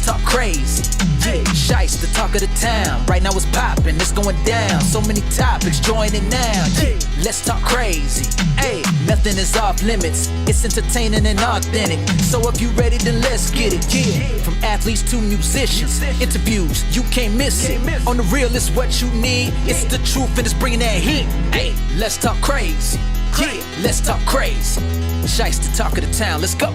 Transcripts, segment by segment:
talk crazy. Yeah, Shice, the talk of the town. Right now it's poppin', it's going down. So many topics, join it now. Yeah, let's talk crazy. Hey, nothing is off limits. It's entertaining and authentic. So if you ready, then let's get it. Yeah, from athletes to musicians, interviews, you can't miss it. On the real, it's what you need. It's the truth and it's bringing that heat. Hey, let's talk crazy. Yeah, let's talk crazy. Shice, the talk of the town. Let's go.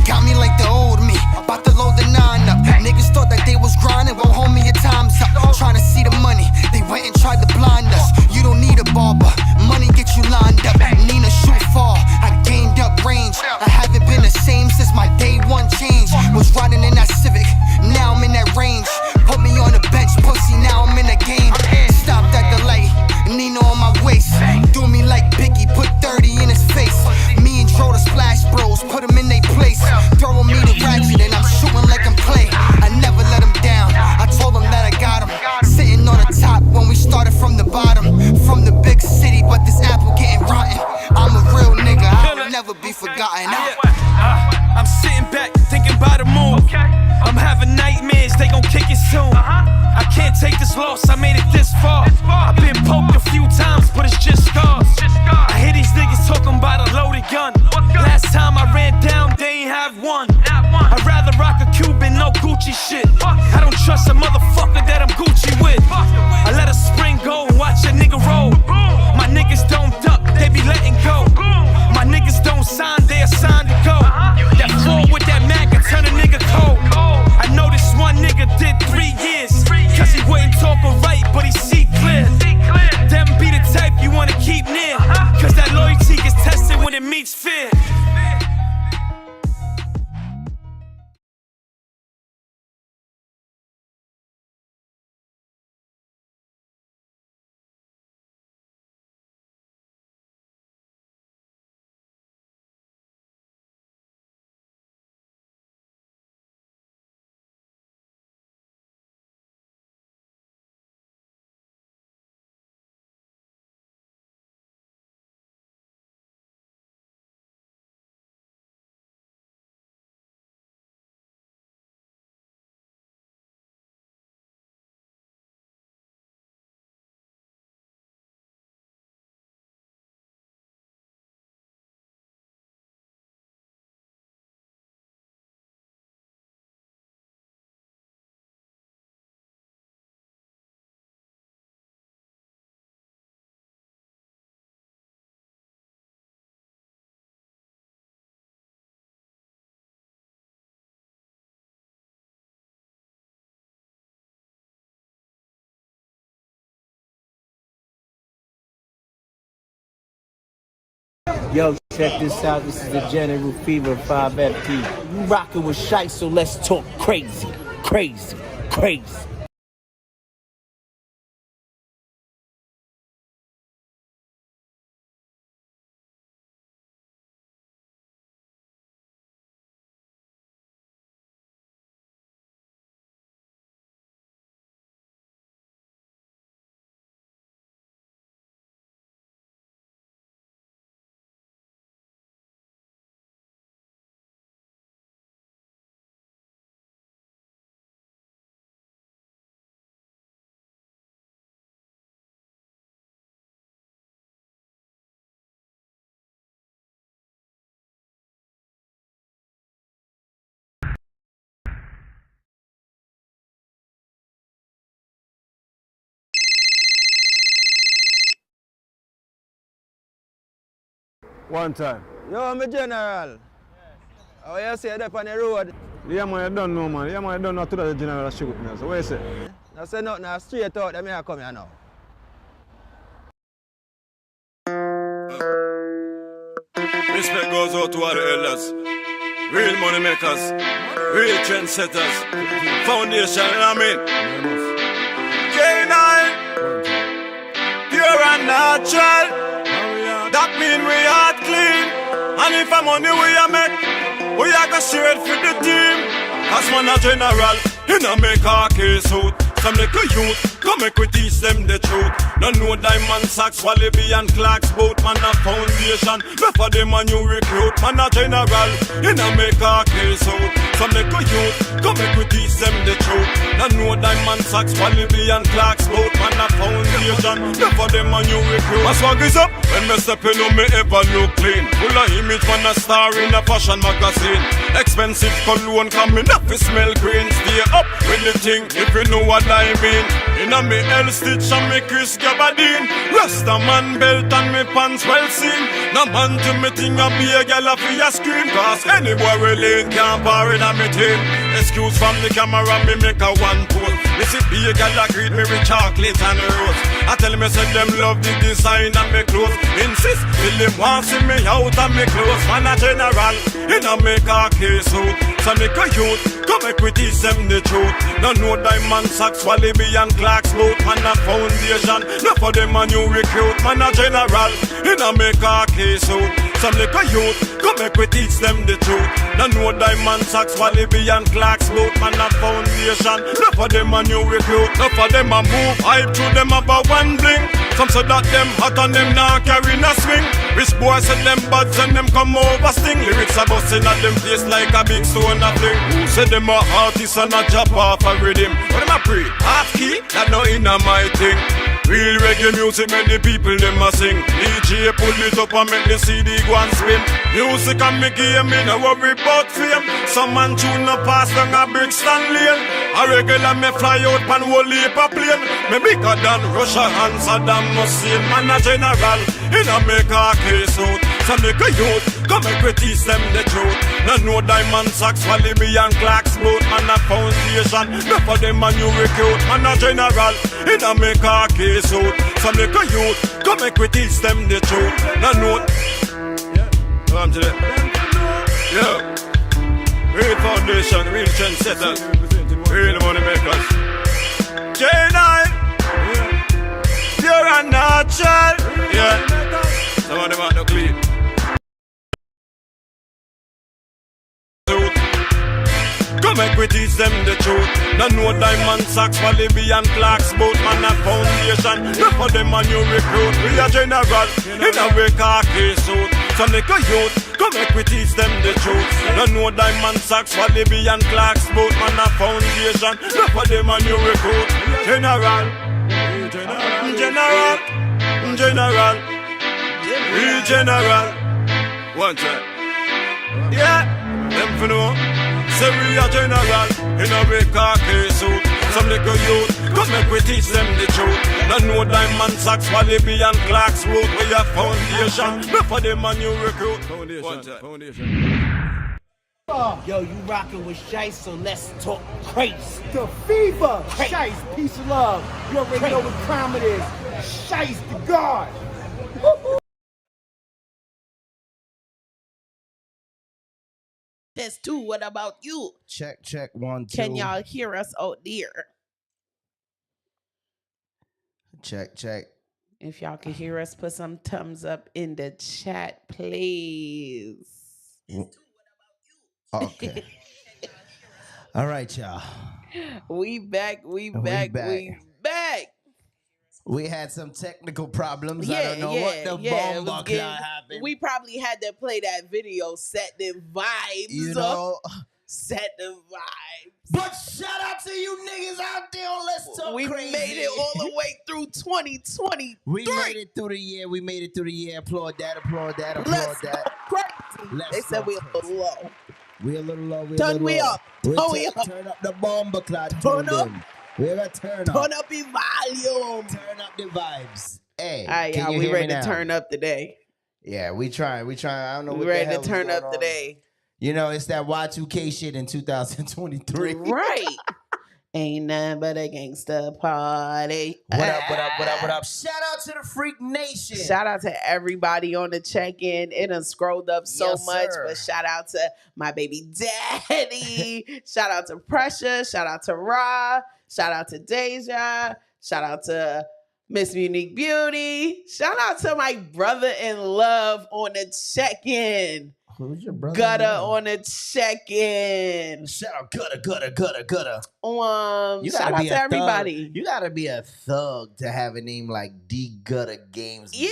Got me like the old me, about to load the 9 up. Niggas thought that they was grinding, well homie your time's up. Trying to see the money, they went and tried to blind us. You don't need a barber, money get you lined up. Nina shoot far, I gained up range. I haven't been the same since my day one change. Was riding in that Civic, now I'm in that range. Put me on the bench, pussy, now I'm in the game. Stopped at the light, Nina on my waist. Do me like Biggie, put 30 in his face. Me and Dro the Splash Bros, put him in their place. Throwing me the ratchet and I'm shooting like I'm Clay. I never let him down, I told him that I got him. Sitting on the top when we started from the bottom. From the big city, but this apple getting rotten. I'm a real nigga, I will never be forgotten. I'm sitting back, thinking about a move. I'm having nightmares, they gon' kick it soon. I can't take this loss, I made it this far. I've been poked a few times, but it's just scars. I hear these niggas talking about a loaded gun. Last time I ran down, they ain't have one. I'd rather rock a Cuban, no Gucci shit. I don't trust a motherfucker that I'm Gucci with. I let a spring go and watch a nigga roll. My niggas don't duck, they be letting go. My niggas don't sign, they assigned to go. That floor with that Mac can turn a nigga cold. I know this one nigga did 3 years, cause he wouldn't talk or write, but he see clear. Them be the type you wanna keep near, cause that loyalty gets tested when it meets fear. Yo, check this out. This is the General Fever 5FT. You rockin' with Shice, so let's talk crazy, crazy, crazy. One time. Yo, my general. How you say that on the road? Yeah, man, you don't know, man. Yeah, man, you don't know to the general shoot me. So what you say? I say nothing, I straight out, let me come here now. Respect goes out to all the elders, real money makers, real trendsetters, foundation, you know what I mean? K9, pure and natural, that mean we heart clean, and if I'm money we a make, we a go share it for the team, as man a general, you know make our case out. Some little youth, come make we teach them the truth. No know diamond sacks, wallaby and clocks, both man a foundation. Before them a new recruit, man a general, in a make a case out. So make a youth, come make we teach them the truth. Now know Diamond Sacks, Walibi and Clark's boat. Man a foundation, enough for them and you recruit. My swag is up, when me step in me ever look clean. Full of image man a star in a fashion magazine. Expensive cologne coming up, it smell green. Stay up with the thing, if you know what I mean. Inna me L stitch and me Chris Gabardine. Rasta man belt and me pants well seen. No man to me thing a be a gal a fi a scream. Cause anywhere we lane can't bar in a me team. Excuse from the camera, me make a one pose. Me see be a gal a greet me with chocolate and rose. I tell me say them love the design and me clothes. Insist till them want see me out and me clothes. Man a general, inna me car case out. So make a youth, come make we teach them the truth. No know Diamond Sacks, Walibi and Clark's boat. Man a foundation, no for them a new recruit. Man a general, inna me car case out. So make a youth, come make we teach them the truth. No know Diamond Sacks, Walibi and Clark's boat. Man a foundation, no for them a new recruit. No for them a move hype to them about one bling. Some say that them hot and them now carry no swing. Rich boys say them buds and them come over sting. Lyrics are busting at them face like a big stone a fling. Who say them a artist and a chop off a rhythm? What them a pre? Half key? That no inna my thing. Real reggae music make the people them a sing. DJ pull it up and make the CD go and spin. Music and me game, me no worry about fame. Some man tune no pass down a Brixton lane. A regular me fly out pan whole heap a plane. Me bigger than Russia and Saddam Hussein. Man a general, in a make a case out. So make a youth, come make we teach them the truth. No know Diamond Sacks, Walibi and Clark's boat. Man a foundation, no for them a new recruit. Man a general, in a make a case out. So make a youth, come make we teach them the truth. No know, come to them. Yeah, real foundation, real trendsetters, real money makers. J9, pure and natural. Yeah, some of them are no clean. Come make we teach them the truth. No know Diamond Sacks, Walibi and Clark's boat. Man a foundation, no for them a new recruit. We a general, in a way car case out. So make a youth, come make we teach them the truth. No know Diamond Sacks, Walibi and Clark's boat. Man a foundation, no for them a new recruit. General, general, general, real general. One time, yeah, them for know. Say we are general, in a way car case out. Some little youth, come make we teach them the truth. No know Diamond Sacks, Walibi and Clark's route. We are foundation, not for them a new recruit. Foundation. Yo, you rockin' with Shice, so let's talk crazy. The fever, Shice, peace and love. You already know what crime it is. Shice the God. That's two. What about you? Check, 1, 2. Can y'all hear us out there? Check. If y'all can hear us, put some thumbs up in the chat, please. Okay. All right, y'all. We back. We had some technical problems. I don't know what the bomb happened. We probably had to play that video, set the vibes. You know, set the vibes. But shout out to you niggas out there on Let's Talk We Crazy. made it all the way through 2020. We made it through the year. Applaud that. They said we're a little low. We're a little low. Turn we up. Turn up the bomb cloud. Turn up. We're gonna turn up. Turn up the volume. Turn up the vibes. Hey, can you hear me now? Turn up today. Yeah, we trying. I don't know we what ready the hell to turn up on. today. You know, it's that Y2K shit in 2023. Right. Ain't nothing but a gangsta party. What up? Shout out to the Freak Nation. Shout out to everybody on the check-in. It done scrolled up so much, sir. but shout out to my baby daddy. Shout out to Pressure. Shout out to Ra. Shout out to Deja. Shout out to Miss Unique Beauty. Shout out to my brother in love on the check-in. Who's your brother? Gutter on a check-in. Shout out Gutter. Shout out to everybody. You gotta be a thug to have a name like D Gutter Games. Yeah.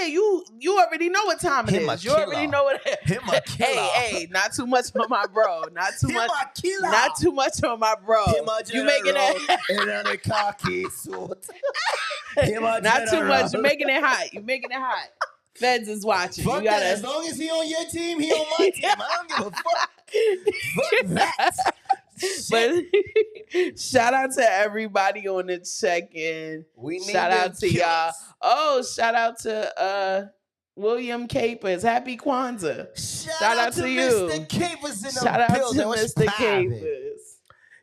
You already know what time it is. You already know what. Him a killer. Hey, not too much on my bro. Not too much. Killer. Not too much on my bro. You making that? And on a khaki suit. Not too much. You making it hot. Feds is watching. Fuck you gotta, that. As long as he on your team, he on my team. I don't give a fuck. Fuck that. But shout out to everybody on the check-in. Shout out to y'all. Oh, shout out to William Capers. Happy Kwanzaa. Shout out to you. Mr. Capers in the Shout out building. to Mr. Capers.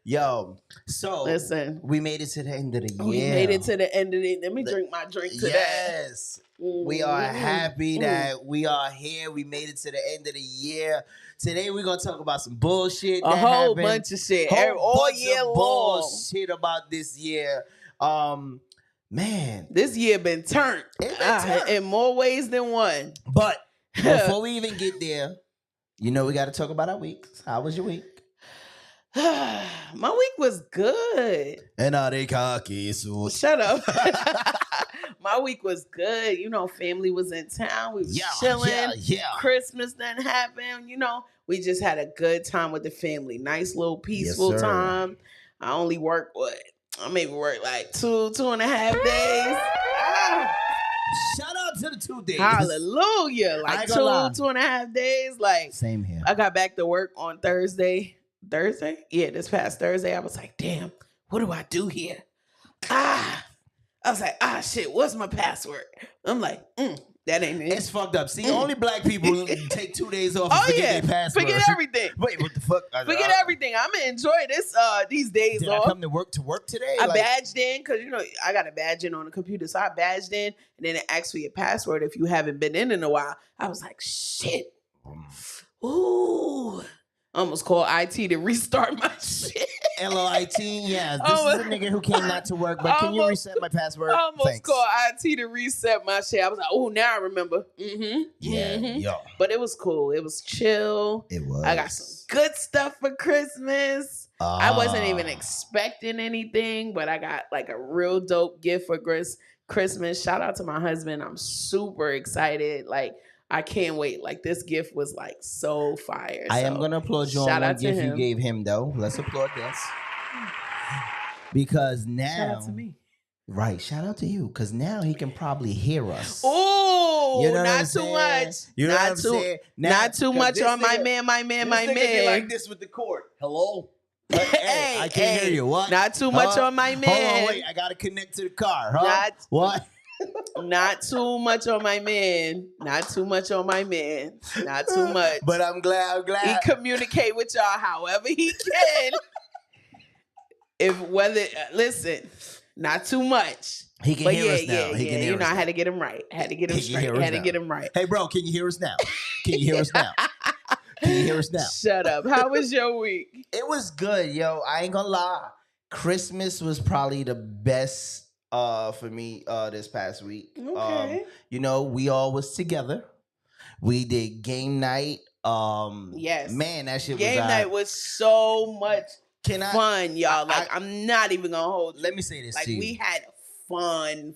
Yo, so listen, we made it to the end of the year. We made it to the end of the. Let me drink my drink today. Yes. We are happy that we are here. We made it to the end of the year. Today we're gonna talk about some bullshit. A whole bunch of shit. All year long. Bullshit about this year. Man, this year been turned in more ways than one. But before we even get there, we got to talk about our weeks. How was your week? My week was good. And are they cocky? So shut up. My week was good. Family was in town. We was chilling. Yeah. Christmas didn't happen. We just had a good time with the family. Nice little peaceful time. I only worked I maybe worked like 2.5 days. Shout out to the 2 days. Hallelujah. Like 2.5 days. Like same here. I got back to work on Thursday? Yeah, this past Thursday. I was like, damn, what do I do here? I was like, shit, what's my password? I'm like, that ain't it. It's fucked up. See, only black people take 2 days off and forget their password. Forget everything. Wait, what the fuck? Forget everything. I'm going to enjoy these days off. Did I come to work today? I badged in because, I got to badge in on the computer. So I badged in and then it asks for your password if you haven't been in a while. I was like, shit. Ooh. Almost called IT to restart my shit. LOIT, yeah. This is a nigga who came not to work, but can you reset my password? I almost called IT to reset my shit. I was like, oh, now I remember. Yo. But it was cool. It was chill. It was. I got some good stuff for Christmas. I wasn't even expecting anything, but I got like a real dope gift for Christmas. Shout out to my husband. I'm super excited. Like, I can't wait. Like, this gift was like so fire. I am going to applaud you on one gift you gave him, though. Let's applaud this. Because now. Shout out to me. Right. Shout out to you. Because now he can probably hear us. Oh, not too much. You know what I'm saying? Not too much on my man. Like this with the cord. Hello? Hey, I can't hear you. What? Not too much on my man. Hold on, wait. I got to connect to the car. Huh? What? Not too much on my man. Not too much on my man. Not too much. But I'm glad. He communicate with y'all however he can. Listen, not too much. He can hear us now. Yeah. I had to get him right. Had to get him straight. Had to get him right. Hey, bro, can you hear us now? Can you hear us now? Can you hear us now? Shut up. How was your week? It was good, yo. I ain't gonna lie. Christmas was probably the best for me this past week. Okay. We all was together. We did game night. Yes. Man, that shit game was night was so much fun, y'all. I'm not even gonna hold you. Let me say this to you. We had fun.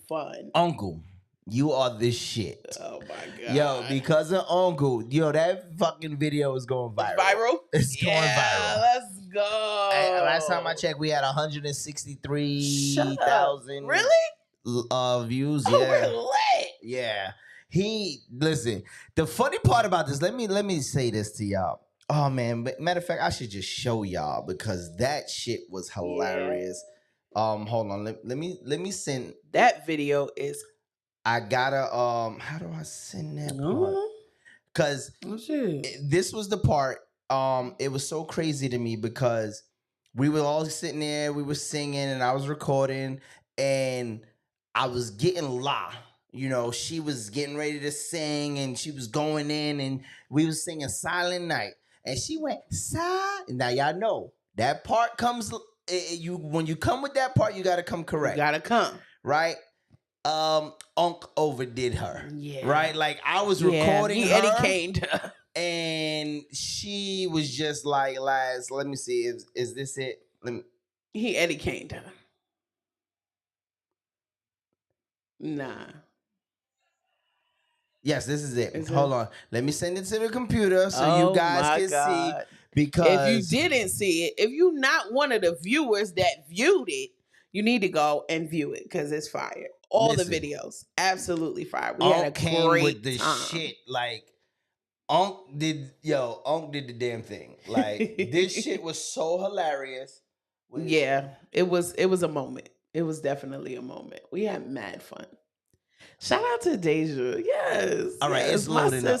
Uncle, you are this shit. Oh my God. Yo, because of Uncle, that fucking video is going viral. It's going viral. Let's go. Last time I checked, we had 163,000 views. Oh, we're lit. Yeah. Listen, the funny part about this, let me say this to y'all. Oh man, but matter of fact, I should just show y'all because that shit was hilarious. Yeah. Hold on, let me send that video is. I gotta how do I send that part? Because this was the part. It was so crazy to me because we were all sitting there, we were singing, and I was recording, and I was getting la. She was getting ready to sing, and she was going in, and we was singing Silent Night, and she went silent. Now y'all know that part comes. When you come with that part, you gotta come correct. You gotta come right. Unc overdid her. Yeah. Right? Like I was recording her. Eddie caned her. And she was just like, "Last, let me see, is this it?" He Eddie caned her. Nah. Yes, this is it. Is Hold it? on. Let me send it to the computer so Oh you guys my can God. see. Because If you didn't see it, if you're not one of the viewers that viewed it, you need to go and view it because it's fire. All Listen. the videos, absolutely fire. We Unc had a came great with the time. shit. Like Unc did the damn thing. Like this shit was so hilarious. Yeah, it was a moment. It was definitely a moment. We had mad fun. Shout out to Deja. Yes. All right, yes. it's loading up.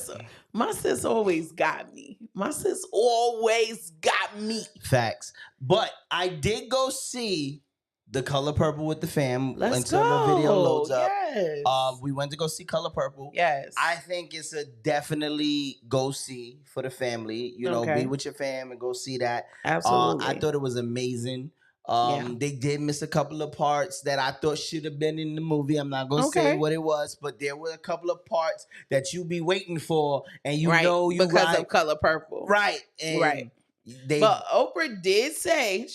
My sis always got me. My sis always got me. Facts. But I did go see The Color Purple with the fam Let's until go. the video loads up. Yes. We went to go see Color Purple. Yes. I think it's a definitely go see for the family. You know, Okay. be with your fam and go see that. Absolutely. I thought it was amazing. They did miss a couple of parts that I thought should have been in the movie. I'm not gonna say what it was, but there were a couple of parts that you be waiting for, and you know you because of Color Purple, right? And right. But Oprah did say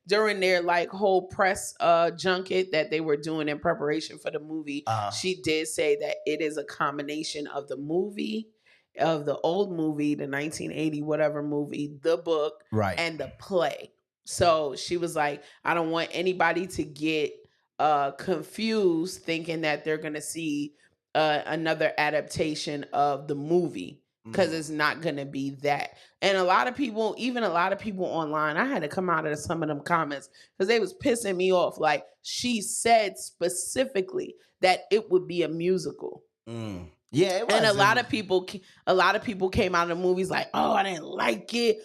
during their like whole press junket that they were doing in preparation for the movie, she did say that it is a combination of the movie, of the old movie, the 1980 whatever movie, the book, right, and the play. So she was like, I don't want anybody to get confused thinking that they're going to see another adaptation of the movie because it's not going to be that. And a lot of people online, I had to come out of some of them comments because they was pissing me off. Like she said specifically that it would be a musical. Yeah, it was. And a lot of people came out of the movies like, oh, I didn't like it.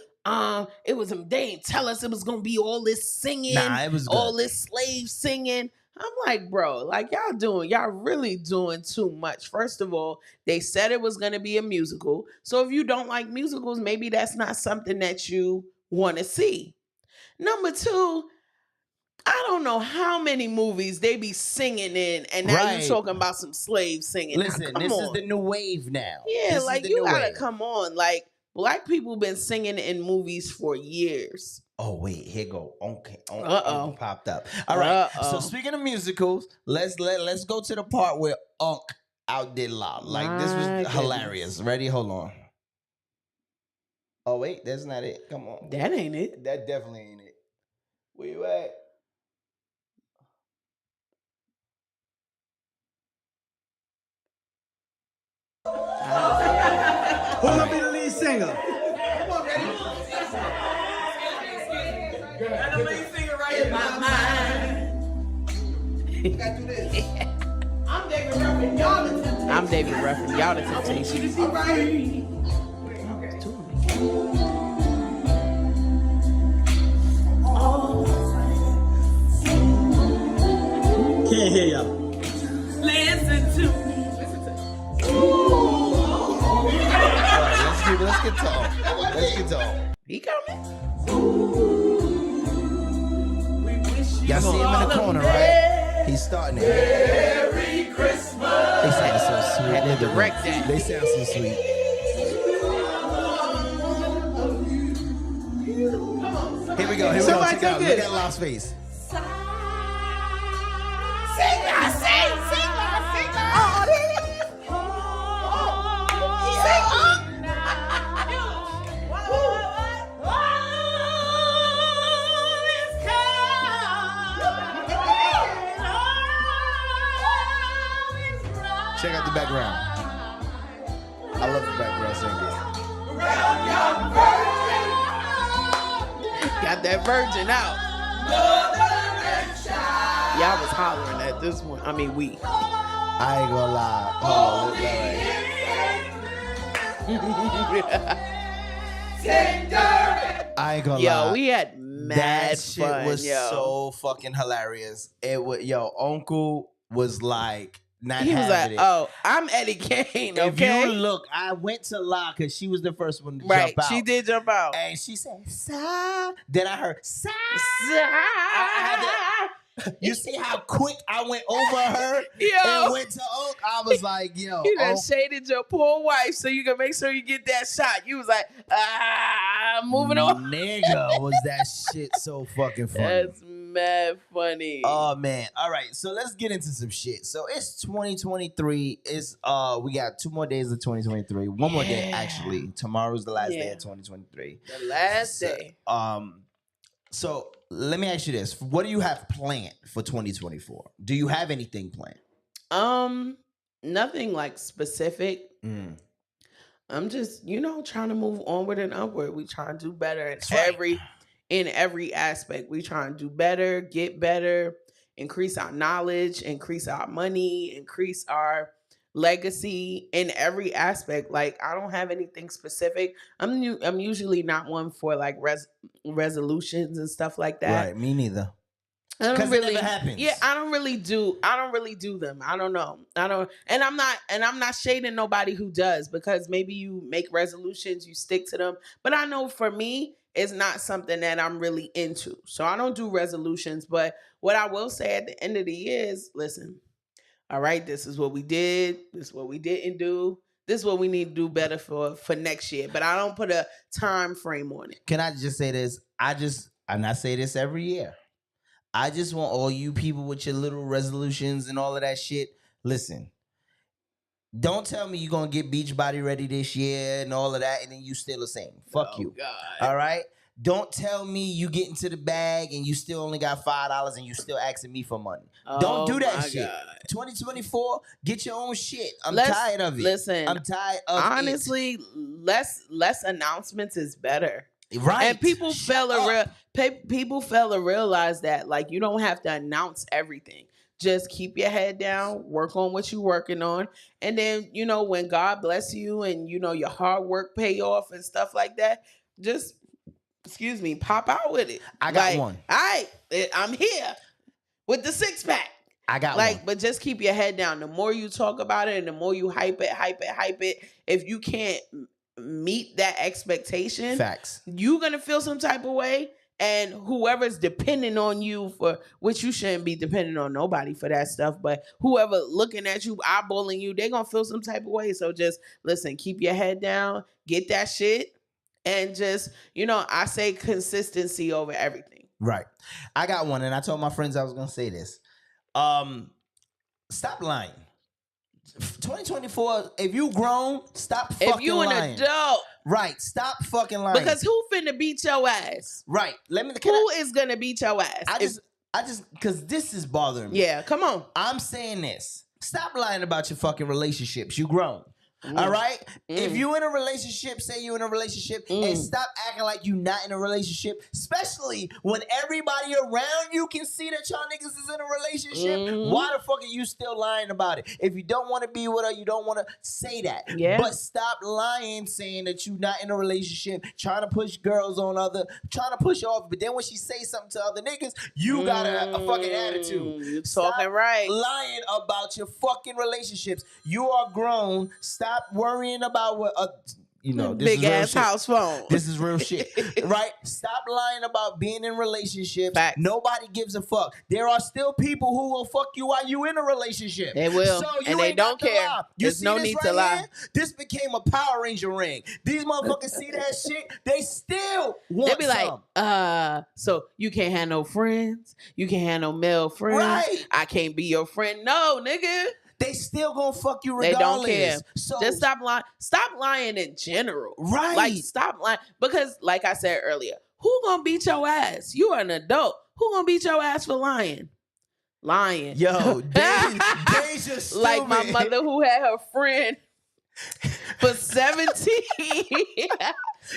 It was they didn't tell us it was gonna be all this singing, it was good. all this slave singing. I'm like, bro, like y'all really doing too much. First of all, they said it was gonna be a musical. So if you don't like musicals, maybe that's not something that you want to see. Number two, I don't know how many movies they be singing in, and now you talking about some slave singing. Listen, this is the new wave now. Yeah, this like you gotta come on. Like Black people been singing in movies for years. Oh wait, here go. Okay, popped up. All right. So speaking of musicals, let's go to the part where Unc outdid Loud. Like this was hilarious. Ready? Hold on. Oh wait, that's not it. Come on. That ain't it. That definitely ain't it. Where you at? Who's gonna be the lead singer? Come on, ready? And the lead singer right in my mind. You gotta do this. I'm David Ruffin, y'all the Temptations. I'm David Ruffin, y'all the Temptations. All right. Can't hear y'all. Listen to me. Let's get to Unc. He coming. Y'all see him in the corner, right? He's starting it. Merry Christmas. They sound so sweet. Had to direct that. They sound so sweet. Here we go. Somebody Check it out. take Look this. at Loud's face. Check out the background. I love the background singing. Got that virgin out. Y'all was hollering at this one. I mean, we. I ain't gonna lie. Hold on, look I ain't gonna lie. Yo, we had mad that shit fun, was yo. so fucking hilarious. It was Uncle was like not He was having like, it. "Oh, I'm Eddie Kane." If Okay, you look, I went to La because she was the first one to right? jump out. She did jump out. And she said, "Sa." Then I heard, "Sa." You see how quick I went over her and went to Oak? I was like, yo. You done shaded your poor wife so you can make sure you get that shot. You was like, moving on. Nigga, was that shit so fucking funny. That's mad funny. Oh, man. All right, so let's get into some shit. So it's 2023. It's we got 2 more days of 2023. One more day, actually. Tomorrow's the last day of 2023. The last day. So let me ask you this. What do you have planned for 2024? Do you have anything planned? Nothing like specific. I'm just, trying to move onward and upward. We trying to do better in every aspect. We trying to do better, get better, increase our knowledge, increase our money, increase our legacy in every aspect. Like, I don't have anything specific. I'm usually not one for like resolutions and stuff like that. Right, me neither. I don't really. It never happens. Yeah, I don't really do them. I don't know. And I'm not shading nobody who does, because maybe you make resolutions, you stick to them. But I know for me, it's not something that I'm really into. So I don't do resolutions. But what I will say at the end of the year is, listen, all right, this is what we did. This is what we didn't do. This is what we need to do better for next year. But I don't put a time frame on it. Can I just say this? And I say this every year. I just want all you people with your little resolutions and all of that shit. Listen, don't tell me you're going to get Beachbody ready this year and all of that, and then you still the same. Fuck you. God. All right? Don't tell me you get into the bag and you still only got $5 and you still asking me for money. Don't do that shit. God. 2024, get your own shit. I'm tired of it. Listen, I'm tired of it. Honestly, less announcements is better. Right. And people fail to realize that, like, you don't have to announce everything. Just keep your head down, work on what you're working on. And then, when God bless you and, your hard work pay off and stuff like that, just, pop out with it. I got one. All right, I'm here with the 6-pack. I got one. But just keep your head down. The more you talk about it and the more you hype it, if you can't meet that expectation, facts, you're gonna feel some type of way, and whoever's depending on you for which, you shouldn't be depending on nobody for that stuff, but whoever looking at you, eyeballing you, they're gonna feel some type of way. So just listen, keep your head down, get that shit, and just, I say consistency over everything. Right. I got one, and I told my friends I was gonna say this. Stop lying. 2024, if you grown, stop fucking lying. If you an adult. Right, stop fucking lying. Because who finna beat your ass? Right. Who is gonna beat your ass? I just, because this is bothering me. Yeah, come on. I'm saying this. Stop lying about your fucking relationships. You grown. All right? If you in a relationship, say you in a relationship, and stop acting like you not in a relationship, especially when everybody around you can see that y'all niggas is in a relationship. Why the fuck are you still lying about it? If you don't want to be with her, you don't want to say that. Yeah. But stop lying, saying that you not in a relationship, trying to push girls on trying to push off, but then when she say something to other niggas, you got a fucking attitude. You're talking right. Lying about your fucking relationships. You are grown. Stop worrying about what this big is ass house phone. This is real shit, right? Stop lying about being in relationships. Facts. Nobody gives a fuck. There are still people who will fuck you while you in a relationship. They will, so and they don't care. There's no need to lie. Here? This became a Power Ranger ring. These motherfuckers see that shit. They still want They be like, so you can't have no friends. You can't have no male friends. Right. I can't be your friend. No, nigga. They still gonna fuck you regardless. They don't care. So just stop lying. Stop lying in general. Right. Like, stop lying. Because, like I said earlier, who gonna beat your ass? You are an adult. Who gonna beat your ass for lying? Lying. Yo, Deja stupid. Like my mother who had her friend for 17.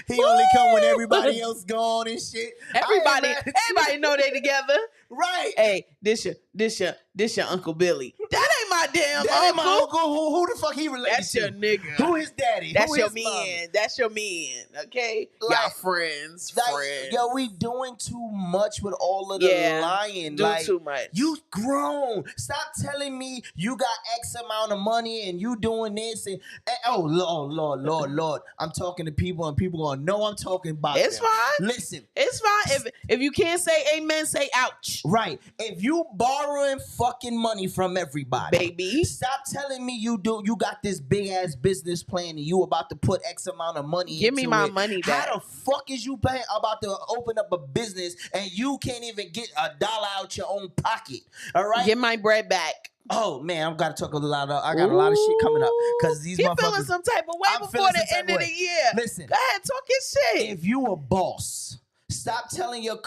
He only come when everybody else gone and shit. Everybody know they together. Right. Hey, this your Uncle Billy. That ain't my damn That ain't my uncle. Who the fuck he related That's to? your nigga. Who his daddy? That's Who your his man. mama? That's your man. Okay, Like- y'all friends. Like, yo, we doing too much with all of the lying. Do like, too much. You grown. Stop telling me you got X amount of money and you doing this and oh Lord. I'm talking to people and people gonna know I'm talking about. It's them. fine. Listen, it's fine. If you can't say amen, say ouch. Right. If you borrowing fucking money from everybody, baby, stop telling me you got this big ass business plan and you about to put X amount of money. Give me into my it. money back. How the fuck is you paying about to open up a business and you can't even get $1 out your own pocket? All right. Get my bread back. Oh man, I've got to talk a lot. I got a lot of shit coming up because these He motherfuckers feeling some type of way before the end of the year. Listen, go ahead, talk his shit. If you a boss, stop telling your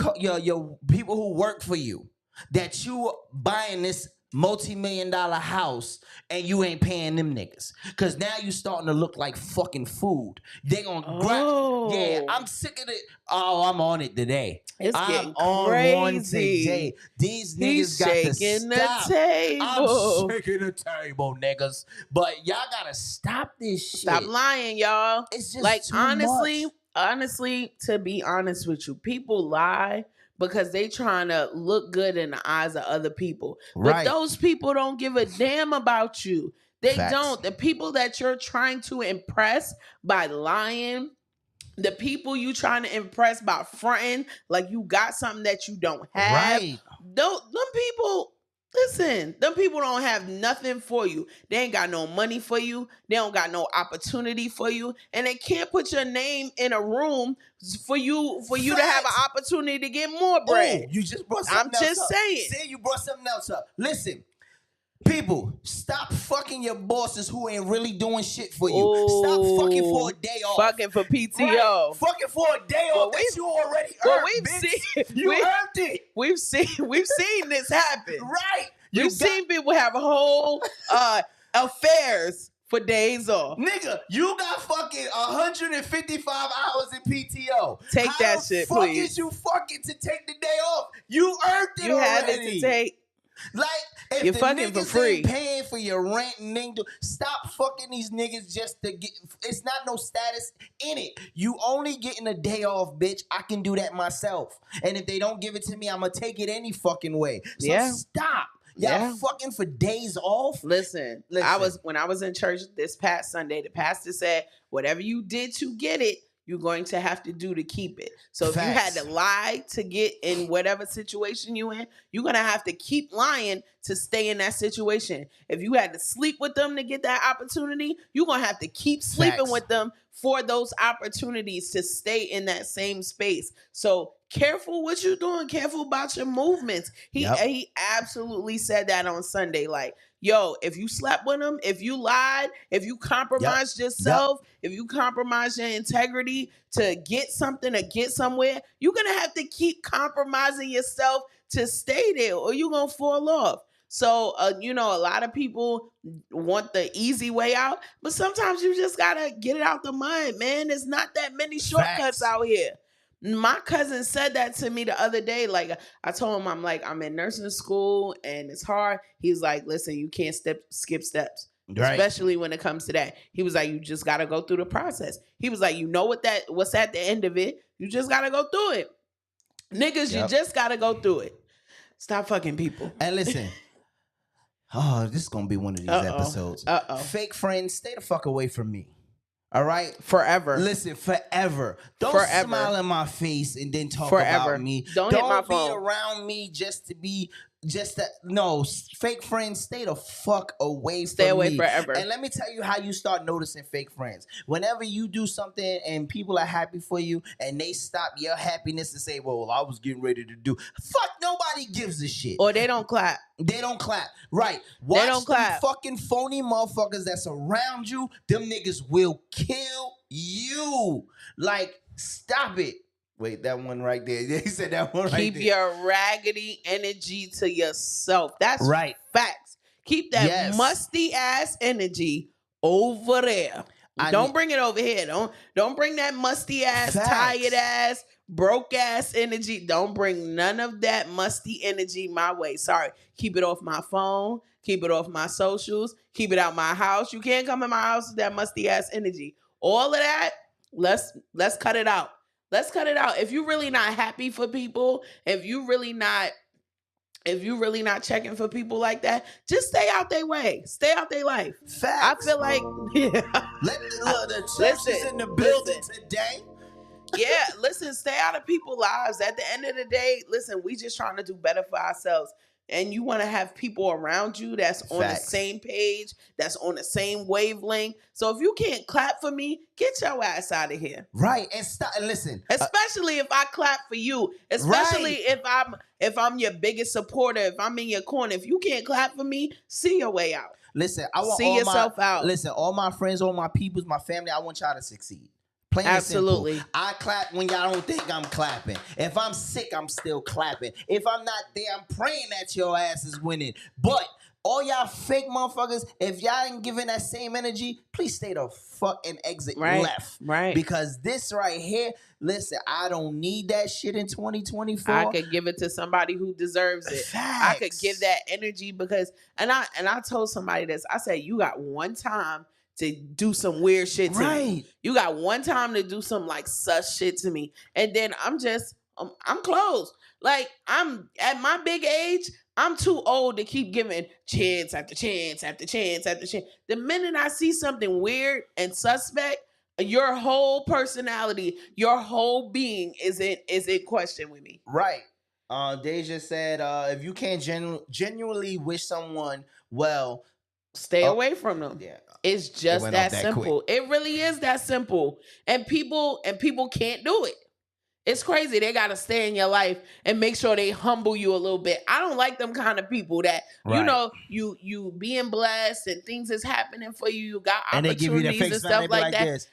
people who work for you that you buying this multi-million-dollar house and you ain't paying them niggas. Cause now you starting to look like fucking food. They gonna yeah, I'm sick of it. Oh, I'm on it today. It's I'm getting on crazy. one today. These niggas He's got to shaking stop. the table. I'm shaking the table, niggas. But y'all gotta stop this shit. Stop lying, y'all. It's just like too honestly, to be honest with you, people lie because they trying to look good in the eyes of other people. But Right. those people don't give a damn about you. They Facts. don't. The people that you're trying to impress by lying, the people you trying to impress by fronting like you got something that you don't have. Right. Them people, listen, them people don't have nothing for you. They ain't got no money for you. They don't got no opportunity for you. And they can't put your name in a room for you to have an opportunity to get more bread. Ooh, you just brought something I'm else just up. saying. See, you brought something else up. Listen, people, stop fucking your bosses who ain't really doing shit for you. Stop fucking for a day off. Fucking for PTO. Right. Fucking for a day off that you already earned, bitch. You earned it. We've seen this happen. Right. We've seen people have whole affairs for days off. Nigga, you got fucking 155 hours in PTO. Take How that the shit, fuck please. is you fucking to take the day off? You earned it You already. have it to take. Like, if You're the fucking niggas for free. ain't paying for your rent and stop fucking these niggas just to get. It's not no status in it. You only getting a day off, bitch. I can do that myself. And if they don't give it to me, I'm gonna take it any fucking way. So Yeah. stop. Y'all fucking for days off. Listen, when I was in church this past Sunday, the pastor said, whatever you did to get it, you're going to have to do to keep it. So if you had to lie to get in whatever situation you in, you're going to have to keep lying to stay in that situation. If you had to sleep with them to get that opportunity, you're going to have to keep sleeping with them for those opportunities to stay in that same space. So careful what you're doing. Careful about your movements. He absolutely said that on Sunday. Like, yo, if you slept with him, if you lied, if you compromised yourself, if you compromise your integrity to get something or get somewhere, you're going to have to keep compromising yourself to stay there or you're going to fall off. So, a lot of people want the easy way out, but sometimes you just got to get it out the mud, man. There's not that many shortcuts out here. My cousin said that to me the other day. Like, I told him, I'm in nursing school and it's hard. He's like, listen, you can't skip steps. Right. Especially when it comes to that. He was like, you just got to go through the process. He was like, you know what's at the end of it. You just got to go through it. Niggas, you just got to go through it. Stop fucking people. And listen. Oh, this is going to be one of these episodes. Fake friends, stay the fuck away from me. All right? Forever. Listen, forever. Don't smile in my face and then talk about me. Don't hit my phone. Be around me no, fake friends, stay the fuck away from me. Stay away forever. And let me tell you how you start noticing fake friends. Whenever you do something and people are happy for you and they stop your happiness and say, well, I was getting ready to do. Fuck, nobody gives a shit. Or they don't clap. They don't clap. Right. Watch they don't clap. Fucking phony motherfuckers that's around you. Them niggas will kill you. Like, stop it. Wait, that one right there. He said that one right there. Keep your raggedy energy to yourself. That's right. Facts. Keep that musty ass energy over there Don't bring it over here. Don't bring that musty ass, tired ass, broke ass energy. Don't bring none of that musty energy my way. Sorry. Keep it off my phone. Keep it off my socials. Keep it out my house. You can't come in my house with that musty ass energy. All of that, let's cut it out. Let's cut it out. If you're really not happy for people, if you really not checking for people like that, just stay out their way. Stay out their life. Facts. I feel like the church is in the building today. Yeah, listen, stay out of people's lives. At the end of the day, listen, we just trying to do better for ourselves. And you want to have people around you that's on the same page, that's on the same wavelength. So if you can't clap for me, get your ass out of here. Right. And stop and listen. Especially if I clap for you. Especially if I'm your biggest supporter, if I'm in your corner. If you can't clap for me, see your way out. Listen, I want see yourself out. Listen, all my friends, all my peoples, my family, I want y'all to succeed. Plain Absolutely. And simple. I clap when y'all don't think I'm clapping. If I'm sick, I'm still clapping. If I'm not there, I'm praying that your ass is winning. But all y'all fake motherfuckers, if y'all ain't giving that same energy, please stay the fuck and exit left. Right. Because this right here, listen, I don't need that shit in 2024. I could give it to somebody who deserves it. Facts. I could give that energy because, and I told somebody this. I said, you got one time to do some weird shit to me. You got one time to do some like sus shit to me. And then I'm closed. Like, I'm at my big age, I'm too old to keep giving chance after chance after chance after chance. The minute I see something weird and suspect, your whole personality, your whole being is in question with me. Right. Deja said, if you can't genuinely wish someone well, stay away from them. Yeah. It's just that simple. It really is that simple. And people can't do it. It's crazy. They got to stay in your life and make sure they humble you a little bit. I don't like them kind of people that, you know, you being blessed and things is happening for you. You got and opportunities and stuff like that.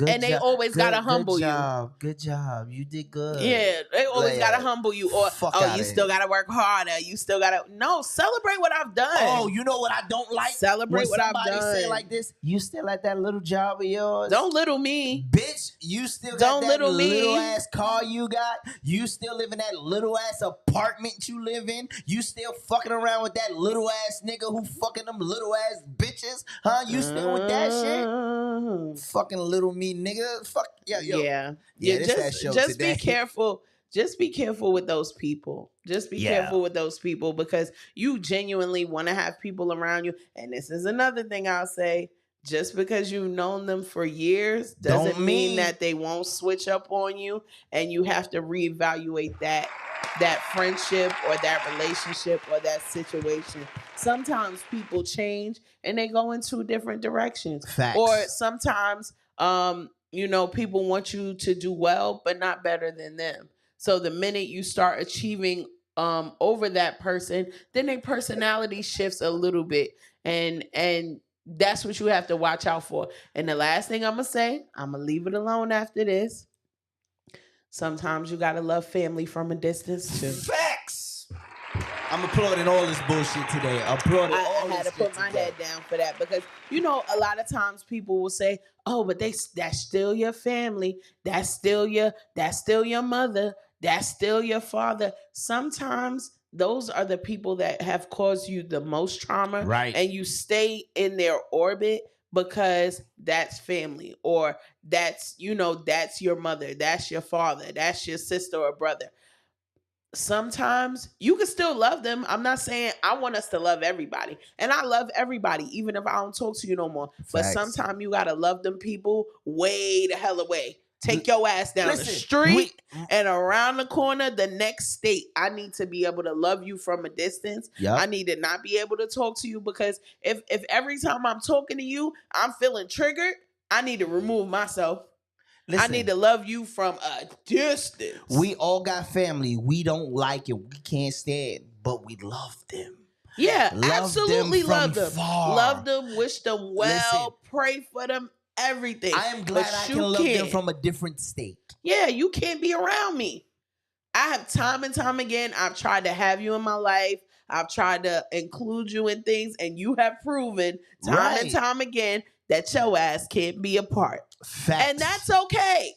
And they always got to humble you. Good job. You did good. Yeah. They always got to humble you. Or, you still got to work harder. You still got to. No, celebrate what I've done. Oh, you know what I don't like? Celebrate what I've done. Somebody say like this, you still at that little job of yours. Don't little me. Bitch, you still got that little ass car you got. You still live in that little ass apartment you live in. You still fucking around with that little ass nigga who fucking them little ass bitches. Huh? You still with that shit? Fucking little me nigga. Fuck. Yeah. Just be careful. Just be careful with those people. Just be careful with those people because you genuinely want to have people around you. And this is another thing I'll say. Just because you've known them for years doesn't mean that they won't switch up on you, and you have to reevaluate that friendship or that relationship or that situation. Sometimes people change and they go in two different directions. Facts. Or sometimes, people want you to do well, but not better than them. So the minute you start achieving over that person, then their personality shifts a little bit, and that's what you have to watch out for. And the last thing I'm going to say, I'm going to leave it alone after this. Sometimes you got to love family from a distance too. Facts. I'm applauding all this bullshit today. I had to put my head down for that because, a lot of times people will say, oh, but that's still your family. That's still your mother. That's still your father. Sometimes those are the people that have caused you the most trauma. Right. And you stay in their orbit because that's family, or that's your mother, that's your father, that's your sister or brother. Sometimes you can still love them. I'm not saying I want us to love everybody. And I love everybody, even if I don't talk to you no more. Facts. But sometimes you got to love them people way the hell away. Take your ass down the street and around the corner, the next state. I need to be able to love you from a distance. Yep. I need to not be able to talk to you because if every time I'm talking to you, I'm feeling triggered, I need to remove myself. Listen, I need to love you from a distance. We all got family. We don't like it. We can't stand, but we love them. Yeah, absolutely love them. Love them, wish them well, pray for them. Everything. I am glad I can love them from a different state. Yeah, you can't be around me. I have time and time again, I've tried to have you in my life. I've tried to include you in things, and you have proven time and time again that your ass can't be a part. Facts. And that's okay.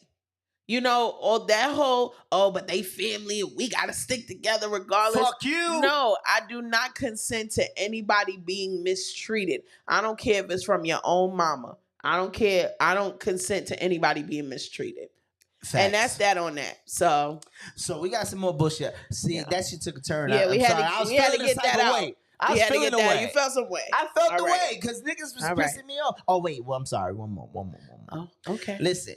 You know, or that whole, but they family, we got to stick together regardless. Fuck you. No, I do not consent to anybody being mistreated. I don't care if it's from your own mama. I don't care. I don't consent to anybody being mistreated. Facts. And that's that on that. So we got some more bullshit. See, that shit took a turn. Yeah, we had to get that out. I was feeling the way. You felt some way. I felt All the right. way because niggas was pissing me off. Oh, wait. Well, I'm sorry. One more. Oh, okay. Listen,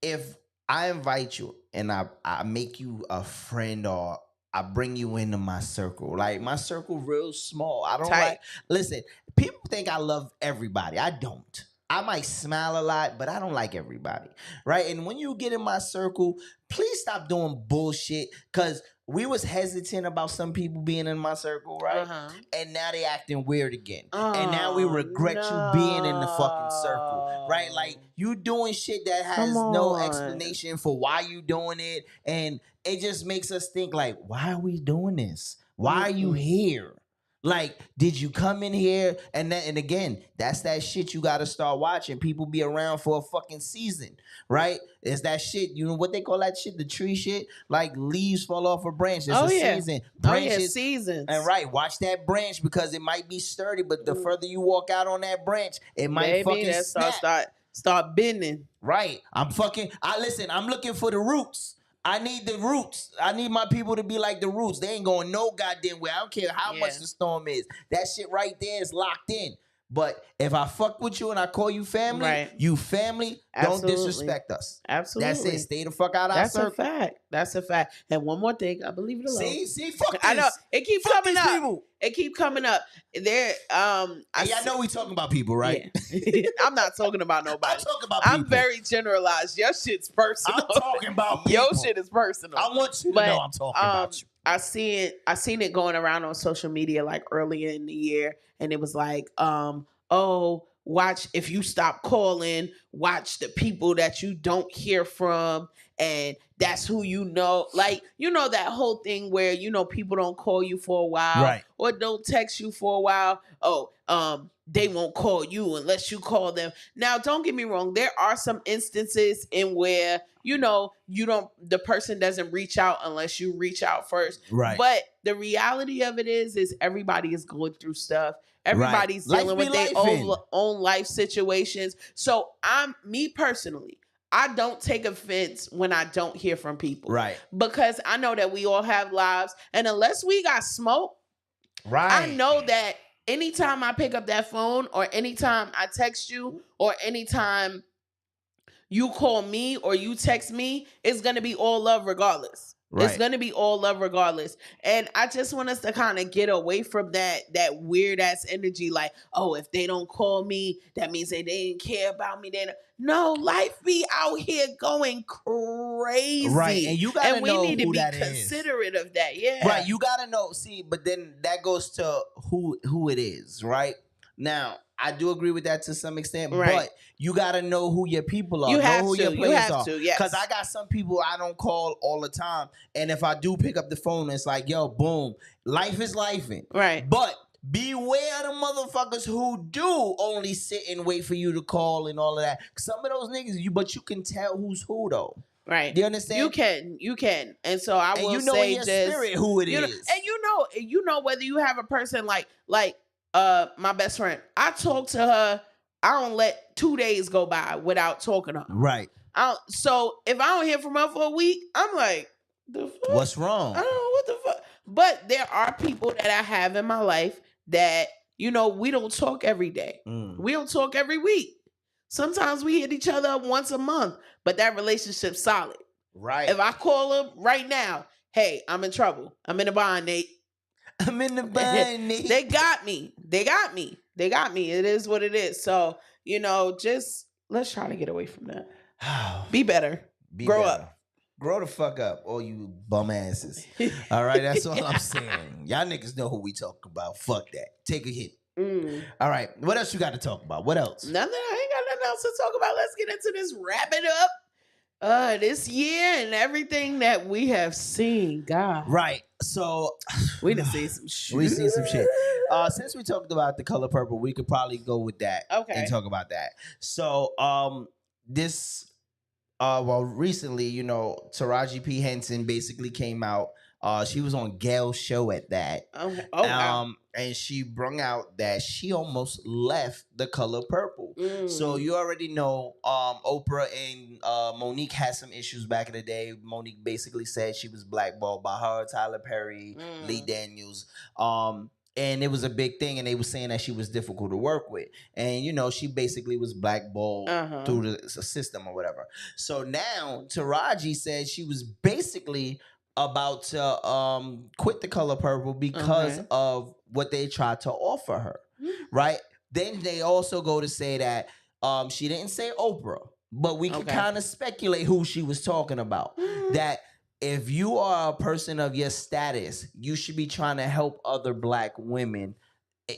if I invite you and I make you a friend or I bring you into my circle, like my circle real small. I don't like, listen, people think I love everybody. I don't. I might smile a lot, but I don't like everybody, right? And when you get in my circle, please stop doing bullshit because we was hesitant about some people being in my circle, right? And now they acting weird again. And now we regret you being in the fucking circle, right? Like you doing shit that has no explanation for why you doing it. And it just makes us think like, why are we doing this? Why are you here? Like, did you come in here? And again, that's that shit you got to start watching. People be around for a fucking season, right? It's that shit, you know what they call that shit? The tree shit? Like leaves fall off a branch. It's a season. Branches, seasons. And right, watch that branch because it might be sturdy, but the further you walk out on that branch, it might fucking snap. Start bending. Right. I'm looking for the roots. I need the roots. I need my people to be like the roots. They ain't going no goddamn way. I don't care how much the storm is. That shit right there is locked in. But if I fuck with you and I call you family, you family, don't disrespect us. Absolutely. That's it. Stay the fuck out of our circle. That's a fact. That's a fact. And one more thing, I believe it or not. See, fuck this. I know. It keeps Fuck coming these up. people. It keep coming up. There, y'all know we talking about people, right? Yeah. I'm not talking about nobody. I'm talking about people. I'm very generalized. Your shit's personal. I'm talking about people. Your shit is personal. I want you to know I'm talking about you. I seen it going around on social media like earlier in the year, and it was like, watch if you stop calling, watch the people that you don't hear from, and that's who you know. Like, you know that whole thing where, you know, people don't call you for a while, right, or don't text you for a while. They won't call you unless you call them. Now, don't get me wrong. There are some instances in where, you know, the person doesn't reach out unless you reach out first. Right. But the reality of it is everybody is going through stuff. Everybody's dealing with their own life situations. So me personally, I don't take offense when I don't hear from people. Right. Because I know that we all have lives. And unless we got smoke, right, I know that anytime I pick up that phone or anytime I text you or anytime you call me or you text me, it's going to be all love regardless. Right. It's going to be all love regardless. And I just want us to kind of get away from that weird ass energy. Like, oh, if they don't call me, that means they didn't care about me. No, life be out here going crazy. Right. And you got to know who that is. And we need to be considerate of that. Yeah. Right. You got to know. See, but then that goes to who it is. Right. Now, I do agree with that to some extent, but you got to know who your people are. You have who to. your players You have are. to, yes. Because I got some people I don't call all the time. And if I do pick up the phone, it's like, yo, boom. Life is lifing. Right. But beware the motherfuckers who do only sit and wait for you to call and all of that. Some of those niggas, but you can tell who's who, though. Right. Do you understand? You can. And so I will you know say in your just spirit who it is. And you know whether you have a person like my best friend. I talk to her. I don't let 2 days go by without talking to her. Right. So if I don't hear from her for a week, I'm like, the fuck? What's wrong? I don't know what the fuck. But there are people that I have in my life that, you know, we don't talk every day. We don't talk every week. Sometimes we hit each other up once a month, but that relationship's solid. Right. If I call her right now, hey, I'm in trouble. I'm in a bind, Nate. I'm in the bind, Nate. They got me. It is what it is. So, you know, just let's try to get away from that. Be better. Grow up. Grow the fuck up, all you bum asses. All right, that's all I'm saying. Y'all niggas know who we talk about. Fuck that. Take a hit. All right, what else you got to talk about? What else? Nothing. I ain't got nothing else to talk about. Let's get into this. Wrap it up. This year and everything that we have seen, God. Right. So we done see some shit. We see some shit. Since we talked about The Color Purple, we could probably go with that and talk about that. So this recently, you know, Taraji P. Henson basically came out. She was on Gail's show at that. Okay. Oh, wow. And she brung out that she almost left The Color Purple. So you already know Oprah and Monique had some issues back in the day. Monique basically said she was blackballed by her, Tyler Perry, Lee Daniels. And it was a big thing, and they were saying that she was difficult to work with. And, you know, she basically was blackballed through the system or whatever. So now Taraji said she was basically about to quit The Color Purple because of what they tried to offer her, right? Then they also go to say that she didn't say Oprah, but we can kind of speculate who she was talking about. That if you are a person of your status, you should be trying to help other black women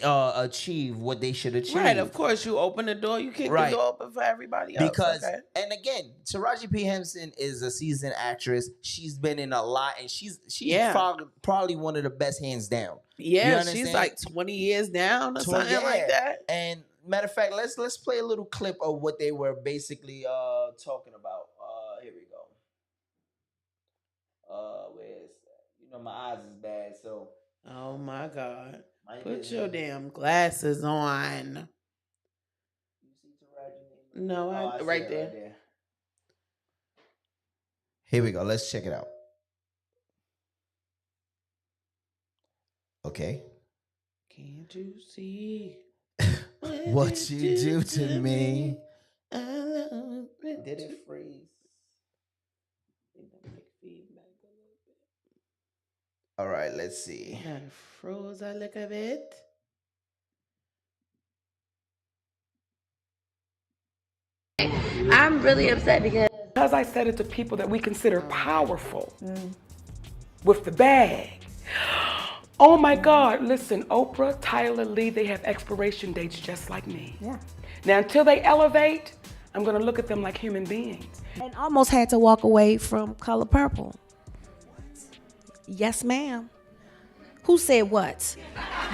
achieve what they should achieve. Right, of course, you open the door, you kick the door open for everybody else. Because, and again, Taraji P. Henson is a seasoned actress. She's been in a lot, and she's probably one of the best, hands down. Yeah, she's like 20 years down or something like that. And matter of fact, let's play a little clip of what they were basically talking about. Here we go. Where is that? You know, my eyes is bad, so. Oh my God. Put your damn glasses on. You see Taraji? No, I right there. Here we go. Let's check it out. Okay. Can't you see what you do to me? Did it freeze? All right, let's see. That froze a little bit. I'm really upset because I said it to people that we consider powerful with the bag. Oh my God, listen, Oprah, Tyler, Lee, they have expiration dates just like me. Yeah. Now, until they elevate, I'm gonna look at them like human beings. And almost had to walk away from Color Purple. Yes, ma'am. Who said what?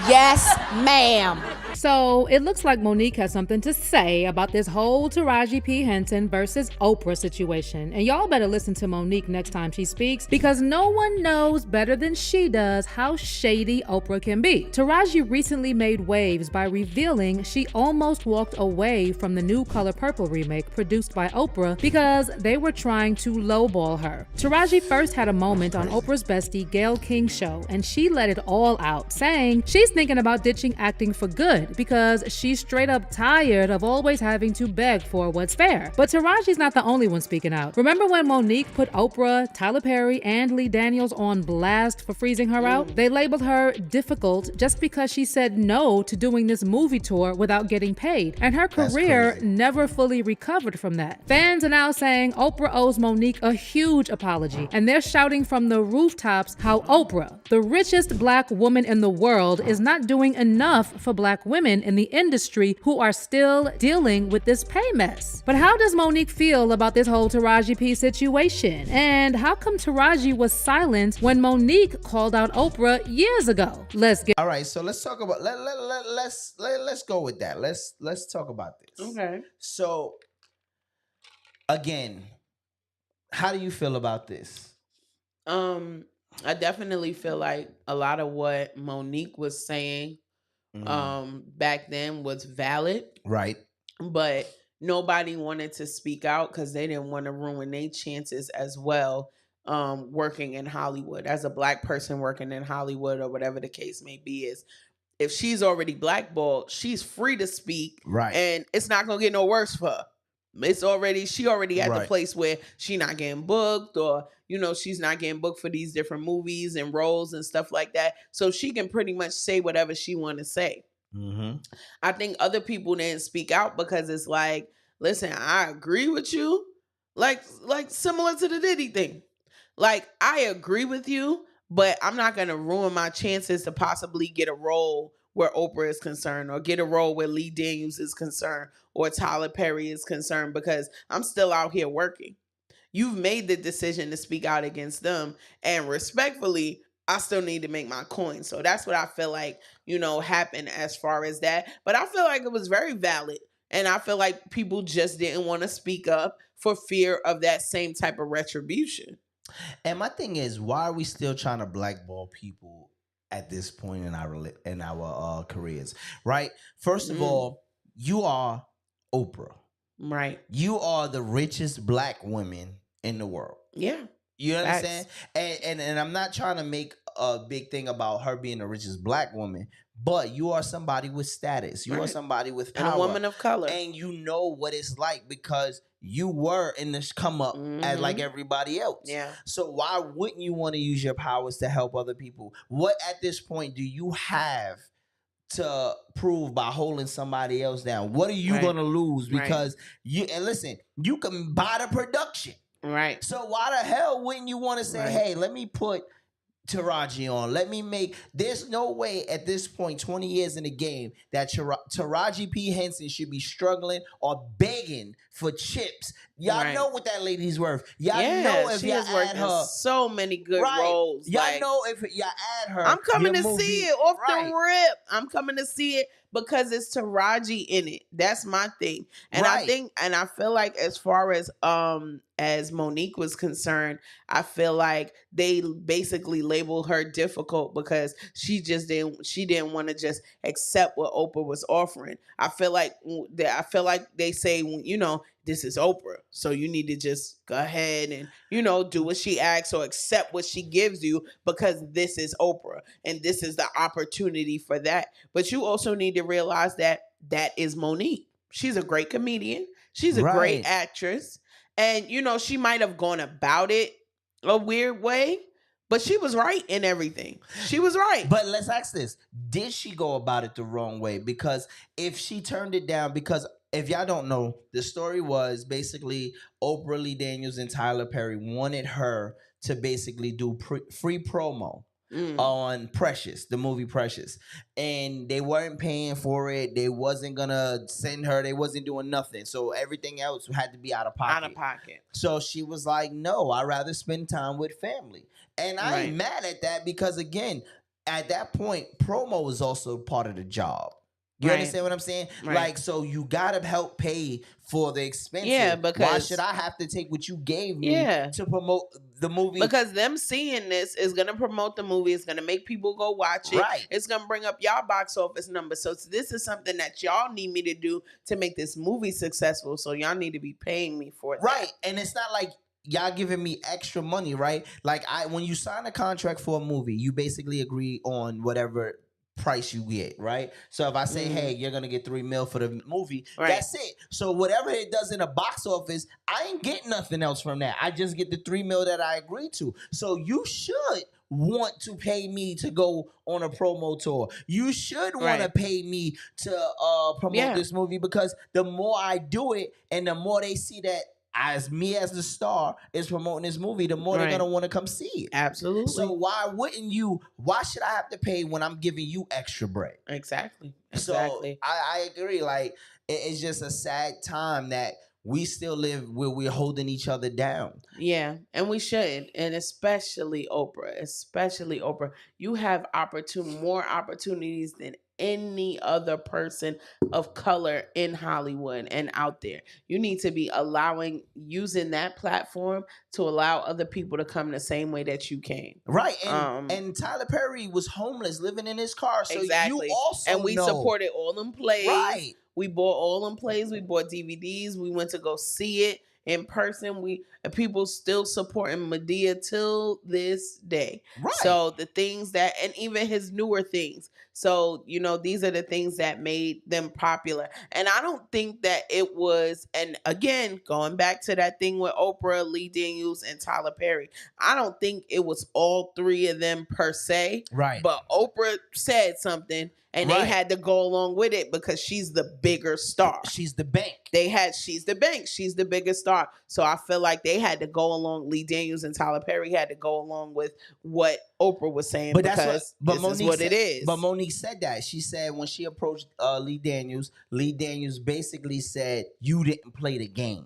Yes, ma'am. So it looks like Monique has something to say about this whole Taraji P. Henson versus Oprah situation. And y'all better listen to Monique next time she speaks, because no one knows better than she does how shady Oprah can be. Taraji recently made waves by revealing she almost walked away from the new Color Purple remake produced by Oprah because they were trying to lowball her. Taraji first had a moment on Oprah's bestie Gayle King's show, and she let it all out, saying she's thinking about ditching acting for good because she's straight up tired of always having to beg for what's fair. But Taraji's not the only one speaking out. Remember when Monique put Oprah, Tyler Perry, and Lee Daniels on blast for freezing her out? They labeled her difficult just because she said no to doing this movie tour without getting paid, and her career never fully recovered from that. Fans are now saying Oprah owes Monique a huge apology, and they're shouting from the rooftops how Oprah, the richest black woman in the world, is not doing enough for black women in the industry who are still dealing with this pay mess. But how does Monique feel about this whole Taraji P situation? And how come Taraji was silent when Monique called out Oprah years ago? Let's get. All right, so let's talk about let's go with that. Let's talk about this. Okay. So again, how do you feel about this? I definitely feel like a lot of what Monique was saying back then was valid. Right. But nobody wanted to speak out because they didn't want to ruin their chances as well, working in Hollywood. As a black person working in Hollywood or whatever the case may be, is if she's already blackballed, she's free to speak. Right. And it's not going to get no worse for her. She already at the place where she not getting booked, or, you know, she's not getting booked for these different movies and roles and stuff like that. So she can pretty much say whatever she want to say. I think other people didn't speak out because it's like, listen, I agree with you. Like similar to the Diddy thing. Like, I agree with you, but I'm not going to ruin my chances to possibly get a role where Oprah is concerned, or get a role where Lee Daniels is concerned, or Tyler Perry is concerned, because I'm still out here working. You've made the decision to speak out against them, and respectfully, I still need to make my coin. So that's what I feel like, happened as far as that. But I feel like it was very valid. And I feel like people just didn't want to speak up for fear of that same type of retribution. And my thing is, why are we still trying to blackball people at this point in our careers? Right? First of all, you are Oprah. Right. You are the richest black woman in the world. Yeah. You understand? And I'm not trying to make a big thing about her being the richest black woman, but you are somebody with status. You are somebody with power. And a woman of color. And you know what it's like because you were in this come up as like everybody else. Yeah. So why wouldn't you want to use your powers to help other people? What at this point do you have to prove by holding somebody else down? What are you going to lose? Because you can buy the production. Right. So why the hell wouldn't you want to say, hey, let me put Taraji on. Let me make. There's no way at this point, 20 years in the game, that Taraji P. Henson should be struggling or begging for chips. Y'all know what that lady's worth. Y'all know if y'all add her so many good roles. Y'all know if y'all add her. I'm coming to see it off the rip. I'm coming to see it because it's Taraji in it. That's my thing. And I feel like as far as Monique was concerned, I feel like they basically labeled her difficult because she didn't want to just accept what Oprah was offering. I feel like they say, this is Oprah, so you need to just go ahead and, do what she asks or accept what she gives you because this is Oprah and this is the opportunity for that. But you also need to realize that is Monique. She's a great comedian. She's a great actress. And, she might have gone about it a weird way, but she was right in everything. She was right. But let's ask this. Did she go about it the wrong way? Because if she turned it down, because if y'all don't know, the story was basically Oprah, Lee Daniels, and Tyler Perry wanted her to basically do free promo on Precious, the movie Precious. And they weren't paying for it. They wasn't going to send her. They wasn't doing nothing. So everything else had to be out of pocket. So she was like, no, I'd rather spend time with family. And I ain't mad at that because, again, at that point, promo is also part of the job. You understand what I'm saying? Like, so you gotta help pay for the expenses. Yeah, because why should I have to take what you gave me to promote the movie? Because them seeing this is gonna promote the movie. It's gonna make people go watch it. Right. It's gonna bring up y'all box office numbers. So this is something that y'all need me to do to make this movie successful. So y'all need to be paying me for it. Right. And it's not like y'all giving me extra money, right? Like when you sign a contract for a movie, you basically agree on whatever price you get, right? So if I say, hey, you're gonna get $3 million for the movie, that's it. So whatever it does in the box office, I ain't getting nothing else from that. I just get the $3 million that I agreed to. So you should want to pay me to go on a promo tour. You should want to pay me to promote this movie because the more I do it and the more they see that as me as the star is promoting this movie, the more they're going to want to come see it. Absolutely. So why should I have to pay when I'm giving you extra bread? Exactly. So I agree. Like, it's just a sad time that we still live where we're holding each other down. Yeah, and we shouldn't. And especially Oprah. You have more opportunities than any other person of color in Hollywood and out there. You need to be using that platform to allow other people to come the same way that you came. Right. And Tyler Perry was homeless, living in his car. So exactly. You also we supported all them plays. Right. We bought all them plays. We bought DVDs. We went to go see it in person. People still supporting Madea till this day. Right. So the things and even his newer things. So, these are the things that made them popular. And I don't think that it was, and again, going back to that thing with Oprah, Lee Daniels, and Tyler Perry, I don't think it was all three of them per se. Right. But Oprah said something and they had to go along with it because she's the bigger star. She's the bank. She's the bank. She's the biggest star. So I feel like they had to go along. Lee Daniels and Tyler Perry had to go along with what Oprah was saying this is what it is. But Monique said that. She said when she approached Lee Daniels basically said, you didn't play the game.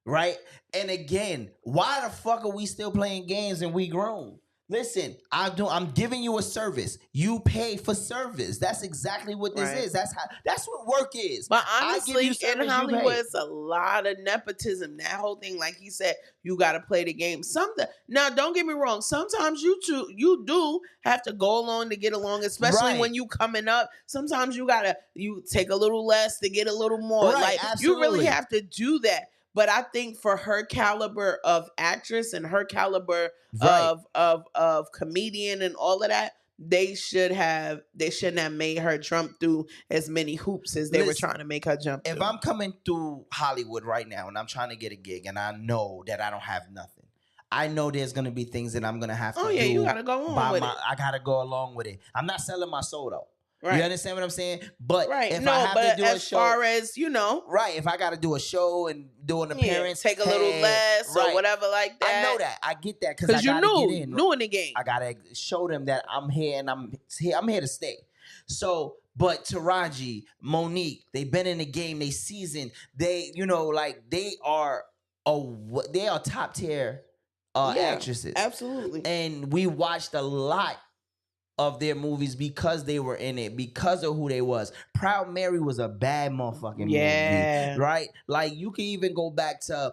right? And again, why the fuck are we still playing games and we grown? Listen, I'm giving you a service. You pay for service. That's exactly what this is. That's what work is. But honestly, in Hollywood, it's a lot of nepotism. That whole thing, like he said, you got to play the game. Now, don't get me wrong. Sometimes you do have to go along to get along, especially when you coming up. Sometimes you take a little less to get a little more. Right, like you really have to do that. But I think for her caliber of actress and her caliber of comedian and all of that, they shouldn't have made her jump through as many hoops as they were trying to make her jump through. If I'm coming through Hollywood right now and I'm trying to get a gig and I know that I don't have nothing, I know there's gonna be things that I'm gonna have to do. You gotta go on with it. I gotta go along with it. I'm not selling my soul though. Right. You understand what I'm saying? But if I have to do a show, far as right? If I got to do a show and do an appearance, take a little less or whatever like that. I know that. I get that because you knew in the game. I gotta show them that I'm here and I'm here to stay. So, but Taraji, Monique, they've been in the game. They seasoned. They, they are top tier actresses. Absolutely. And we watched a lot of their movies because they were in it, because of who they was. Proud Mary was a bad motherfucking movie, right? Like you can even go back to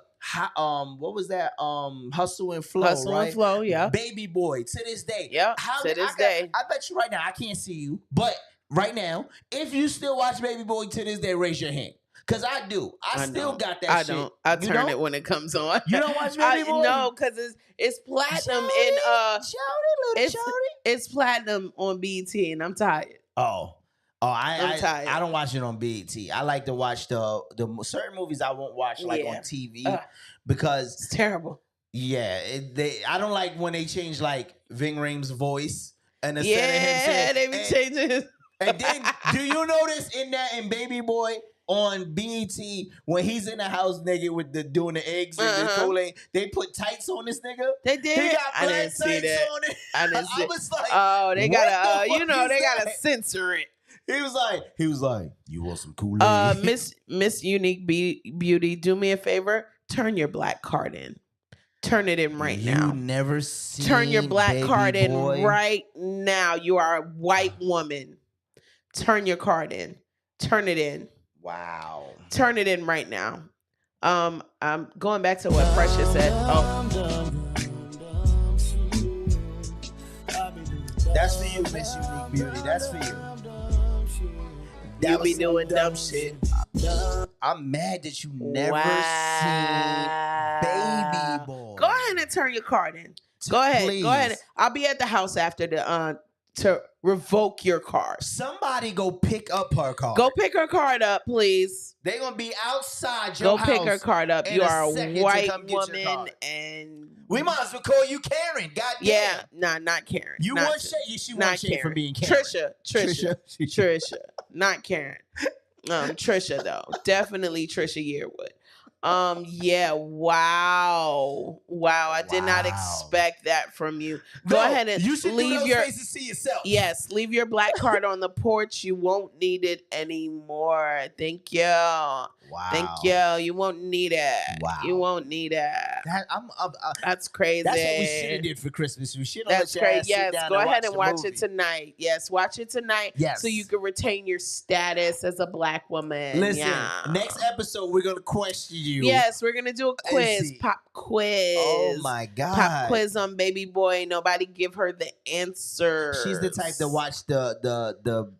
what was that? Hustle and Flow, and Flow, yeah. Baby Boy, to this day, yeah. I bet you right now, I can't see you, but right now, if you still watch Baby Boy to this day, raise your hand. Cause I do. I still got that shit. Don't. I turn it when it comes on. You don't watch Baby Boy? No, cause it's platinum it's platinum on BET, and I'm tired. I'm tired. I don't watch it on BET. I like to watch the certain movies I won't watch on TV because it's terrible. Yeah, I don't like when they change like Ving Rhames' voice and instead of him saying, they be changing. And then do you notice in Baby Boy? On BET, when he's in the house nigga with doing the eggs and the Kool-Aid, they put tights on this nigga. They did. He got I didn't see that. On it. I didn't see. I was like, they gotta, they gotta censor it. He was like, you want some Kool-Aid? Miss Unique Beauty, do me a favor, turn your black card in. Turn it in right now. You never seen Turn your black Baby card in Boy? right now. You are a white woman. Turn your card in. Turn it in. Wow. Turn it in right now. I'm going back to what Precious said. That's for you, Miss Unique Beauty. That's for you. You be doing dumb shit. I'm mad that you never seen Baby Boy. Go ahead and turn your card in. Go ahead. Please. Go ahead. I'll be at the house after to revoke your card. Somebody go pick up her card. Go pick her card up, please. They're gonna be outside your house. Go pick her card up. You are a white woman, and we might as well call you Karen. Goddamn. Yeah, not Karen. You want shade? She want shade for being Karen. Trisha, not Karen. Trisha though, definitely Trisha Yearwood. Yeah, wow. I did not expect that from you. Go ahead and leave your face to see yourself. Yes, leave your black card on the porch. You won't need it anymore. Thank you. Wow. Thank you. You won't need it. Wow. You won't need it. That's crazy. That's what we should have did for Christmas. We should have. That's great. Yes, go ahead and watch it tonight. Yes, watch it tonight. Yes. So you can retain your status as a black woman. Listen, yeah. Next episode we're gonna question you. Yes, we're gonna do a quiz, pop quiz. Oh my God, pop quiz on Baby Boy. Nobody give her the answer. She's the type to watch the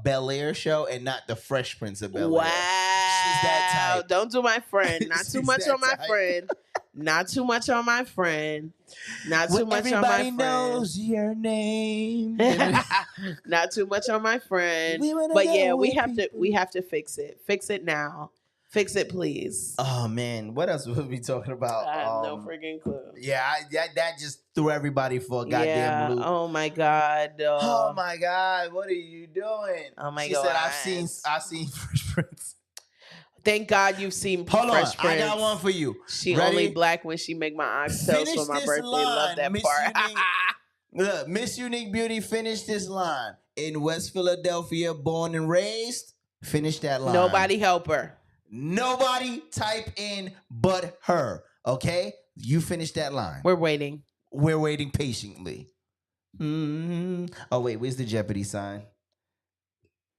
Bel Air show and not the Fresh Prince of Bel Air. Wow, she's that type. Don't do my friend. Not too much on my friend. Not too much on my friend. Not too much on my friend. Everybody knows your name. Not too much on my friend. But yeah, we have to fix it. Fix it now. Fix it, please. Oh man, what else would we be talking about? I have no freaking clue. Yeah, that just threw everybody for a goddamn loop. Oh my God. Oh my God, what are you doing? Oh my God. She said, I've seen Fresh Prince. Thank God you've seen Fresh Prince. I got one for you. She only black when she make my oxtails for my birthday. Love that part. Look, Miss Unique Beauty, finish this line. In West Philadelphia, born and raised. Finish that line. Nobody help her. Nobody type in but her. Okay? You finish that line. We're waiting. We're waiting patiently. Oh wait, where's the Jeopardy sign?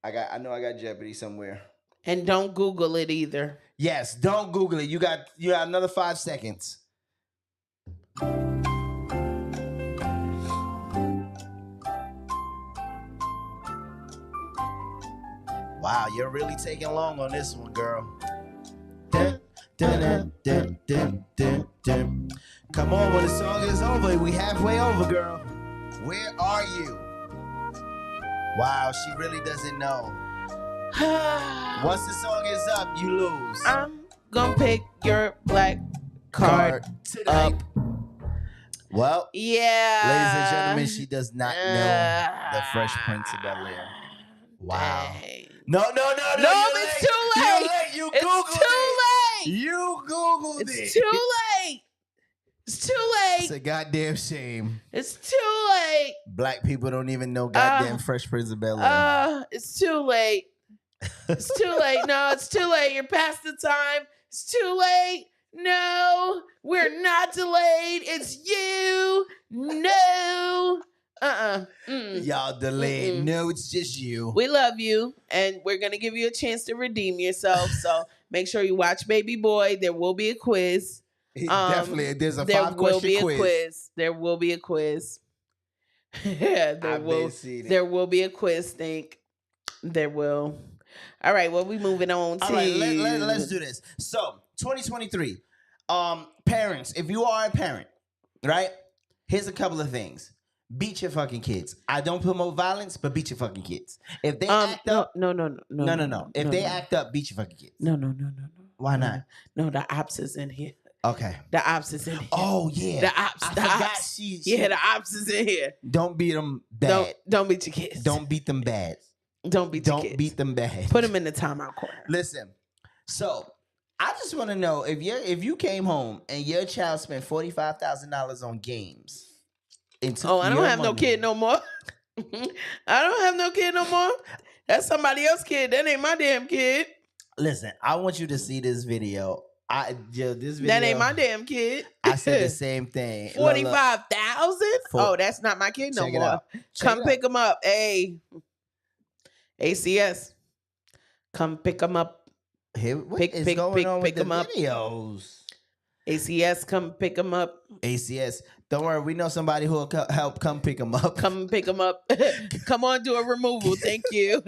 I know I got Jeopardy somewhere. And don't Google it either. Yes, don't Google it. You got another 5 seconds. Wow, you're really taking long on this one, girl. Dun, dun, dun, dun, dun, dun, dun. Come on, when the song is over, we halfway over, girl. Where are you? Wow, she really doesn't know. Once the song is up, you lose. I'm gonna pick your black card tonight. up. Well, yeah. Ladies and gentlemen, she does not know the Fresh Prince of Bel-Air. Wow. Dang. No, it's too late. You it's Googled too it. late. You Googled it. It's too late. It's too late. It's a goddamn shame. It's too late. Black people don't even know goddamn Fresh Prince of Bel-Air. It's too late. It's too late. No, it's too late. You're past the time. It's too late. No, we're not delayed. It's you. No. Y'all delayed. No, it's just you. We love you, and we're gonna give you a chance to redeem yourself. So make sure you watch Baby Boy. There will be a quiz. Definitely, there's a 5-question quiz. There will be a quiz. There will be a quiz. Think there will. All right. Well, we moving on to. All right, let's do this. So 2023. Parents, if you are a parent, right? Here's a couple of things. Beat your fucking kids. I don't promote violence, but beat your fucking kids. If they act up, no. If they act up, beat your fucking kids. No. Why not? No, the ops is in here. Okay. The ops is in here. Oh yeah. The ops. I The forgot ops. she- Yeah, the ops is in here. Don't beat them bad. Don't beat your kids. Don't beat them bad. Don't beat your kids. Don't beat them bad. Put them in the timeout corner. Listen. So I just want to know if you came home and your child spent $45,000 on games. I don't have no kid no more. I don't have no kid no more. That's somebody else's kid. That ain't my damn kid. Listen, I want you to see this video. This video. That ain't my damn kid. I said the same thing. 45,000? Oh, that's not my kid no Check it more. out. Come pick him up. Hey, ACS. Come pick him up. What is going on with the videos? ACS, come pick him up. ACS. Don't worry, we know somebody who will help come pick him up. Come pick him up. Come on, do a removal. Thank you.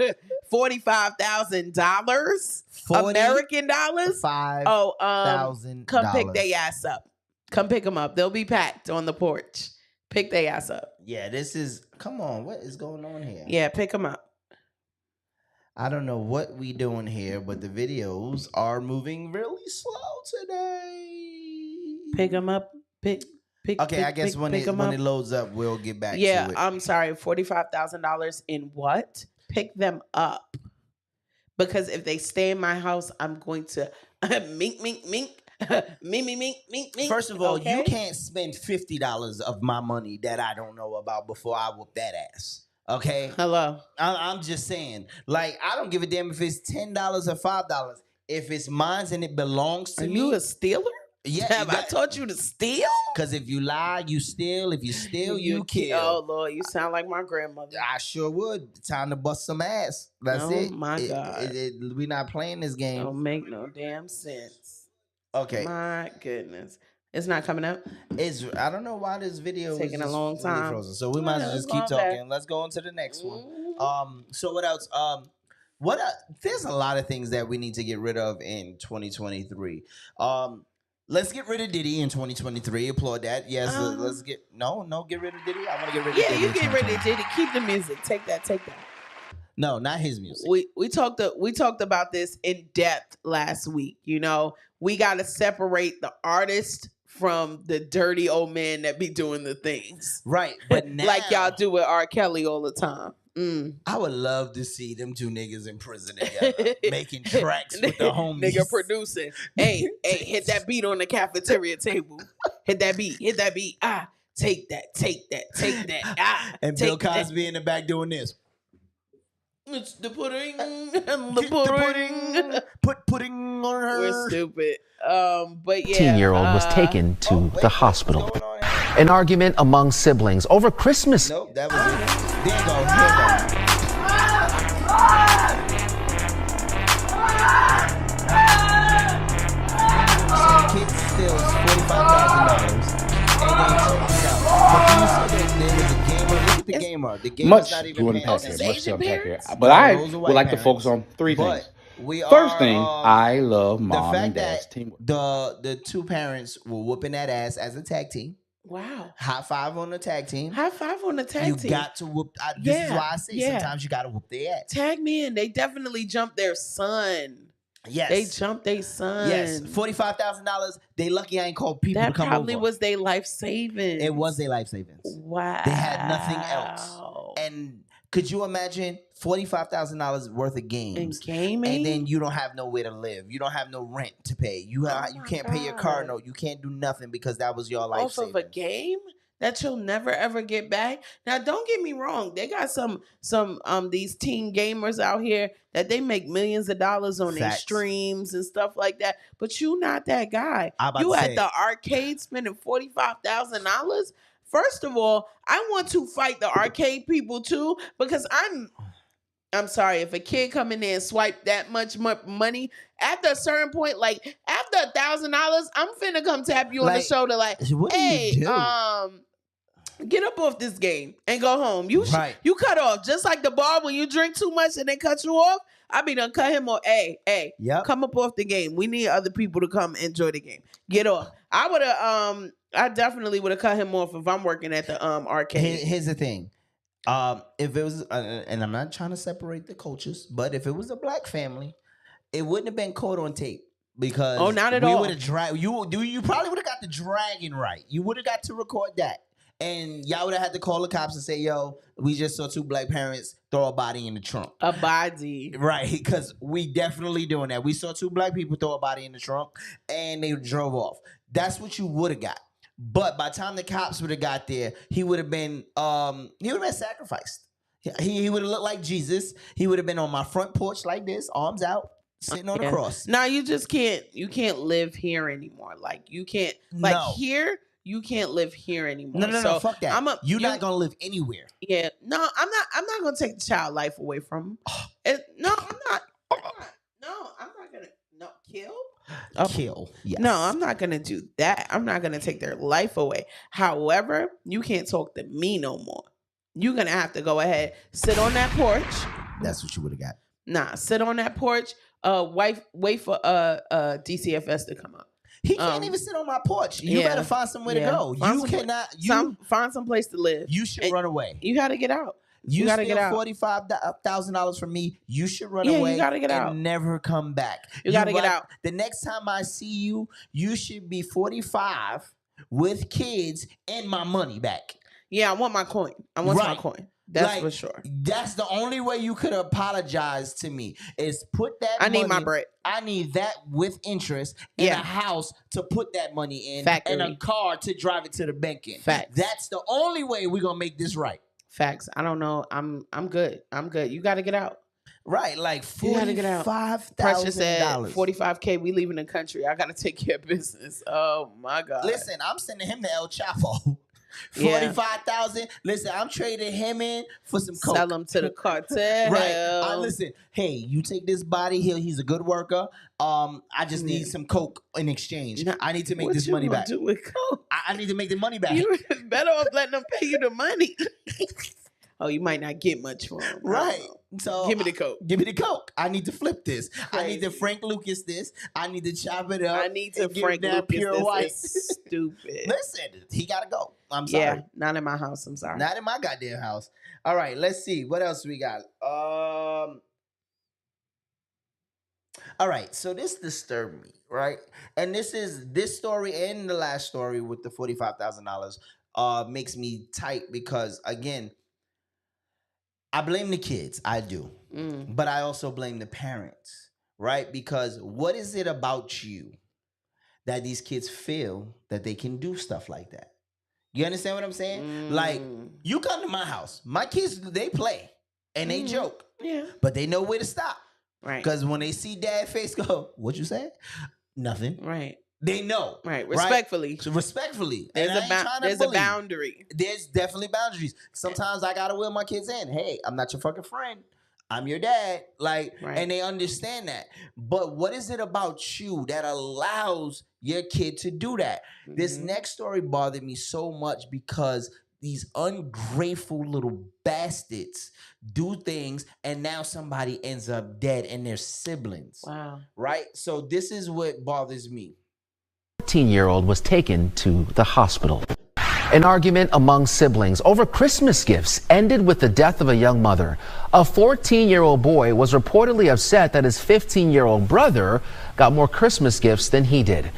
$45,000 American dollars. $5,000. Come pick their ass up. Come pick them up. They'll be packed on the porch. Pick their ass up. Yeah, come on. What is going on here? Yeah, pick them up. I don't know what we doing here, but the videos are moving really slow today. Pick them up. Okay, I guess when it loads up, we'll get back to it. Yeah, I'm sorry. $45,000 in what? Pick them up. Because if they stay in my house, I'm going to mink. First of all, you can't spend $50 of my money that I don't know about before I whoop that ass. Okay? Hello. I'm just saying. Like, I don't give a damn if it's $10 or $5. If it's mine and it belongs to me. Are you a stealer? Yeah. Have I taught you to steal? Because if you lie, you steal. If you steal, you kill. Oh, Lord, you sound like my grandmother. I sure would. Time to bust some ass. That's it. Oh, my God. We're not playing this game. Don't make no damn sense. Okay. My goodness. It's not coming up? I don't know why this video is taking a long time. really frozen. So we might as well just keep talking. Let's go on to the next one. So what else? There's a lot of things that we need to get rid of in 2023. Let's get rid of Diddy in 2023. Applaud that. Yes, let's get get rid of Diddy. I want to get rid of Diddy. Yeah, you get rid of Diddy. Keep the music. Take that. No, not his music. We talked about this in depth last week. You know, we got to separate the artist from the dirty old men that be doing the things. Right. But now, like y'all do with R. Kelly all the time. I would love to see them two niggas in prison together, making tracks with the homies. Nigga producing. Hey, hit that beat on the cafeteria table. Hit that beat. Ah, take that. Ah, and Bill Cosby in the back doing this. It's the pudding and the pudding. Put pudding on her. We're stupid. But yeah. 18-year-old was taken to the hospital. An argument among siblings over Christmas. Nope, that was it. There you go. Here you go. Kid steals $45,000 and then takes it out. But you said that there was a gamer. Look at the gamer. The gamer's not even paying attention. But I would like to focus on three things. First thing, I love mom and dad's teamwork. The two parents were whooping that ass as a tag team. Wow. High five on the tag team. High five on the tag team. You got to whoop. This is why I say sometimes you got to whoop their ass. Tag me in. They definitely jumped their son. Yes. They jumped their son. Yes. $45,000. They lucky I ain't called people to come over. That probably was their life savings. It was their life savings. Wow. They had nothing else. And could you imagine $45,000 worth of games and gaming, and then you don't have nowhere to live? You don't have no rent to pay. You can't pay your car note. You can't do nothing because that was your life savings. Off of a game that you'll never ever get back. Now, don't get me wrong. They got some these teen gamers out here that they make millions of dollars on their streams and stuff like that. But you not that guy. You at the arcade spending $45,000. First of all, I want to fight the arcade people too, because I'm sorry, if a kid come in there and swipe that much money, after a certain point, like after $1,000, I'm finna come tap you on the shoulder like, hey, get up off this game and go home. You cut off. Just like the bar when you drink too much and they cut you off, I be done cut him off. Hey, come up off the game. We need other people to come enjoy the game. Get off. I definitely would have cut him off if I'm working at the arcade. Here's the thing. If it was, and I'm not trying to separate the cultures, but if it was a black family, it wouldn't have been caught on tape because not at all. We would have you probably would have got the dragging right. You would have got to record that, and y'all would have had to call the cops and say, "Yo, we just saw two black parents throw a body in the trunk." A body, right? Because we definitely doing that. We saw two black people throw a body in the trunk, and they drove off. That's what you would have got. But by the time the cops would have got there, he would have been sacrificed. He would have looked like Jesus. He would have been on my front porch like this, arms out, sitting on the cross. Now you just can't. You can't live here anymore. Like you can't. Here, you can't live here anymore. No, fuck that. You're not gonna live anywhere. Yeah. No, I'm not gonna take the child life away from him. No, I'm not. No, I'm not gonna. No, kill. Kill. Yes. No, I'm not going to do that. I'm not going to take their life away. However, you can't talk to me no more. You're going to have to go ahead, sit on that porch. That's what you would have got. Nah, sit on that porch. Wait for DCFS to come up. He can't even sit on my porch. You better find somewhere to go. Find some place to live. You should run away. You got to get out. You gotta get out. $45,000 from me. You should run away. You gotta get out. Never come back. You gotta get out. The next time I see you, you should be 45 with kids and my money back. Yeah, I want my coin. I want my coin. That's for sure. That's the only way you could apologize to me is put that money. I need my bread. I need that with interest in a house to put that money in and a car to drive it to the bank in. Facts. That's the only way we're gonna make this right. Facts. I don't know. I'm good. I'm good. You got to get out. Right, like $45,000. Precious said $45K. We leaving the country. I got to take care of business. Oh my God. Listen, I'm sending him to El Chapo. $45,000. Listen, I'm trading him in for some coke. Sell him to the cartel. Right. Listen, hey, you take this body. He's a good worker. I just need some coke in exchange. I need to make this money back. What you with coke? I need to make the money back. You're better off letting them pay you the money. Oh, you might not get much for them. Right. So give me the coke. Give me the coke. I need to flip this. I need to Frank Lucas this. I need to chop it up. I need to Frank Lucas pure this. white. It's stupid. Listen, he gotta go. I'm sorry. Yeah, not in my house. I'm sorry. Not in my goddamn house. All right, let's see. What else we got? All right, so this disturbed me, right? And this story and the last story with the $45,000 makes me tight because, again, I blame the kids. I do. But I also blame the parents, right? Because what is it about you that these kids feel that they can do stuff like that? You understand what I'm saying? Like, you come to my house. My kids, they play. and they joke. Yeah. But they know where to stop. Right. Because when they see dad face go, what you say? Nothing. Right. They know. Right. Respectfully. So respectfully. There's There's a boundary. There's definitely boundaries. Sometimes I gotta wheel my kids in. Hey, I'm not your fucking friend. I'm your dad. And they understand that. But what is it about you that allows your kid to do that? This next story bothered me so much because these ungrateful little bastards do things and now somebody ends up dead and their siblings. Wow. Right? So this is what bothers me. 14-year-old was taken to the hospital. An argument among siblings over Christmas gifts ended with the death of a young mother. A 14-year-old boy was reportedly upset that his 15-year-old brother got more Christmas gifts than he did.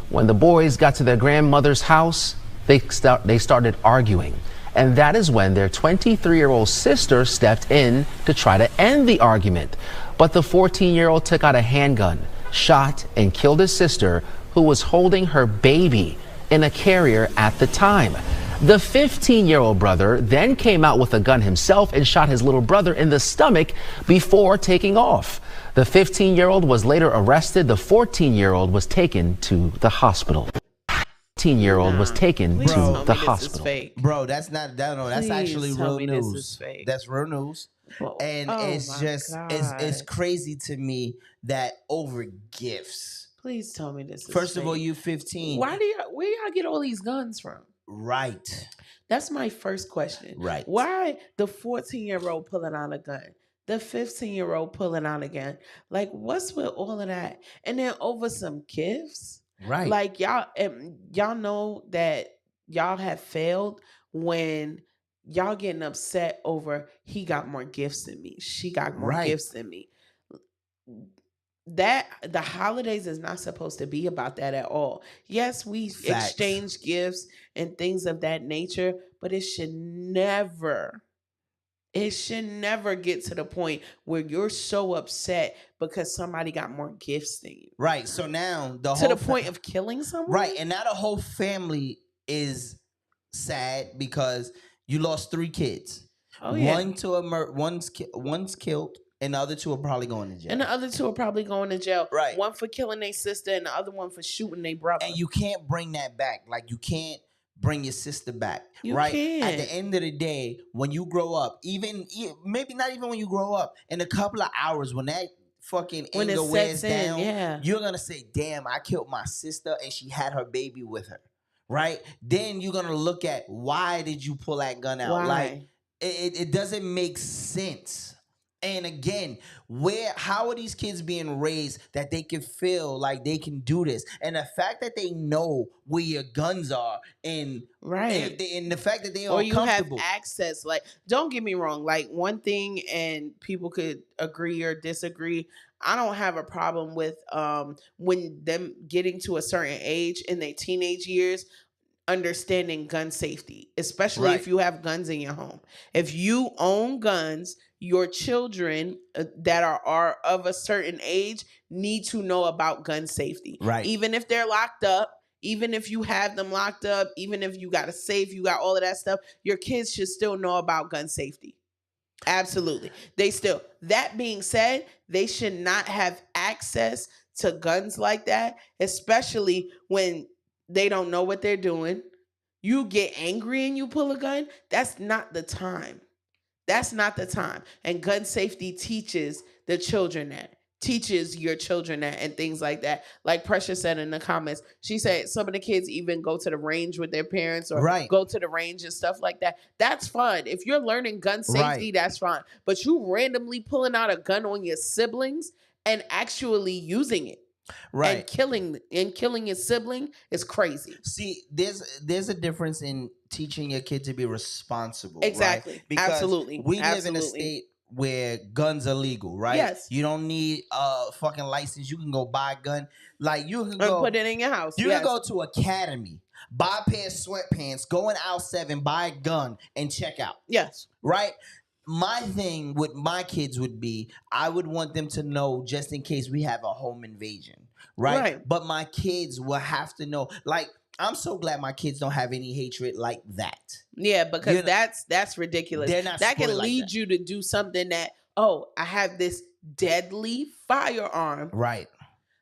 When the boys got to their grandmother's house, they started arguing. And that is when their 23-year-old sister stepped in to try to end the argument. But the 14-year-old took out a handgun, shot, and killed his sister, who was holding her baby in a carrier at the time. The 15-year-old brother then came out with a gun himself and shot his little brother in the stomach before taking off. The 15-year-old was later arrested. The 14-year-old was taken to the hospital. 15-year-old was taken to the hospital. Bro, that's not that. No, that's actually real news. That's real news. And it's crazy to me that over gifts. Please tell me this is First fake. of all, you 15. Where y'all get all these guns from? Right. That's my first question. Right. Why the 14-year-old pulling out a gun? The 15-year-old pulling out a gun? Like, what's with all of that? And then over some gifts? Right. Like, y'all know that y'all have failed when y'all getting upset over he got more gifts than me. She got more gifts than me. That the holidays is not supposed to be about that at all. Yes, we exchange gifts and things of that nature, but it should never get to the point where you're so upset because somebody got more gifts than you. Right. So now the point of killing someone. Right. And now the whole family is sad because you lost 3 kids. Oh yeah. One's killed. And the other 2 are probably going to jail. Right. One for killing their sister and the other one for shooting their brother. And you can't bring that back. Like, you can't bring your sister back. You right? can't. At the end of the day, when you grow up, maybe not even when you grow up, in a couple of hours, when that fucking anger wears down, you're going to say, damn, I killed my sister and she had her baby with her. Right? Then you're going to look at, why did you pull that gun out? Why? Like, it doesn't make sense. And again, how are these kids being raised that they can feel like they can do this? And the fact that they know where your guns are, and the fact that they are comfortable. Have access. Like, don't get me wrong. Like, one thing, and people could agree or disagree. I don't have a problem with when them getting to a certain age in their teenage years, understanding gun safety, especially if you have guns in your home. If you own guns, your children that are of a certain age need to know about gun safety. Right. Even if they're locked up, even if you have them locked up, even if you got a safe, you got all of that stuff, your kids should still know about gun safety. Absolutely. That being said, they should not have access to guns like that, especially when they don't know what they're doing. You get angry and you pull a gun. That's not the time. That's not the time. And gun safety teaches the children that. Teaches your children that and things like that. Like Precious said in the comments, she said some of the kids even go to the range with their parents or go to the range and stuff like that. That's fun. If you're learning gun safety, that's fine. But you randomly pulling out a gun on your siblings and actually using it. Right. And killing your sibling is crazy. See, there's a difference in teaching your kid to be responsible. Exactly. Right? Because Absolutely. we live in a state where guns are legal, right? Yes. You don't need a fucking license. You can go buy a gun. Like, you can go put it in your house. You can go to Academy, buy a pair of sweatpants, go in aisle 7, buy a gun, and check out. Yes. Right? My thing with my kids would be, I would want them to know just in case we have a home invasion, right? But my kids will have to know, like, I'm so glad my kids don't have any hatred like that. Yeah, because that's ridiculous. They're not that can spoiled like lead that. you to do something that, oh, I have this deadly firearm. Right.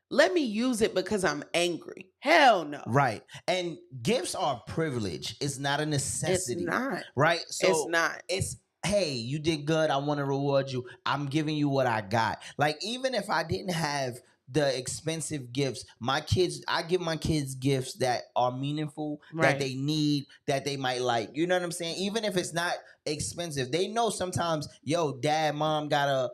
Let me use it because I'm angry. Hell no. Right. And gifts are a privilege. It's not a necessity. It's not. Right? So it's not. It's, hey, you did good. I want to reward you. I'm giving you what I got. Like, even if I didn't have the expensive gifts, I give my kids gifts that are meaningful, that they need, that they might like. You know what I'm saying? Even if it's not expensive, they know sometimes, yo, dad, mom gotta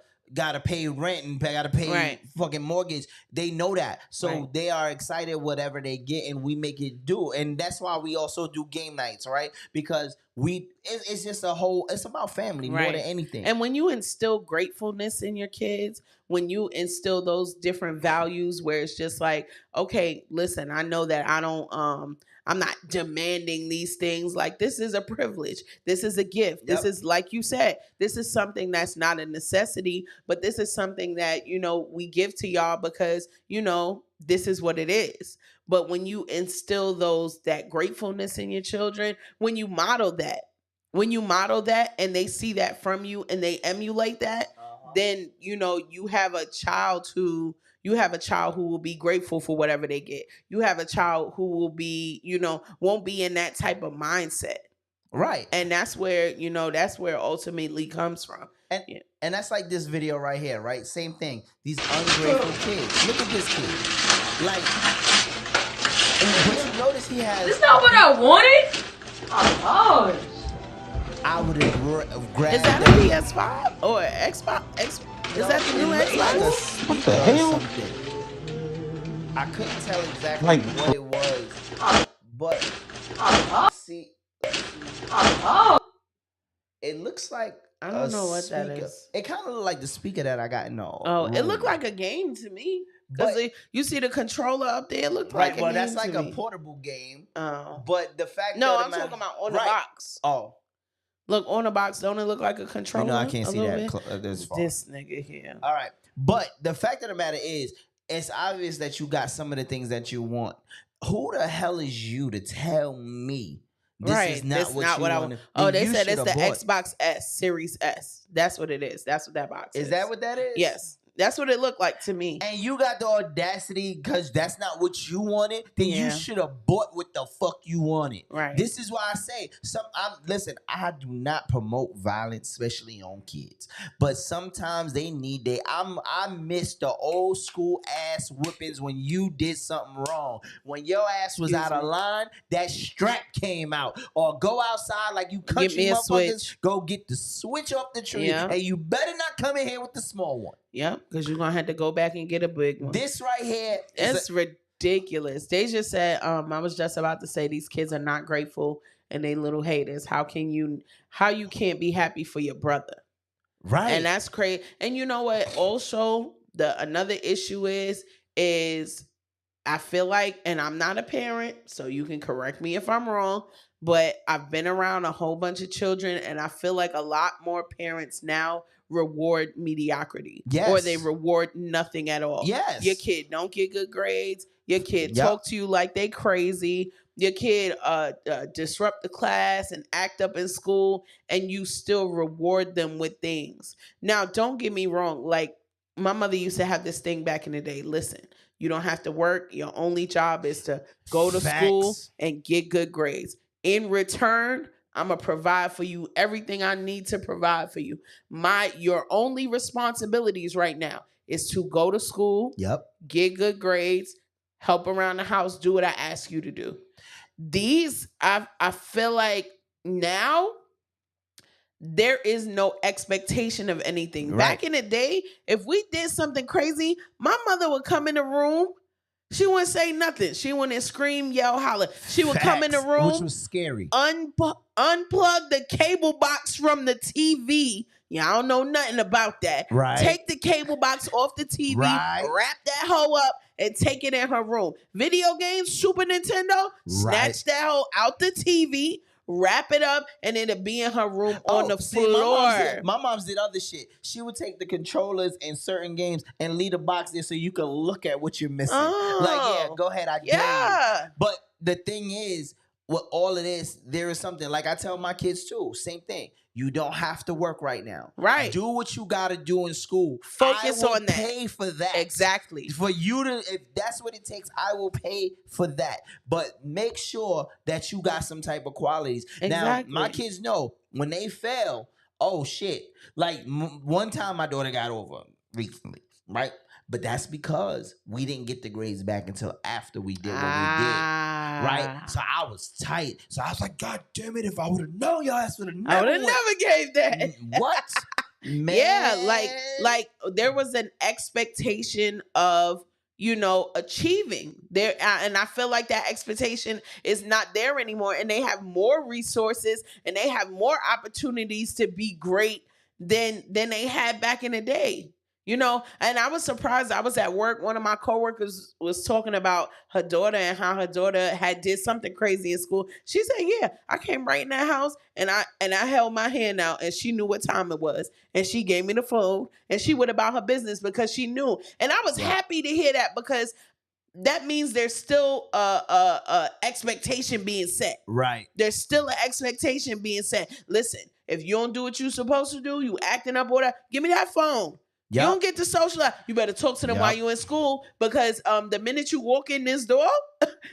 pay rent and gotta pay fucking mortgage. They know that. So they are excited whatever they get, and we make it do. And that's why we also do game nights, right? Because it's just it's about family more than anything. And when you instill gratefulness in your kids, when you instill those different values where it's just like, okay, listen, I know that I'm not demanding these things. Like, this is a privilege. This is a gift. This is, like you said, this is something that's not a necessity, but this is something that, we give to y'all because, this is what it is. But when you instill that gratefulness in your children, when you model that and they see that from you and they emulate that, then, you have a child who will be grateful for whatever they get. You have a child who will be, won't be in that type of mindset. Right. And that's where it ultimately comes from. And that's like this video right here, right? Same thing. These ungrateful kids. Look at this kid. Like, but you notice he has... This not what I wanted? Oh, gosh. I would have grabbed... Is that a PS5 or an Xbox? Is that the new Xbox? What the hell? I couldn't tell exactly what it was, but see, it looks like I don't know what speaker. that is. It kind of looked like the speaker that I got in the it looked like a game to me. Because you see the controller up there, it looked like a game. Well, that's like to a me. portable game. Oh. But the fact No, that I'm talking about on the box. Oh. Look, on the box, don't it look like a controller? I can't see that this far. This nigga here. All right. But the fact of the matter is, it's obvious that you got some of the things that you want. Who the hell is you to tell me this is not what I want? Oh, they said it's the Xbox S, Series S. That's what it is. That's what that box is. Is that what that is? Yes. That's what it looked like to me. And you got the audacity, because that's not what you wanted, then you should have bought what the fuck you wanted. Right. This is why I say, listen, I do not promote violence, especially on kids. But sometimes they need I miss the old school ass whippings when you did something wrong. When your ass was out of line, that strap came out. Or go outside like you country motherfuckers, go get the switch off the tree, and you better not come in here with the small one. Yep, because you're going to have to go back and get a big one. This right here is ridiculous. They just said, I was just about to say, these kids are not grateful and they little haters. How you can't be happy for your brother? Right. And that's crazy. And you know what? Also, another issue is I feel like, and I'm not a parent, so you can correct me if I'm wrong, but I've been around a whole bunch of children, and I feel like a lot more parents now reward mediocrity. Yes. Or they reward nothing at all. Yes. Your kid don't get good grades. Your kid talk to you like they crazy. Your kid disrupt the class and act up in school, and you still reward them with things. Now, don't get me wrong. Like, my mother used to have this thing back in the day. Listen, you don't have to work. Your only job is to go to school and get good grades. In return, I'm going to provide for you everything I need to provide for you. Your only responsibilities right now is to go to school, get good grades, help around the house, do what I ask you to do. I feel like now there is no expectation of anything. Right. Back in the day, if we did something crazy, my mother would come in the room. She wouldn't say nothing. She wouldn't scream, yell, holler. She would come in the room, which was scary. Unplug the cable box from the TV. Yeah, I don't know nothing about that. Right. Take the cable box off the TV, wrap that hoe up, and take it in her room. Video games, Super Nintendo, snatch that hoe out the TV, wrap it up, and it'll be in her room on the floor. My mom's did other shit. She would take the controllers in certain games and leave a box there so you can look at what you're missing. Like, go ahead, I dare you. But the thing is, with all of this, there is something, like I tell my kids too, same thing. You don't have to work right now. Right. Do what you got to do in school. Focus on that. Pay for that. Exactly. For you to, if that's what it takes, I will pay for that. But make sure that you got some type of qualities. Exactly. Now, my kids know when they fail, oh shit. Like one time my daughter got over recently, right? But that's because we didn't get the grades back until after we did what we did, right? So I was tight. So I was like, God damn it, if I would have known, y'all ass would have never I would have never gave that. What? Man. Yeah, like there was an expectation of, achieving there. And I feel like that expectation is not there anymore. And they have more resources and they have more opportunities to be great than they had back in the day. And I was surprised. I was at work. One of my coworkers was talking about her daughter and how her daughter had did something crazy in school. She said, yeah, I came right in that house and I held my hand out and she knew what time it was. And she gave me the phone and she went about her business because she knew. And I was happy to hear that because that means there's still a expectation being set. Right. There's still an expectation being set. Listen, if you don't do what you're supposed to do, you acting up or whatever, give me that phone. Yep. You don't get to socialize. You better talk to them while you're in school because the minute you walk in this door,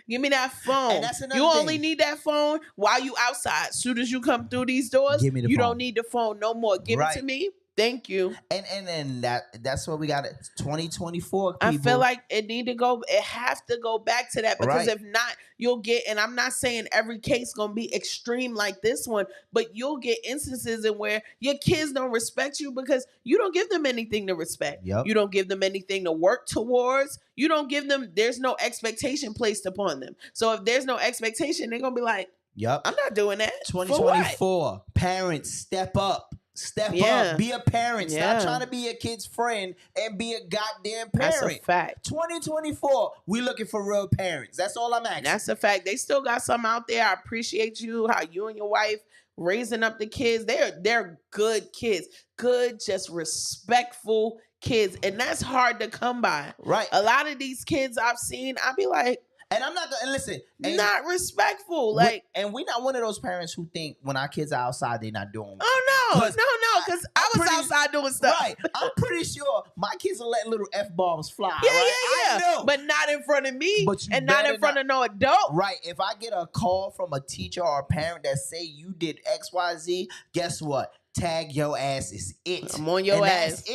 give me that phone. And that's another you thing. Only need that phone while you outside. As soon as you come through these doors, give me the you phone. Don't need the phone no more. Give it to me. Thank you. And that's what we got. 2024. People. I feel like it has to go back to that because if not, you'll get. And I'm not saying every case gonna be extreme like this one, but you'll get instances in where your kids don't respect you because you don't give them anything to respect. Yep. You don't give them anything to work towards. You don't give them. There's no expectation placed upon them. So if there's no expectation, they're gonna be like, "Yep, I'm not doing that." 2024. Parents, step up. Step up. Be a parent. Stop trying to be a kid's friend and be a goddamn parent. That's a fact. 2024, we looking for real parents. That's all I'm asking. That's a fact. They still got some out there. I appreciate you, how you and your wife raising up the kids. They're good kids. Good, just respectful kids. And that's hard to come by. Right. A lot of these kids I've seen, I be like, and I'm not gonna listen. Not respectful. And we're not one of those parents who think when our kids are outside, they're not doing. Oh no, because I was outside doing stuff. Right. I'm pretty sure my kids will let little F-bombs fly. Yeah, right? yeah. I know. But not in front of me. And not in front of no adult. Right. If I get a call from a teacher or a parent that say you did XYZ, guess what? Tag your ass is it. I'm on your ass. That's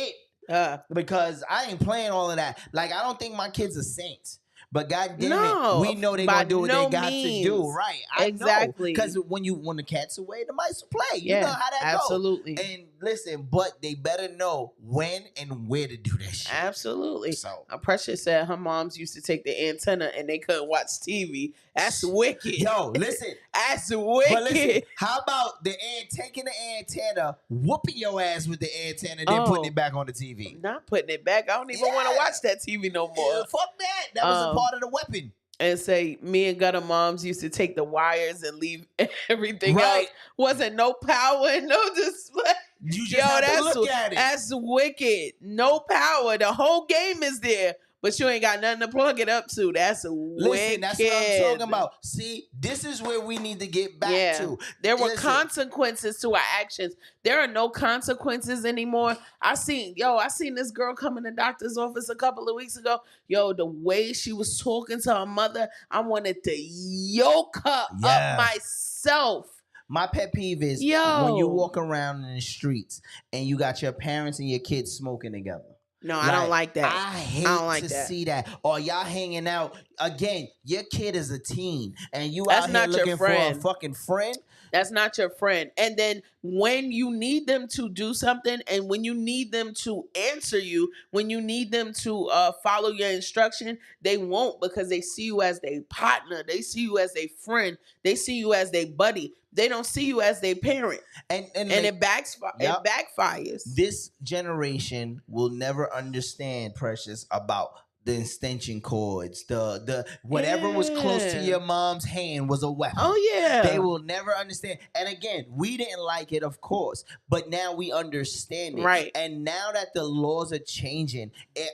it. Because I ain't playing all of that. Like, I don't think my kids are saints. But God damn it, we know they're going to do what they got to do. Right. Exactly. Because when the cat's away, the mice will play. You know how that goes. Absolutely. And listen, but they better know when and where to do that shit. Absolutely. So Precious said her moms used to take the antenna and they couldn't watch TV. That's wicked. Yo, listen. That's wicked. But listen, how about taking the antenna, whooping your ass with the antenna, then putting it back on the TV? Not putting it back. I don't even want to watch that TV no more. Yeah, fuck that. That was a part of the weapon. And say, me and Gutter moms used to take the wires and leave everything else. Wasn't no power and no display. You just have to look at it. That's wicked. No power. The whole game is there, but you ain't got nothing to plug it up to. That's wicked. Listen, that's what I'm talking about. See, this is where we need to get back to. There were consequences to our actions. There are no consequences anymore. I seen this girl come in the doctor's office a couple of weeks ago. Yo, the way she was talking to her mother, I wanted to yoke her up myself. My pet peeve is when you walk around in the streets and you got your parents and your kids smoking together. No, I don't like that. I hate to see that. Or y'all hanging out. Again, your kid is a teen and you out here looking for a fucking friend. That's not your friend. And then when you need them to do something and when you need them to answer you, when you need them to follow your instruction, they won't because they see you as their partner. They see you as a friend. They see you as their buddy. They don't see you as their parent. And it backfires. This generation will never understand, Precious, about the extension cords, the whatever was close to your mom's hand was a weapon. Oh yeah. They will never understand. And again, we didn't like it, of course, but now we understand it. Right. And now that the laws are changing,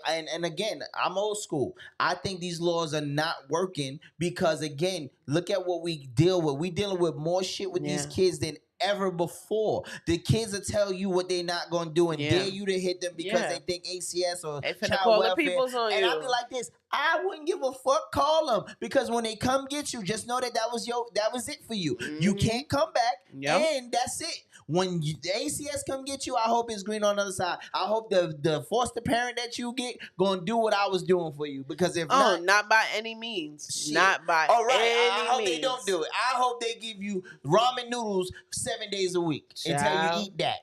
and again, I'm old school. I think these laws are not working because again, look at what we deal with. We dealing with more shit with these kids than ever before. The kids will tell you what they're not gonna do and dare you to hit them because they think ACS or child welfare. And I'll be like this. I wouldn't give a fuck. Call them because when they come get you, just know that was it for you. You can't come back, and that's it. When the ACS come get you, I hope it's green on the other side. I hope the foster parent that you get gonna do what I was doing for you because if not by any means, shit. Not by any I hope means. They don't do it. I hope they give you ramen noodles 7 days a week until you eat that.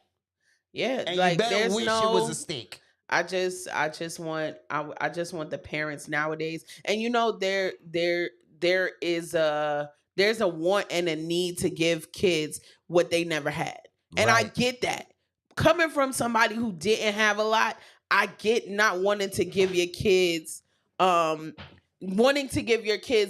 Yeah, and like you better wish it was a steak. I just want the parents nowadays, and you know there's a want and a need to give kids what they never had. And I get that. Coming from somebody who didn't have a lot, I get not wanting to give your kids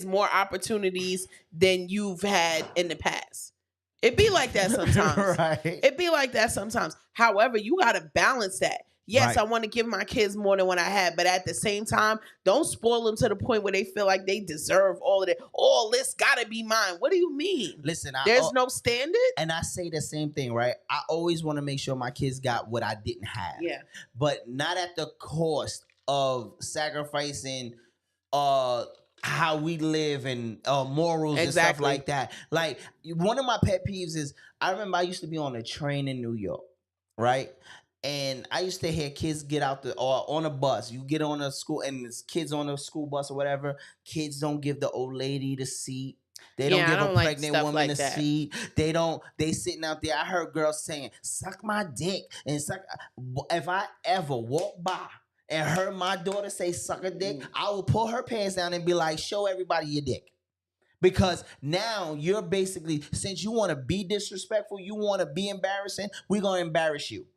more opportunities than you've had in the past. It be like that sometimes. It be like that sometimes. However, you got to balance that. Yes, I want to give my kids more than what I had, but at the same time, don't spoil them to the point where they feel like they deserve all of it. All this gotta be mine. What do you mean? Listen, there's no standard. And I say the same thing, right? I always want to make sure my kids got what I didn't have. Yeah. But not at the cost of sacrificing how we live and morals and stuff like that. Like one of my pet peeves is I remember I used to be on a train in New York, right? And I used to hear kids get out or on a bus. You get on a school and there's kids on a school bus or whatever. Kids don't give the old lady the seat. They don't give a pregnant woman a seat. They sitting out there. I heard girls saying, suck my dick. And suck. If I ever walk by and heard my daughter say suck a dick, I will pull her pants down and be like, show everybody your dick. Because now you're basically, since you want to be disrespectful, you want to be embarrassing, we're going to embarrass you.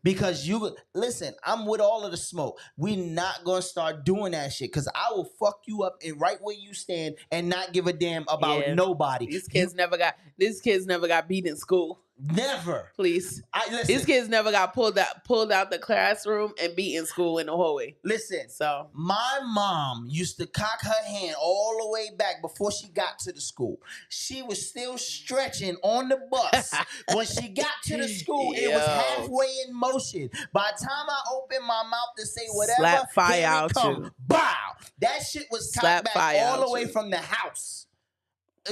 Because listen, I'm with all of the smoke. We not gonna start doing that shit because I will fuck you up and right where you stand and not give a damn about nobody. These kids never got beat in school. Never. Please. These kids never got pulled out the classroom and beat in school in the hallway. Listen, so my mom used to cock her hand all the way back before she got to the school. She was still stretching on the bus. When she got to the school, it was halfway in motion. By the time I opened my mouth to say whatever, slap fire out you. Bow. That shit was cocked back all the way from the house.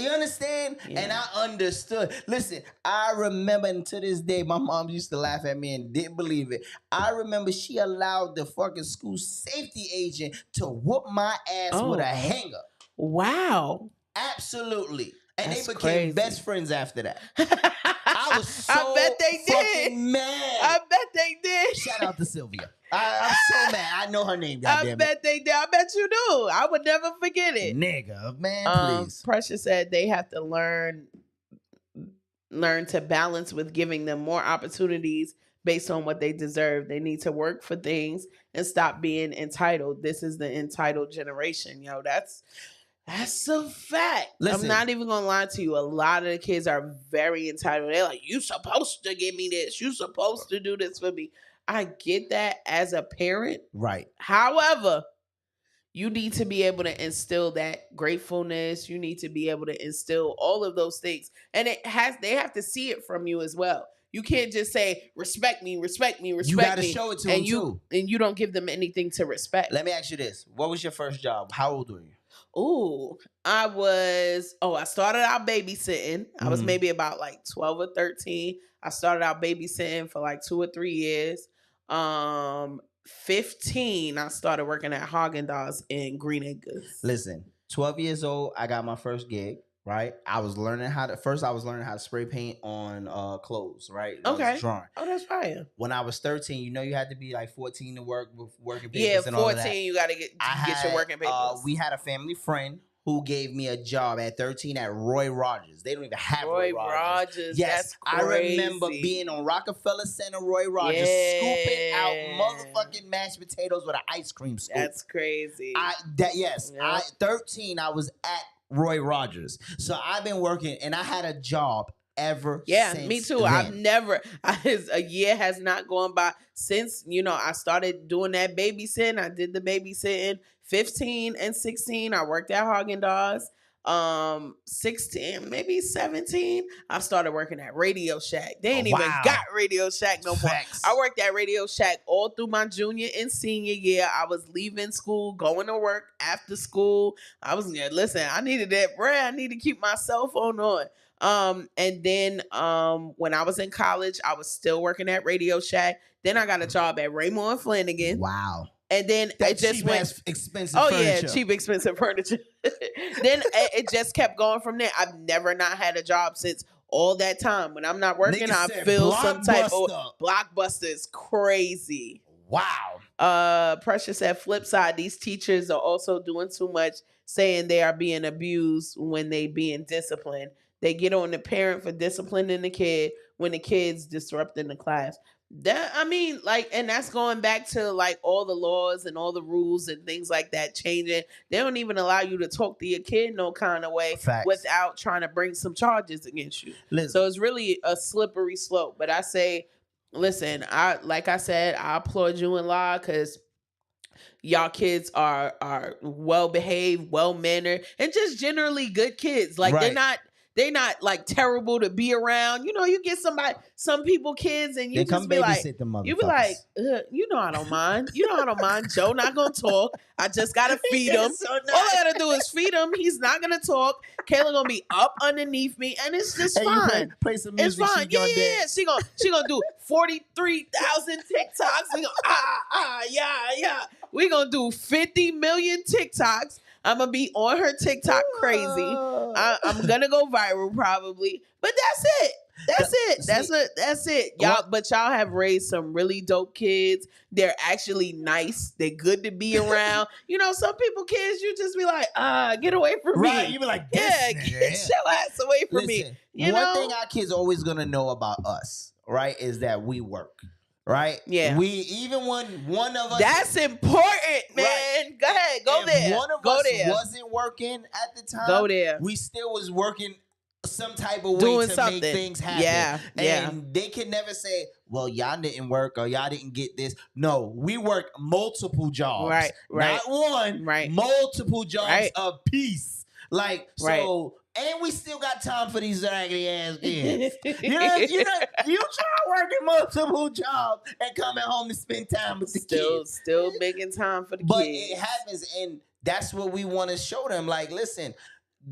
You understand? Yeah. And I understood. Listen, I remember, and to this day, my mom used to laugh at me and didn't believe it. I remember she allowed the fucking school safety agent to whoop my ass with a hanger. Wow. Absolutely. And That's they became crazy. best friends after that. I was so I bet they fucking mad. I bet they did. Shout out to Sylvia. I'm so mad. I know her name, goddammit. I bet they did. I bet you do. I would never forget it. Nigga, man, please. Precious said they have to learn to balance with giving them more opportunities based on what they deserve. They need to work for things and stop being entitled. This is the entitled generation. Yo, that's a fact. Listen. I'm not even gonna lie to you. A lot of the kids are very entitled. They're like, you supposed to give me this. You supposed to do this for me. I get that as a parent. Right. However, you need to be able to instill that gratefulness. You need to be able to instill all of those things. And they have to see it from you as well. You can't just say, respect me, respect me, respect me. You gotta show it to them too. And you don't give them anything to respect. Let me ask you this. What was your first job? How old were you? Ooh, I started out babysitting. I was maybe about like 12 or 13. I started out babysitting for like 2 or 3 years. 15, I started working at Haagen-Dazs in Green Acres. Listen, 12 years old, I got my first gig, right? I was learning how to spray paint on clothes, right? Okay. Drawing. Oh, that's fire. When I was 13, you had to be like 14 to work with working papers and all of that. Yeah, 14, you got to get your working papers. We had a family friend who gave me a job at 13 at Roy Rogers. They don't even have Roy Rogers. Yes, That's crazy. I remember being on Rockefeller Center, Roy Rogers, scooping out motherfucking mashed potatoes with an ice cream scoop. That's crazy. 13, I was at Roy Rogers. So I've been working, and I had a job ever since me too. then. A year has not gone by since, I started doing that babysitting. I did the babysitting 15 and 16. I worked at Haagen-Dazs. 16, maybe 17, I started working at Radio Shack. They ain't even got Radio Shack no more. I worked at Radio Shack all through my junior and senior year. I was leaving school, going to work after school. I needed that bread. I need to keep my cell phone on. And then when I was in college, I was still working at Radio Shack. Then I got a job at Raymond Flanagan. Wow. And then that it just went expensive furniture. cheap, expensive furniture. Then it just kept going from there. I've never not had a job since all that time. When I'm not working, I feel some type of Blockbuster is crazy. Wow. Precious said, flip side, these teachers are also doing too much, saying they are being abused when they being disciplined. They get on the parent for disciplining the kid when the kid's disrupting the class. And that's going back to like all the laws and all the rules and things like that changing. They don't even allow you to talk to your kid no kind of way without trying to bring some charges against you. So it's really a slippery slope. But I say, listen, I applaud you and La, because y'all kids are well behaved, well mannered, and just generally good kids. Like they're not like terrible to be around. You get some people kids, and you just be like, I don't mind. I don't mind. Joe not gonna talk. I just gotta feed him. So nice. All I gotta do is feed him. He's not gonna talk. Kayla gonna be up underneath me, and it's just fine. Play some music. It's fine. Yeah. She gonna do 43,000 TikToks. We gonna yeah. We gonna do 50 million TikToks. I'm gonna be on her TikTok crazy. I'm gonna go viral probably, but that's it. That's it. Y'all have raised some really dope kids. They're actually nice. They're good to be around. Some people kids, you just be like, get away from me. Right? You be like, get your ass away from me. One thing our kids always gonna know about us, right, is that we work. Right? Yeah. Even when one of us. That's important, man. Right. Go ahead. Go there. One of us wasn't working at the time. Go there. We still was working some type of way doing to something. Make things happen. Yeah. And they can never say, well, y'all didn't work or y'all didn't get this. No, we work multiple jobs. Right. Not one. Right. Multiple jobs apiece. Like, so. Right. And we still got time for these raggedy ass kids. You try working multiple jobs and coming home to spend time with the kids. Still making time for the but kids. It happens, and that's what we want to show them. Like, listen,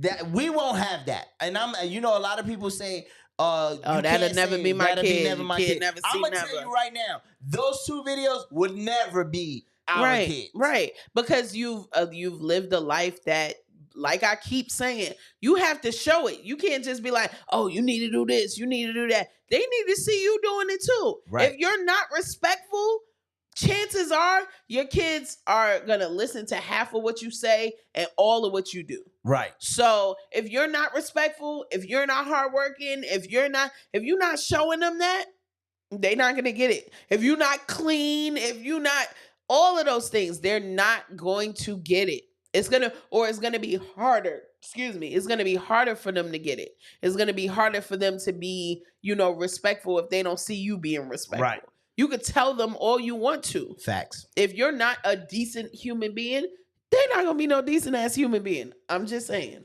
that we won't have that. And a lot of people say, that'll never be my kid. I'm gonna tell you right now, those two videos would never be our kids. Right. Because you've lived a life that, like I keep saying, you have to show it. You can't just be like, oh, you need to do this, you need to do that. They need to see you doing it too. Right. If you're not respectful, chances are your kids are going to listen to half of what you say and all of what you do. Right. So if you're not respectful, if you're not hardworking, if you're not showing them that, they're not going to get it. If you're not clean, if you're not all of those things, they're not going to get it. It's going to be harder. It's going to be harder for them to get it. It's going to be harder for them to be, respectful if they don't see you being respectful. Right. You could tell them all you want to. Facts. If you're not a decent human being, they're not going to be no decent ass human being. I'm just saying.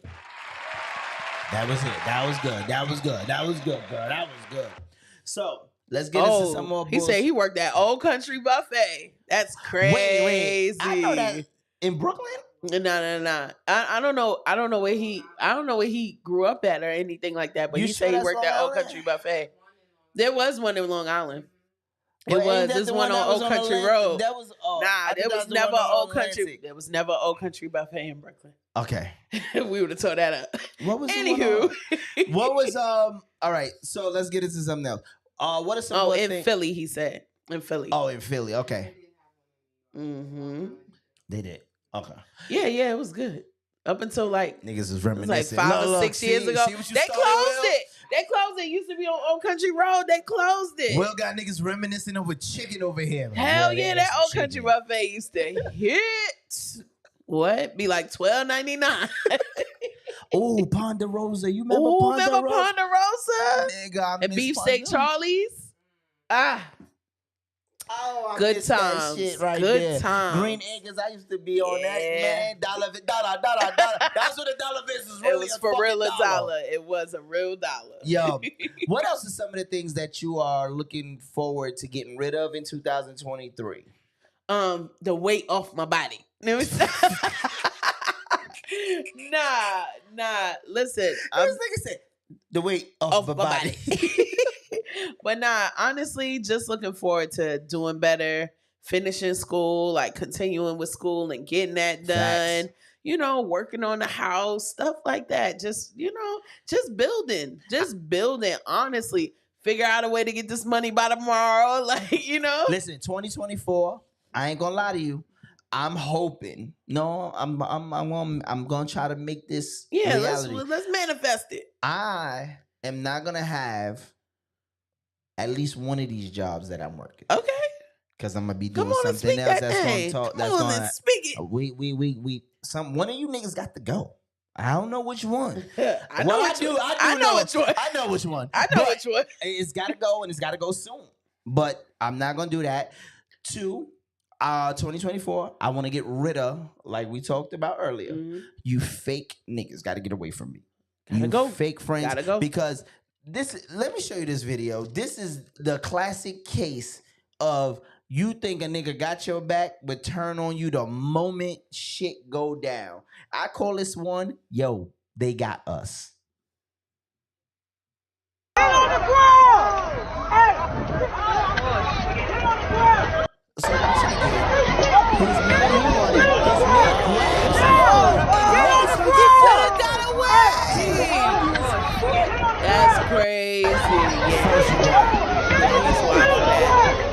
That was it. That was good. That was good. That was good, girl. That was good. So let's get into some more. He said he worked at Old Country Buffet. That's crazy. Wait. I know that in Brooklyn. No. I don't know where he grew up at or anything like that. But he said he worked at Old Country Buffet. There was one in Long Island. There's one on Old Country Road. That was there was never Old Country. There was never Old Country Buffet in Brooklyn. Okay. We would have tore that up. What was Anywho? What was all right, so let's get into something else. What are some more in things? Philly, he said. In Philly. Oh, in Philly, okay. Mm-hmm. They did. Okay. Yeah, it was good. Up until like niggas is like reminiscing. 5 or 6 years ago. They closed it. They closed it. Used to be on Old Country Road. They closed it. Will got niggas reminiscing over chicken over here. Hell yeah, that Old Country Buffet used to hit. What? Be like $12.99. Oh, Ponderosa. You remember Ponderosa? Nigga, and Beefsteak Charlie's? Oh, I good miss that times. shit right good there. times. Green Acres, I used to be on that, man. Dollar. That's what a dollar is really. It was for real a dollar. It was a real dollar. Yo, what else are some of the things that you are looking forward to getting rid of in 2023? The weight off my body. Nah. Listen, this nigga said the weight off my body. But nah, honestly, just looking forward to doing better, finishing school, like continuing with school and getting that done. Facts. You know, working on the house, stuff like that. Just building. Honestly, figure out a way to get this money by tomorrow. Like, you know. Listen, 2024. I ain't gonna lie to you. I'm hoping. No, I'm gonna try to make this reality. Let's manifest it. I am not gonna have at least one of these jobs that I'm working. Okay. Because I'm gonna be doing something else that's gonna talk. That's gonna speak it. One of you niggas got to go. I don't know which one. I know which one. It's gotta go and it's gotta go soon. But I'm not gonna do that. 2024, I want to get rid of, like we talked about earlier, you fake niggas got to get away from me. Fake friends. Gotta go. Because let me show you this video. This is the classic case of you think a nigga got your back, but turn on you the moment shit go down. I call this one, yo, they got us. Get on the ground! Hey! So what you get? His man who wanted That's crazy.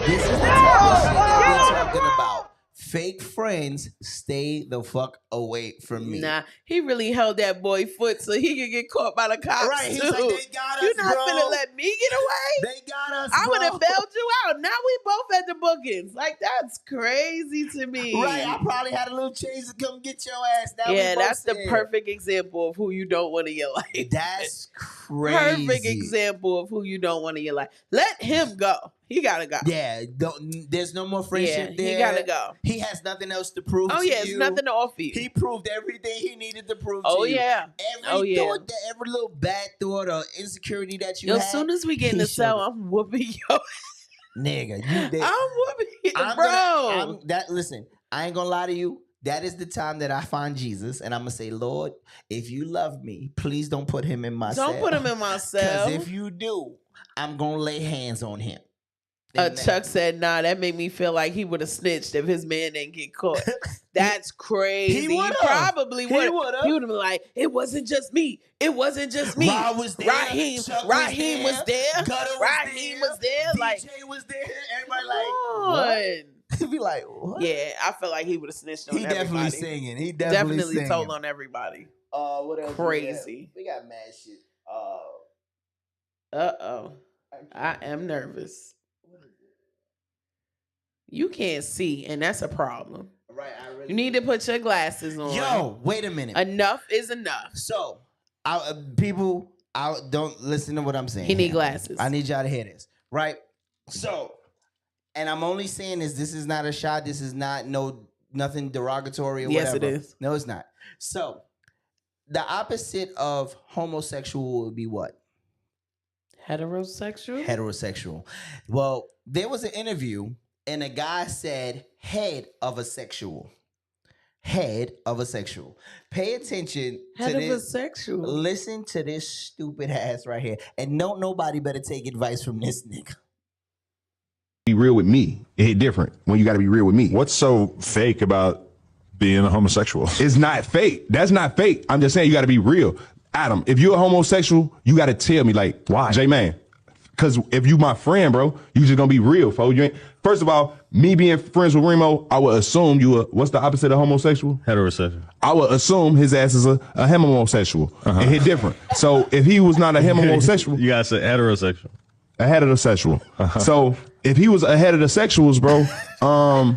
This is the type of shit that we're talking about. Fake friends, stay the fuck away from me. Nah, he really held that boy foot so he could get caught by the cops. Right, he's too. like, they got us, You're not bro. finna let me get away? They got us, I bro. would have bailed you out. Now we both at the bookings. Like, that's crazy to me. Right, I probably had a little chase to come get your ass. Now yeah, that's the perfect example of who you don't want in your life. That's crazy. Perfect example of who you don't want in your life. Let him go. He gotta go. Yeah, there's no more friendship there. He gotta go. He has nothing else to prove to it's you. nothing to offer you. He proved everything he needed to prove to you. Every little bad thought or insecurity that you had. As soon as we get in the cell, I'm whooping yo. Nigga, I'm whooping you, bro. Listen, I ain't gonna lie to you. That is the time that I find Jesus, and I'm gonna say, Lord, if you love me, please don't put him in my cell. Don't put him in my cell. Because if you do, I'm gonna lay hands on him. Chuck said, nah, that made me feel like he would have snitched if his man didn't get caught. That's crazy. He probably would have. He would have been like, it wasn't just me. It wasn't just me. Raheem was there. Raheem was there. Raheem was there. Like, DJ was there. Everybody like, what? He'd be like, what? Yeah, I feel like he would have snitched on everybody. Definitely singing. He definitely singing. told on everybody. What else? Crazy. We got mad shit. Uh-oh. I am nervous. You can't see, and that's a problem. Right, you need to put your glasses on. Yo, wait a minute. Enough is enough. So, people, don't listen to what I'm saying. He need glasses. I need y'all to hear this, right? So, and I'm only saying this is not a shot. This is not nothing derogatory or whatever. Yes, it is. No, it's not. So, the opposite of homosexual would be what? Heterosexual. Well, there was an interview and a guy said head of a sexual. Pay attention to this. Listen to this stupid ass right here. And nobody better take advice from this nigga. Be real with me. It hit different when you got to be real with me. What's so fake about being a homosexual? It's not fake. That's not fake. I'm just saying you got to be real. Adam, if you're a homosexual, you got to tell me, like, why? J-Man, Cause if you my friend, bro, you just gonna be real, fo. You ain't. First of all, me being friends with Remo, I would assume you a, what's the opposite of homosexual? Heterosexual. I would assume his ass is a homosexual. And he different. So if he was not a homosexual, you gotta say heterosexual. A heterosexual. So if he was a heterosexuals, bro, I'm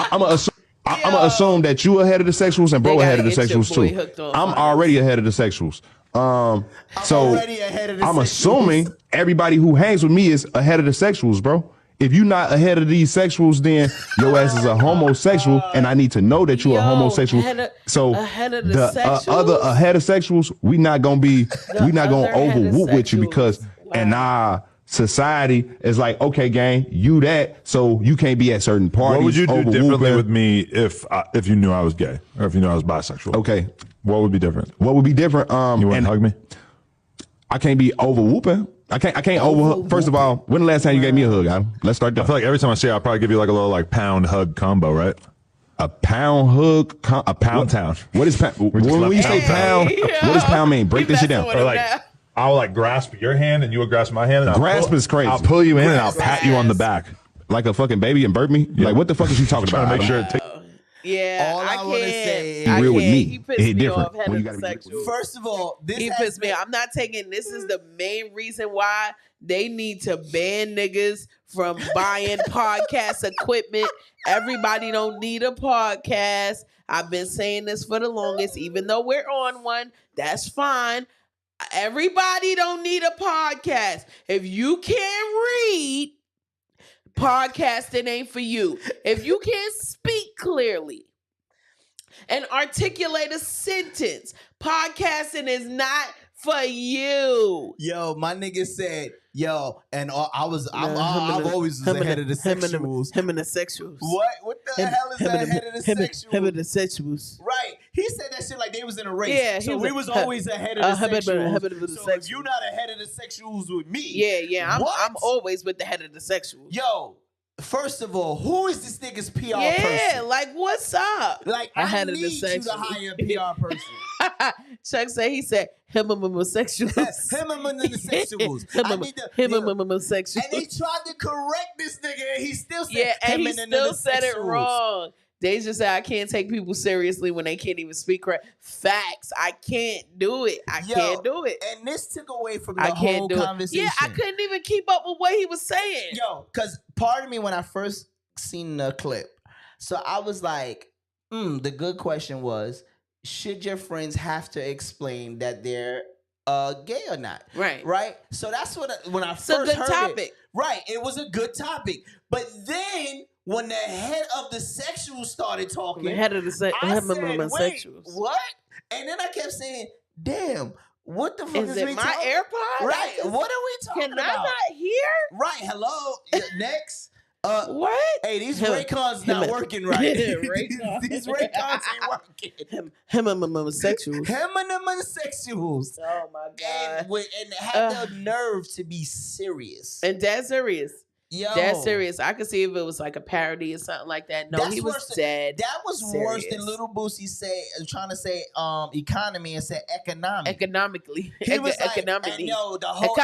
gonna assume that you a heterosexuals and bro a heterosexuals too. I'm already a heterosexuals. So I'm assuming everybody who hangs with me is ahead of the sexuals, bro. If you not ahead of these sexuals, then your ass is a homosexual, and I need to know that you're a homosexual. So the other ahead of sexuals, we not gonna over whoop with you because in our society is like, okay, gang, you that, so you can't be at certain parties. What would you do differently with me if you knew I was gay or if you knew I was bisexual? Okay, what would be different? What would be different? You wouldn't hug me? I can't be over whooping. I can't over. First of all, when the last time you gave me a hug, Adam? Let's start there. I feel like every time I see you, I'll probably give you like a little like pound hug combo, right? A pound hug, a pound town. What is pound? When we say pound, what does pound mean? Break this shit down. Or like, I'll like grasp your hand and you will grasp my hand. And Grasp is crazy. I'll pull you in and I'll pat you on the back. Like a fucking baby and burp me? Like, what the fuck is you talking about? Trying to make sure Yeah, all I want to say is be real with me. He pissed me off heterosexual. First of all, he pissed me off. I'm not taking. This is the main reason why they need to ban niggas from buying podcast equipment. Everybody don't need a podcast. I've been saying this for the longest, even though we're on one. That's fine. Everybody don't need a podcast. If you can't read, podcasting ain't for you. If you can't speak clearly and articulate a sentence, podcasting is not for you. Yo, my nigga said, yo, and I've always was ahead of the sexuals. Him and the sexuals. What the hell is that ahead of the sexuals? Him and the sexuals. Right. He said that shit like they was in a race. Yeah, so we was always ahead of the sexuals. So if you not ahead of the sexuals with me. Yeah, I'm always with the head of the sexuals. Yo, first of all, who is this nigga's PR person? Yeah, like what's up? Like I need you to hire a PR person. Chuck said he said him and homosexuals. Him and homosexuals. Him and homosexuals. And they tried to correct this nigga, and he still said and he still said it wrong. They just said I can't take people seriously when they can't even speak correct. Facts. I can't do it. I can't do it. And this took away from the whole conversation. Yeah, I couldn't even keep up with what he was saying. Yo, because part of me when I first seen the clip, so I was like, the good question was, should your friends have to explain that they're gay or not? Right. So that's when I first heard it. Right. It was a good topic. But then when the head of the sexuals started talking, the head of the wait, what? And then I kept saying, damn, what the fuck is it my AirPod? Right. What are we talking about? Can I not hear? Right. Hello. Next. What? Hey, these Raycons not working right. These Raycons ain't working. Him and homosexuals. Him and homosexuals. Oh my god! And had the nerve to be serious. And dead serious. Yo, dead serious. I could see if it was like a parody or something like that. No, he was dead. That was worse than Little Boosie trying to say economy and say economic. Economically. He was like, economically. And yo, the whole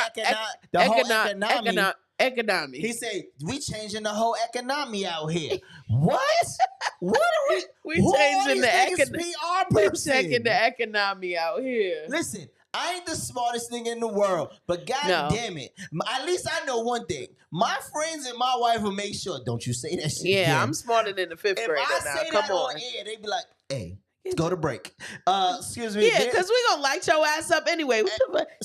economy. Economy. He said, we changing the whole economy out here. What? What are we changing the economy? We're checking the economy out here. Listen, I ain't the smartest thing in the world, but damn it. At least I know one thing. My friends and my wife will make sure, don't you say that shit Yeah, again. I'm smarter than the fifth grader now. If I say Come that on air, they be like, hey, let's go to break. Excuse me. Yeah, because we're going to light your ass up anyway. Did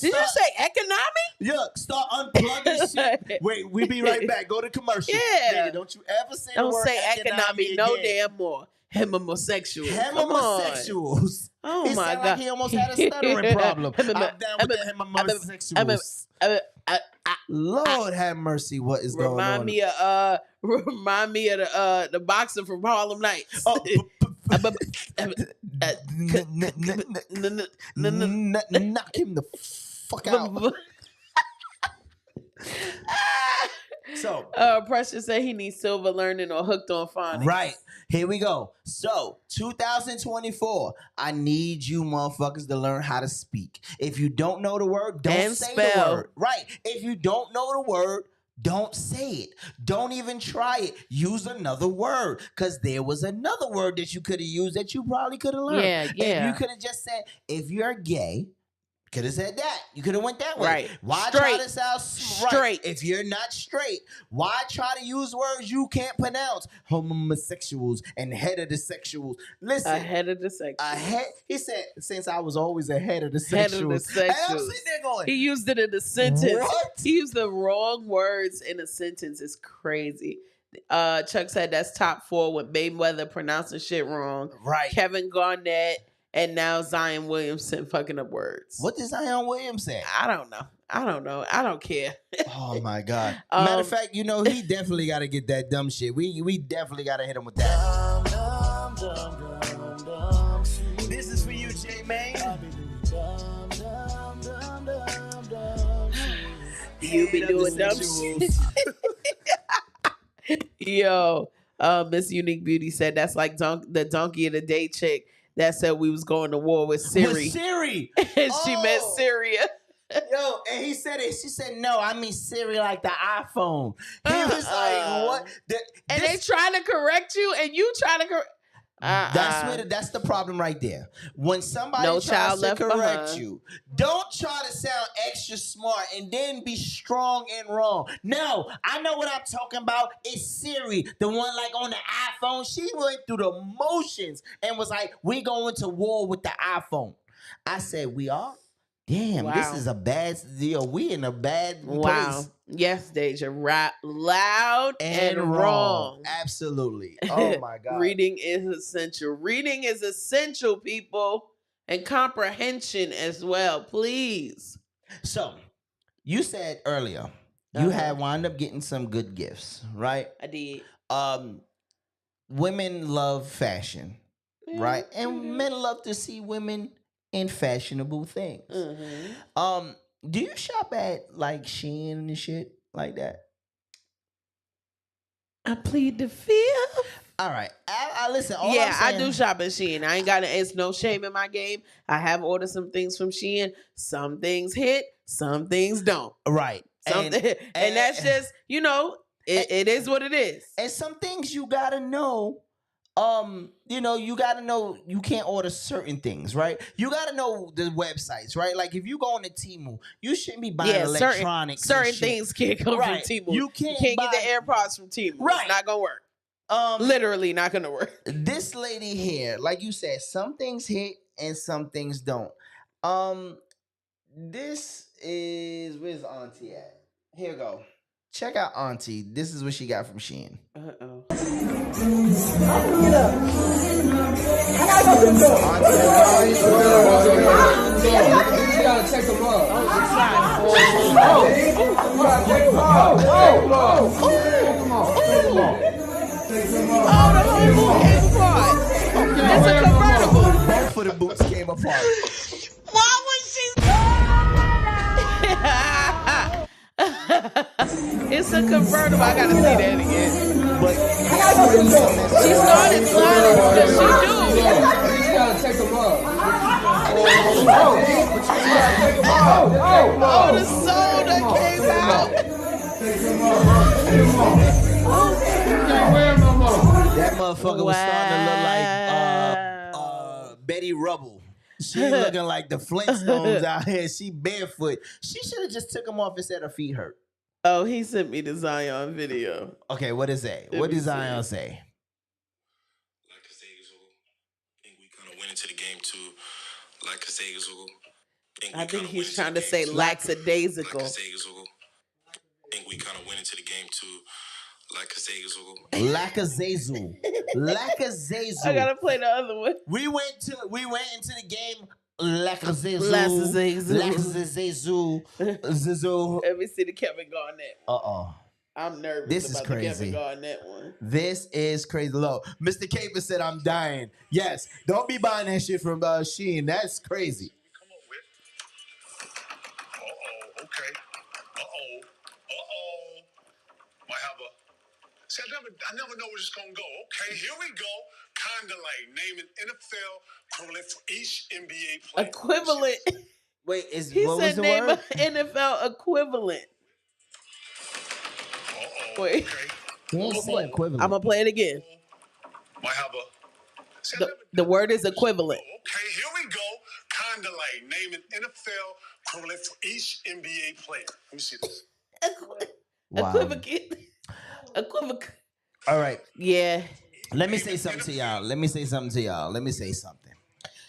you say economy? Look, start unplugging shit. Wait, we be right back. Go to commercial. Yeah. Nigga, don't you ever say the word economy no damn more. Homosexuals. Homosexuals. Oh he my God. Like he almost had a stuttering problem. I'm down with the homosexuals. Lord have mercy. What is going on? Remind me of the boxer from Harlem Nights. Knock him the fuck out. So, Precious said he needs Silver Learning or Hooked on Phonics. Right. Here we go. So, 2024, I need you motherfuckers to learn how to speak. If you don't know the word, don't say the word. Right. If you don't know the word, don't say it. Don't even try it. Use another word. Because there was another word that you could have used that you probably could have learned. Yeah. If you could have just said, if you're gay, could have said that. You could have went that way. Right. Why Straight. try to sound straight? If you're not straight, why try to use words you can't pronounce? Homosexuals and heterosexuals. Listen. He said, since I was always ahead of the sexuals. And I'm sitting there going. He used it in a sentence. What? He used the wrong words in a sentence. It's crazy. Chuck said that's top 4 with Mayweather pronouncing shit wrong. Right. Kevin Garnett. And now Zion Williamson fucking up words. What did Zion Williamson say? I don't know. I don't care. Oh my God. Matter of fact, he definitely got to get that dumb shit. We definitely got to hit him with that. This is for you, J-Man. You be doing dumb shit. Yo, Miss Unique Beauty said that's like the donkey of the day chick that said we was going to war with Siri. With Siri. And she meant Syria. Yo, and he said it. She said, no, I mean Siri like the iPhone. He was like, what? And they trying to correct you and you trying to correct. That's the problem right there. When somebody tries to correct you, don't try to sound extra smart and then be strong and wrong. No, I know what I'm talking about. It's Siri, the one like on the iPhone. She went through the motions and was like, we going to war with the iPhone. I said, we are? Damn, this is a bad deal. We in a bad place. Yes, Deja. Loud and wrong. Absolutely. Oh, my God. Reading is essential. Reading is essential, people. And comprehension as well, please. So, you said earlier, you had wound up getting some good gifts, right? I did. Women love fashion, right? And men love to see women in fashionable things. Do you shop at like Shein and shit like that? I plead the fifth. All right. I listen. I do shop at Shein. I ain't got it's no shame in my game. I have ordered some things from Shein. Some things hit, some things don't. Right. And that's just, it is what it is. And some things you gotta know. You gotta know you can't order certain things, right? You gotta know the websites, right? Like if you go on to Temu, you shouldn't be buying electronics. Certain things can't come from Temu. You can't get the AirPods from Temu. Right. It's not gonna work. Literally not gonna work. This lady here, like you said, some things hit and some things don't. This is where's Auntie at? Here we go. Check out Auntie. This is what she got from Shein. Uh-oh. You gotta check them up. The whole boot came apart. It's a convertible. Both of the boots came apart. Why was she? It's a convertible. I gotta see that again. But she started sliding because she do. You gotta check them up. Oh, the soul that came out. That motherfucker was starting to look like Betty Rubble. She looking like the Flintstones out here. She barefoot. She should have just took them off and said her feet hurt. Oh, he sent me the Zion video. Okay, what does it say? What does Zion say? Went into the game too, like Crazee. I think he's trying to say lackadaisical. I think we kind of went into the game too, like Crazee. Lackadaisical. I gotta play the other one. We went into the game. Lackadaisical. Let me see the Kevin Garnett. I'm nervous. This is about crazy. The Kevin Garnett one. This is crazy. Low. Mr. Caper said I'm dying. Yes. Don't be buying that shit from Shein. That's crazy. Okay. My See, I never know where it's gonna go. Okay, here we go. Kinda like naming NFL equivalent for each NBA player. Equivalent. Wait, He what said was the name word? an NFL equivalent. Wait. He ain't say equivalent. I'm gonna play it again. The word is equivalent. Okay, here we go. Kinda like naming NFL equivalent for each NBA player. Let me see this. Wow. Equivalent. All right. Yeah. Let me say something to y'all.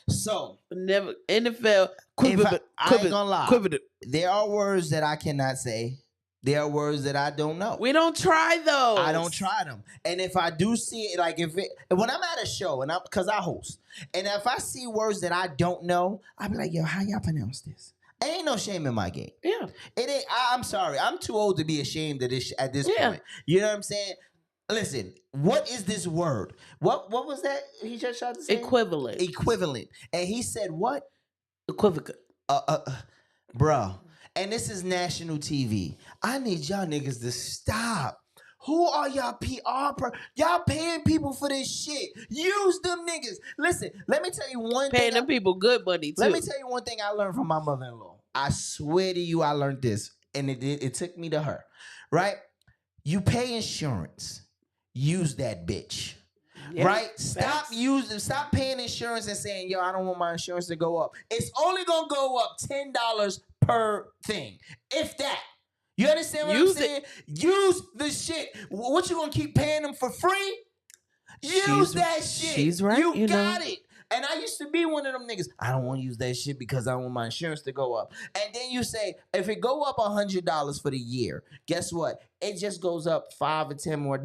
So never NFL. I ain't gonna lie. There are words that I cannot say. There are words that I don't know. We don't try those. I don't try them. And if I do see it, like when I'm at a show and because I host, and if I see words that I don't know, I be like, yo, how y'all pronounce this? Ain't no shame in my game. Yeah. It ain't. I'm sorry. I'm too old to be ashamed of this at this point. You know what I'm saying? Listen, what is this word? What was that he just tried to say? Equivalent. And he said what? Equivalent. Bro. And this is national TV. I need y'all niggas to stop. Who are y'all PR? Y'all paying people for this shit. Use them niggas. Listen, let me tell you one thing. Paying them people good money, too. Let me tell you one thing I learned from my mother-in-law. I swear to you, I learned this. And it took me to her. Right? You pay insurance. Use that bitch. Yeah, right? Stop paying insurance and saying, yo, I don't want my insurance to go up. It's only gonna go up $10 per thing. If that. You understand what I'm saying? Use the shit. What you gonna keep paying them for free? Use that shit. She's right. You got it. And I used to be one of them niggas. I don't want to use that shit because I want my insurance to go up. And then you say, if it go up $100 for the year, guess what? It just goes up $5 or $10 more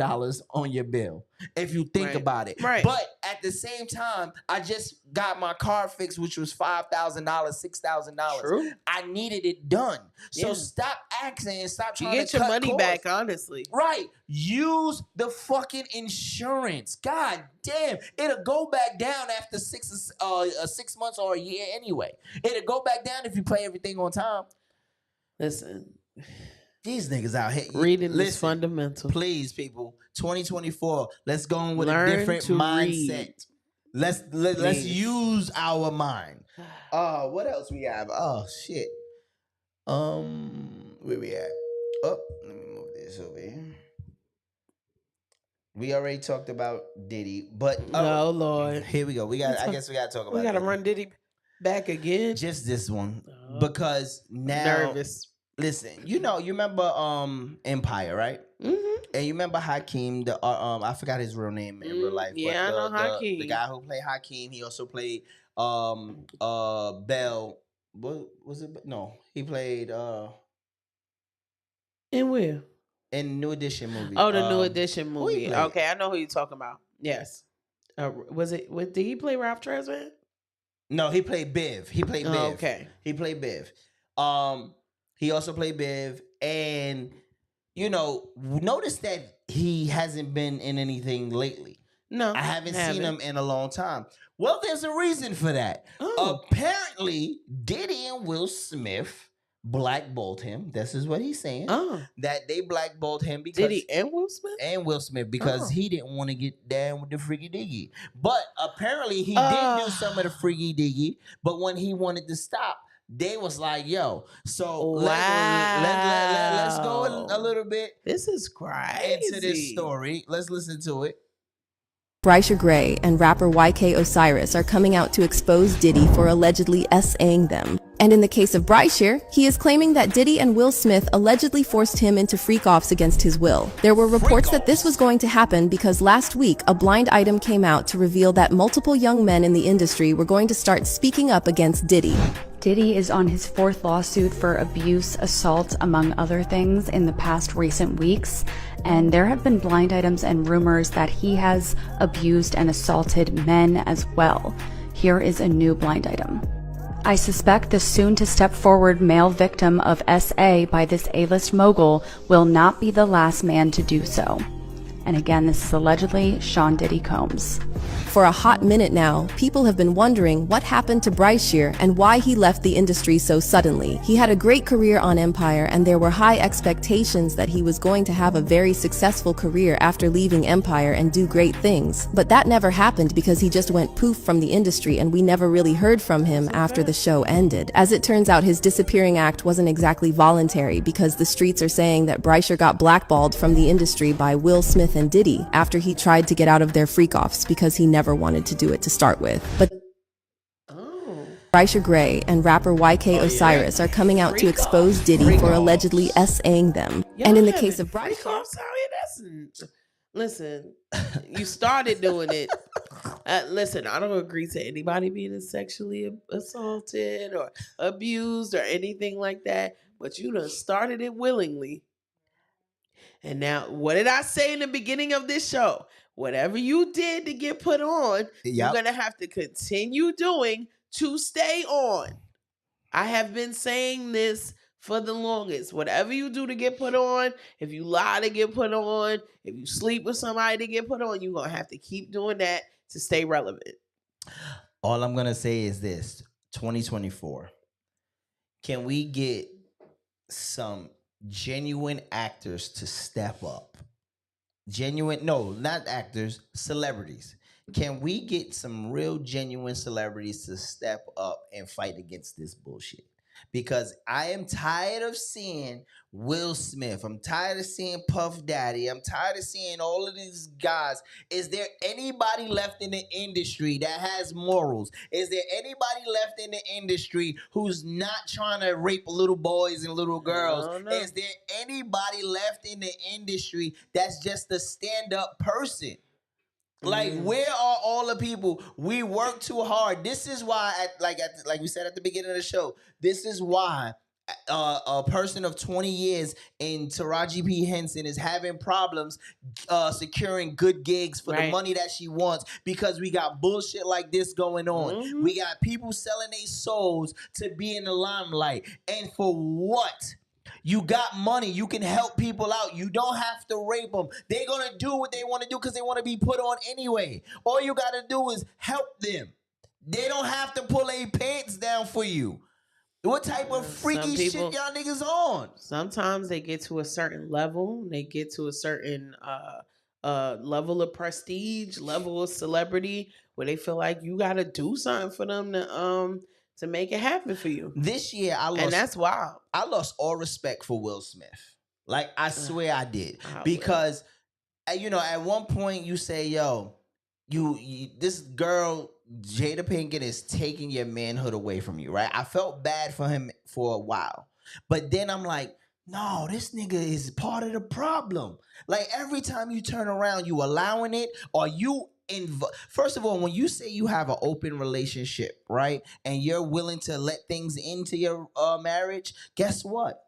on your bill. If you think about it. Right. But at the same time, I just got my car fixed, which was $5,000, $6,000. True. I needed it done. So stop asking and stop trying to get your cut money costs. back, honestly. Right. Use the fucking insurance. God damn. It'll go back down after 6 months or a year anyway. It'll go back down if you pay everything on time. Listen. These niggas out here. Reading is fundamental. Please, people. 2024. Let's go in with a different mindset. Let's use our mind. What else we have? Oh shit. Where we at? Oh, let me move this over here. We already talked about Diddy, but oh Lord, here we go. I guess we gotta talk about. We gotta run Diddy back again. Just this one because now. Nervous. Listen, you remember Empire, right? Mm-hmm. And you remember Hakeem, I forgot his real name in real life. Yeah, but I know Hakeem. The guy who played Hakeem, he also played Bell. What was it? No, he played in where? In New Edition movie. Oh, the New Edition movie. Okay, I know who you're talking about. Yes. Did he play Ralph Tresvant? No, he played Biv. Oh, okay. He played Biv. He also played Biv, and notice that he hasn't been in anything lately. No, I haven't seen him in a long time. Well, there's a reason for that. Apparently, Diddy and Will Smith blackballed him. This is what he's saying. That they blackballed him because Diddy and Will Smith? And Will Smith because he didn't want to get down with the freaky diggy. But apparently, he did do some of the freaky diggy. But when he wanted to stop, they was like, yo, so let's go a little bit. This is crazy. Into this story. Let's listen to it. Brycia Gray and rapper YK Osiris are coming out to expose Diddy for allegedly S.A.ing them. And in the case of Brycia, he is claiming that Diddy and Will Smith allegedly forced him into freak-offs against his will. There were reports that this was going to happen because last week, a blind item came out to reveal that multiple young men in the industry were going to start speaking up against Diddy. Diddy is on his 4th lawsuit for abuse, assault, among other things in the past recent weeks. And there have been blind items and rumors that he has abused and assaulted men as well. Here is a new blind item. I suspect the soon-to-step-forward male victim of SA by this A-list mogul will not be the last man to do so. And again, this is allegedly Sean Diddy Combs. For a hot minute now, people have been wondering what happened to Bryce Shear and why he left the industry so suddenly. He had a great career on Empire, and there were high expectations that he was going to have a very successful career after leaving Empire and do great things. But that never happened because he just went poof from the industry, and we never really heard from him after the show ended. As it turns out, his disappearing act wasn't exactly voluntary, because the streets are saying that Bryce Shear got blackballed from the industry by Will Smith and Diddy after he tried to get out of their freak-offs because he never wanted to do it to start with. But Bryce Gray and rapper YK Osiris are coming out to expose Diddy for allegedly S.A.ing them. And in the case of Bryce, listen, you started doing it. Listen, I don't agree to anybody being sexually assaulted or abused or anything like that, but you done started it willingly. And now, what did I say in the beginning of this show? Whatever you did to get put on, you're going to have to continue doing to stay on. I have been saying this for the longest. Whatever you do to get put on, if you lie to get put on, if you sleep with somebody to get put on, you're going to have to keep doing that to stay relevant. All I'm going to say is this, 2024. Can we get some genuine actors to step up? No, not actors, celebrities. Can we get some real genuine celebrities to step up and fight against this bullshit? Because I am tired of seeing Will Smith. I'm tired of seeing Puff Daddy. I'm tired of seeing all of these guys. Is there anybody left in the industry that has morals? Is there anybody left in the industry who's not trying to rape little boys and little girls? Is there anybody left in the industry that's just a stand-up person? Like, where are all the people? We work too hard. This is why, like we said at the beginning of the show, this is why a person of 20 years in Taraji P. Henson is having problems securing good gigs for the money that she wants, because we got bullshit like this going on. We got people selling their souls to be in the limelight. And for what? You got money. You can help people out. You don't have to rape them. They're going to do what they want to do because they want to be put on anyway. All you got to do is help them. They don't have to pull their pants down for you. What type of freaky shit y'all niggas on? Sometimes they get to a certain level. They get to a certain level of prestige, level of celebrity, where they feel like you got to do something for them to make it happen for you. This year, and that's wild. I lost all respect for Will Smith. Like, I swear I did. Because, you know, at one point you say, yo, you this girl, Jada Pinkett, is taking your manhood away from you, right? I felt bad for him for a while. But then I'm like, no, this nigga is part of the problem. Like, every time you turn around, you allowing it, or you first of all, when you say you have an open relationship, right, and you're willing to let things into your marriage, guess what?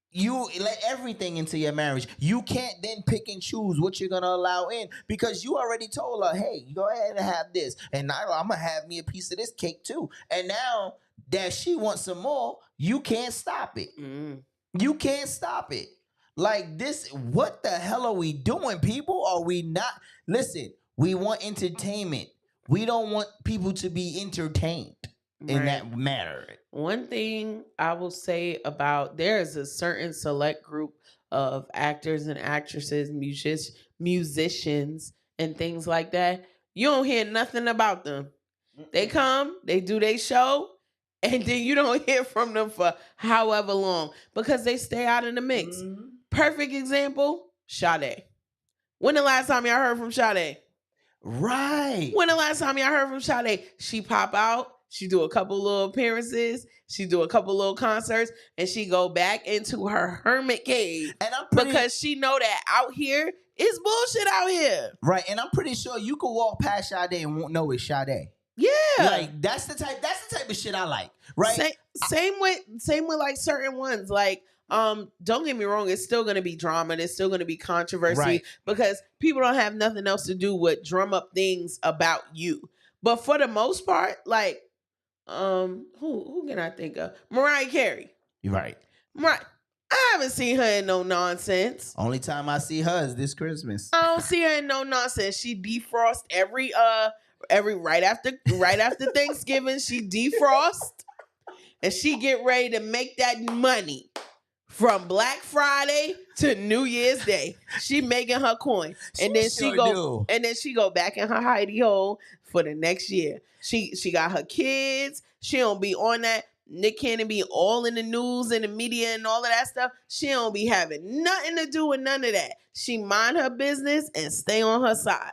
You let everything into your marriage. You can't then pick and choose what you're going to allow in, because you already told her, hey, go ahead and have this, and I'm going to have me a piece of this cake too. And now that she wants some more, you can't stop it. You can't stop it. Like, this, what the hell are we doing, people? Are we not? Listen, we want entertainment. We don't want people to be entertained in that matter. One thing I will say about, there is a certain select group of actors and actresses, musicians, and things like that. You don't hear nothing about them. They come, they do their show, and then you don't hear from them for however long, because they stay out of the mix. Perfect example, Sade. When the last time y'all heard from Sade? Right. When the last time y'all heard from Sade? She pop out, she do a couple little appearances, she do a couple little concerts, and she go back into her hermit cave. And because she know that out here is bullshit out here. Right, and I'm pretty sure you could walk past Sade and won't know it's Sade. Yeah, like that's the type of shit I like. Right. Same with like certain ones. Like, don't get me wrong, it's still gonna be drama, there's still gonna be controversy, because people don't have nothing else to do but drum up things about you. But for the most part, like, who can I think of? Mariah Carey. Right. I haven't seen her in no nonsense. Only time I see her is this Christmas. I don't see her in no nonsense. She defrost every right after Thanksgiving. She defrost and she get ready to make that money from Black Friday to New Year's Day. She making her coin, and then she go back in her hidey hole for the next year. She got her kids. She don't be on that. Nick Cannon be all in the news and the media and all of that stuff. She don't be having nothing to do with none of that. She mind her business and stay on her side.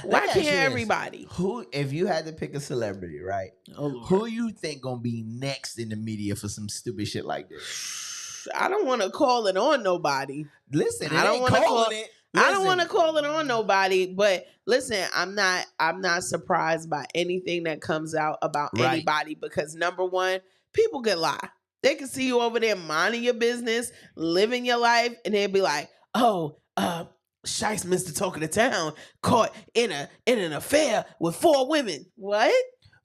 Why can't everybody? Who, if you had to pick a celebrity, right? Who you think gonna be next in the media for some stupid shit like this? I don't want to call it on nobody. Listen, I don't want to call it. I don't want to call it on nobody, but listen, I'm not surprised by anything that comes out about anybody because number one, people can lie. They can see you over there minding your business, living your life, and they'll be like, "Oh, Shice, Mr. Talk of the Town, caught in an affair with 4 women." What?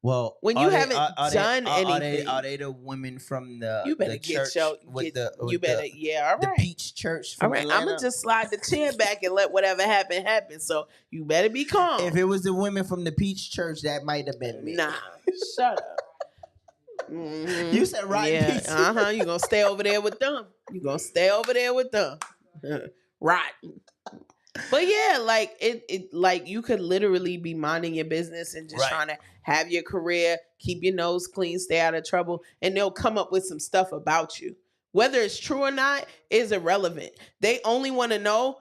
Well, when you haven't done anything, are they the women from the you better the get church all right. The Peach Church. All right, I'm gonna just slide the chair back and let whatever happen. So you better be calm. If it was the women from the Peach Church, that might have been me. Nah, shut up. Mm-hmm. You said rotten peach. You gonna stay over there with them. Rotten. But yeah, like it like you could literally be minding your business and just trying to have your career, keep your nose clean, stay out of trouble, and they'll come up with some stuff about you. Whether it's true or not is irrelevant. They only want to know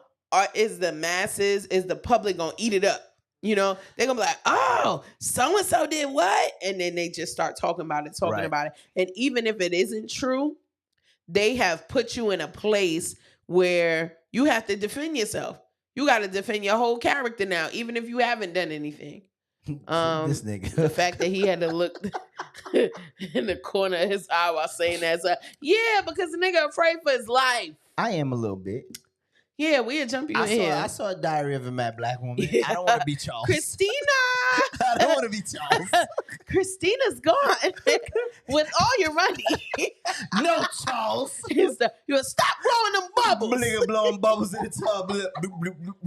is the masses, is the public gonna eat it up? You know, they're gonna be like, oh, so-and-so did what? And then they just start talking about it. And even if it isn't true, they have put you in a place where you have to defend yourself. You got to defend your whole character now, even if you haven't done anything. This nigga. The fact that he had to look in the corner of his eye while saying that. Yeah, because the nigga afraid for his life. I am a little bit. Yeah, we'll jump you in here. I saw a Diary of a Mad Black Woman. Yeah. I don't want to be Charles. Christina! I don't want to be Charles. Christina's gone with all your money. No, Charles. You stop blowing them bubbles. Nigga blowing bubbles in the tub.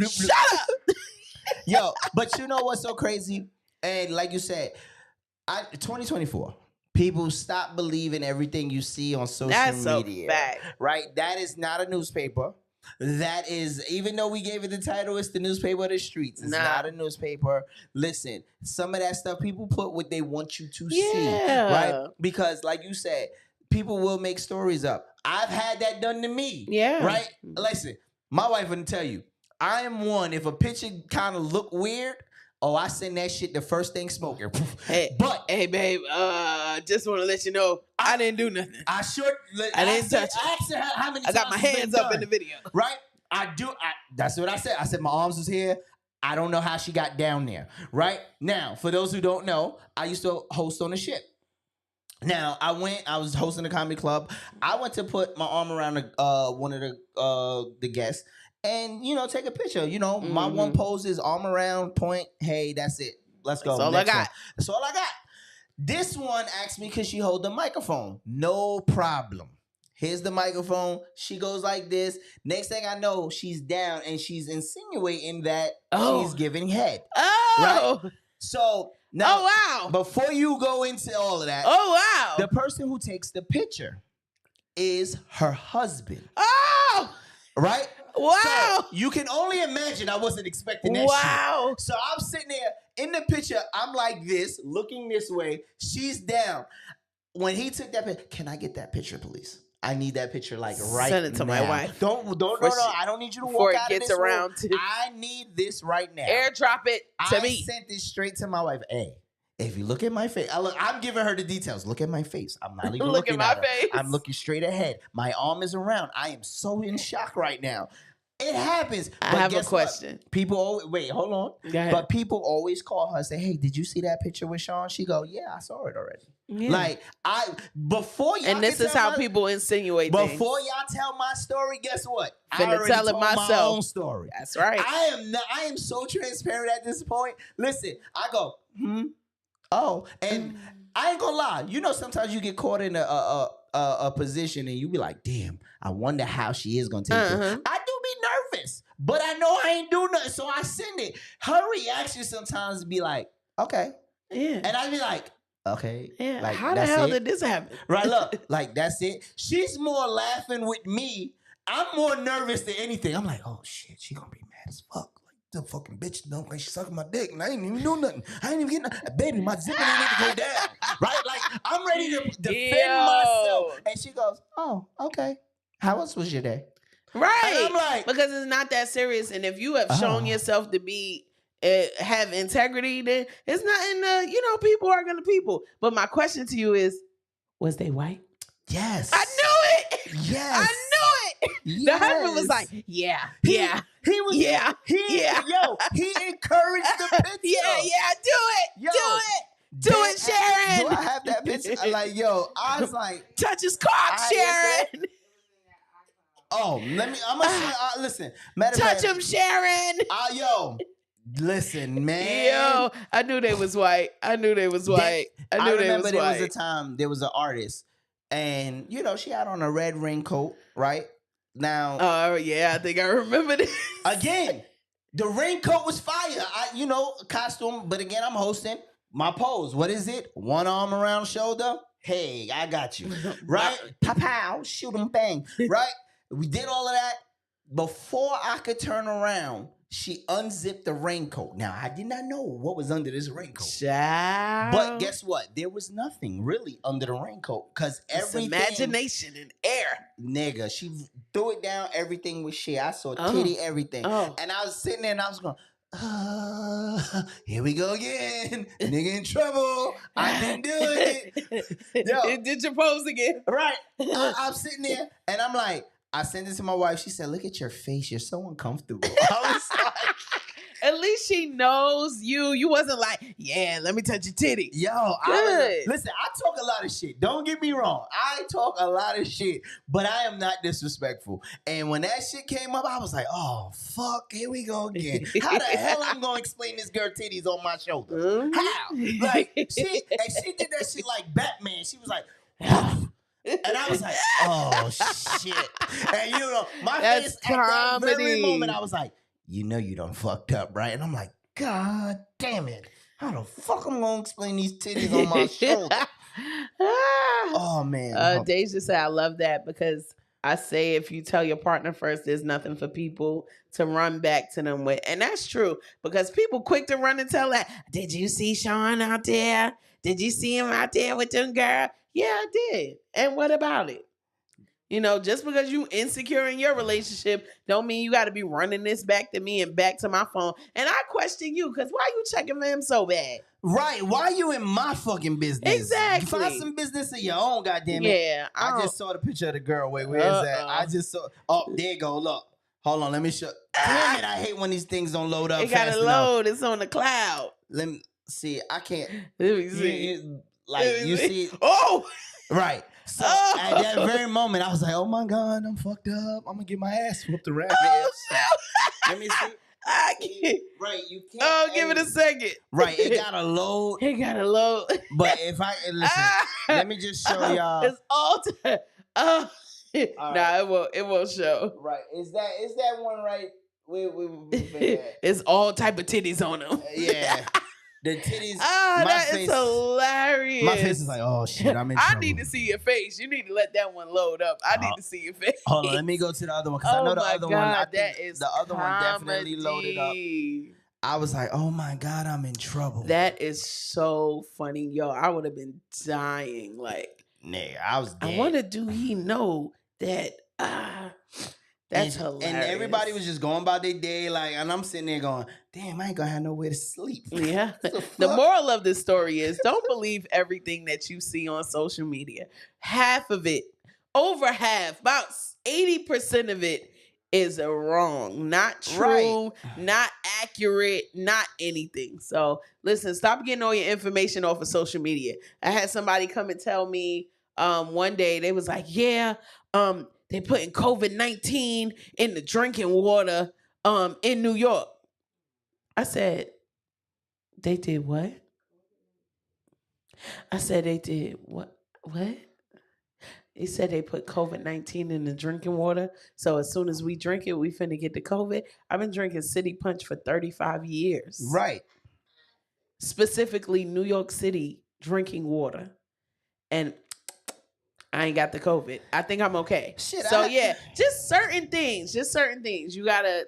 Shut up. Yo, but you know what's so crazy? And like you said, 2024. People stop believing everything you see on social media. That's a fact. Right? That is not a newspaper. That is, even though we gave it the title, it's the newspaper of the streets. It's not a newspaper. Listen, some of that stuff people put what they want you to see, right? Because, like you said, people will make stories up. I've had that done to me, right? Listen, my wife wouldn't tell you. I am one. If a picture kind of look weird, I send that shit the first thing smoking. Hey, babe, just want to let you know I didn't do nothing. I didn't touch it. I asked her how many times I got my hands up in the video. Right? That's what I said. I said my arms was here. I don't know how she got down there. Right? Now, for those who don't know, I used to host on a ship. Now, I was hosting a comedy club. I went to put my arm around one of the guests. And, take a picture. My one pose is arm around, point. Hey, that's it. Let's go. That's all I got. That's all I got. This one asked me, could she hold the microphone? No problem. Here's the microphone. She goes like this. Next thing I know, she's down and she's insinuating that she's giving head. Oh. Right? So, now, wow. Before you go into all of that, wow. The person who takes the picture is her husband. Oh. Right? Wow. So you can only imagine I wasn't expecting that shit. So I'm sitting there in the picture. I'm like this, looking this way. She's down. When he took that picture, can I get that picture, please? I need that picture right now. Send it to my wife. No. I don't need you to walk out of this room. I need this right now. Airdrop it to me. I sent this straight to my wife. Hey, if you look at my face, I'm giving her the details. Look at my face. I'm not even looking at her. Face. I'm looking straight ahead. My arm is around. I am so in shock right now. It happens. I have a question. People always, wait, hold on. But people always call her and say, hey, did you see that picture with Sean? She go, yeah, I saw it already. Yeah. Before y'all. And this is how people insinuate things. Before y'all tell my story, guess what? I already told my own story. That's right. I am so transparent at this point. Listen, I go, and I ain't gonna lie. Sometimes you get caught in a position and you be like, damn, I wonder how she is gonna take it. I do be nervous, but I know I ain't do nothing, so I send it. Her reaction sometimes be like, okay. Yeah. And I be like, okay. Yeah. Like, how the hell did this happen? Right, look, like that's it. She's more laughing with me. I'm more nervous than anything. I'm like, oh shit, she gonna be mad as fuck. Like the fucking bitch don't think she sucking my dick, and I ain't even do nothing. I ain't even getting baby. My zipper ain't even go down. Right, like I'm ready to defend myself, and she goes, oh, okay. How else was your day? Right. And I'm like, because it's not that serious, and if you have shown yourself to be have integrity, then it's not. People are gonna people. But my question to you is, was they white? Yes. I knew it. Yes. I knew it. Yes. The husband was like, He was. Yo, he encouraged the picture. Yeah. Do it, Sharon. Do I have that picture? I'm like, I was like, touch his cock, Sharon. I'm gonna listen. Touch him, Sharon. Listen, man. I knew they was white. I remember there was a time there was an artist, and she had on a red raincoat, right? Now, I think I remember this. Again, the raincoat was fire. Costume, but again, I'm hosting my pose. What is it? One arm around shoulder. Hey, I got you. Right? Pow, shoot 'em, bang. Right? We did all of that. Before I could turn around, she unzipped the raincoat. Now, I did not know what was under this raincoat. Child. But guess what? There was nothing really under the raincoat because everything. Imagination in air. Nigga, she threw it down. Everything was shit. I saw titty, everything. And I was sitting there and I was going, here we go again. Nigga in trouble. I didn't do it. Did your pose again. Right. I'm sitting there and I'm like, I sent it to my wife. She said, look at your face. You're so uncomfortable. I was like, at least she knows you. You wasn't like, yeah, let me touch your titty. Listen, I talk a lot of shit. Don't get me wrong. I talk a lot of shit, but I am not disrespectful. And when that shit came up, I was like, oh, fuck, here we go again. How the hell I'm going to explain this girl titties on my shoulder? How? Like, she did that shit like Batman. She was like, and I was like, oh, shit. And my face at that very moment, I was like, you done fucked up, right? And I'm like, God damn it. How the fuck I'm going to explain these titties on my shoulder? Oh, man. Deja said, I love that because I say if you tell your partner first, there's nothing for people to run back to them with. And that's true because people quick to run and tell that, did you see Sean out there? Did you see him out there with them girl? Yeah, I did. And what about it? Just because you insecure in your relationship don't mean you got to be running this back to me and back to my phone. And I question you because why you checking for him so bad? Right. Why you in my fucking business? Exactly. Find some business of your own, goddammit. Yeah. I just saw the picture of the girl. Wait, where is that? I just saw. Oh, there you go. Look. Hold on. Let me show. Damn it. I hate when these things don't load up. It got to load. It's on the cloud. Let me see. I can't. Let me see. You see. Oh. Right. So at that very moment, I was like, oh my God, I'm fucked up. I'm going to get my ass whooped around here. Let me see. I can't. Right, you can't. Oh, give it a second. Right, it got to load. It got to load. But if I, listen, let me just show y'all. It's all time. Nah, it won't show. Right, is that one right? It's all type of titties on them. Yeah. The titties. That is hilarious. My face is like, oh shit, I'm in trouble. I need to see your face. You need to let that one load up. I need to see your face. Hold on, let me go to the other one because I know the other one. I think the other one definitely loaded up. I was like, oh my God, I'm in trouble. That is so funny, yo. I would have been dying. Like, nigga, I was dead. I wonder, do he know that? That's hilarious. And everybody was just going about their day, like, and I'm sitting there going, damn, I ain't gonna have nowhere to sleep. Yeah. The moral of this story is don't believe everything that you see on social media. Half of it, over half, about 80% of it is wrong, not true, not accurate, not anything. So listen, stop getting all your information off of social media. I had somebody come and tell me one day, they was like, yeah, they putting COVID-19 in the drinking water in New York. I said, they did what? I said, they did what? What? He said they put COVID-19 in the drinking water. So as soon as we drink it, we finna get the COVID. I've been drinking City Punch for 35 years. Right. Specifically New York City drinking water. And I ain't got the COVID. I think I'm okay. Shit, just certain things. You gotta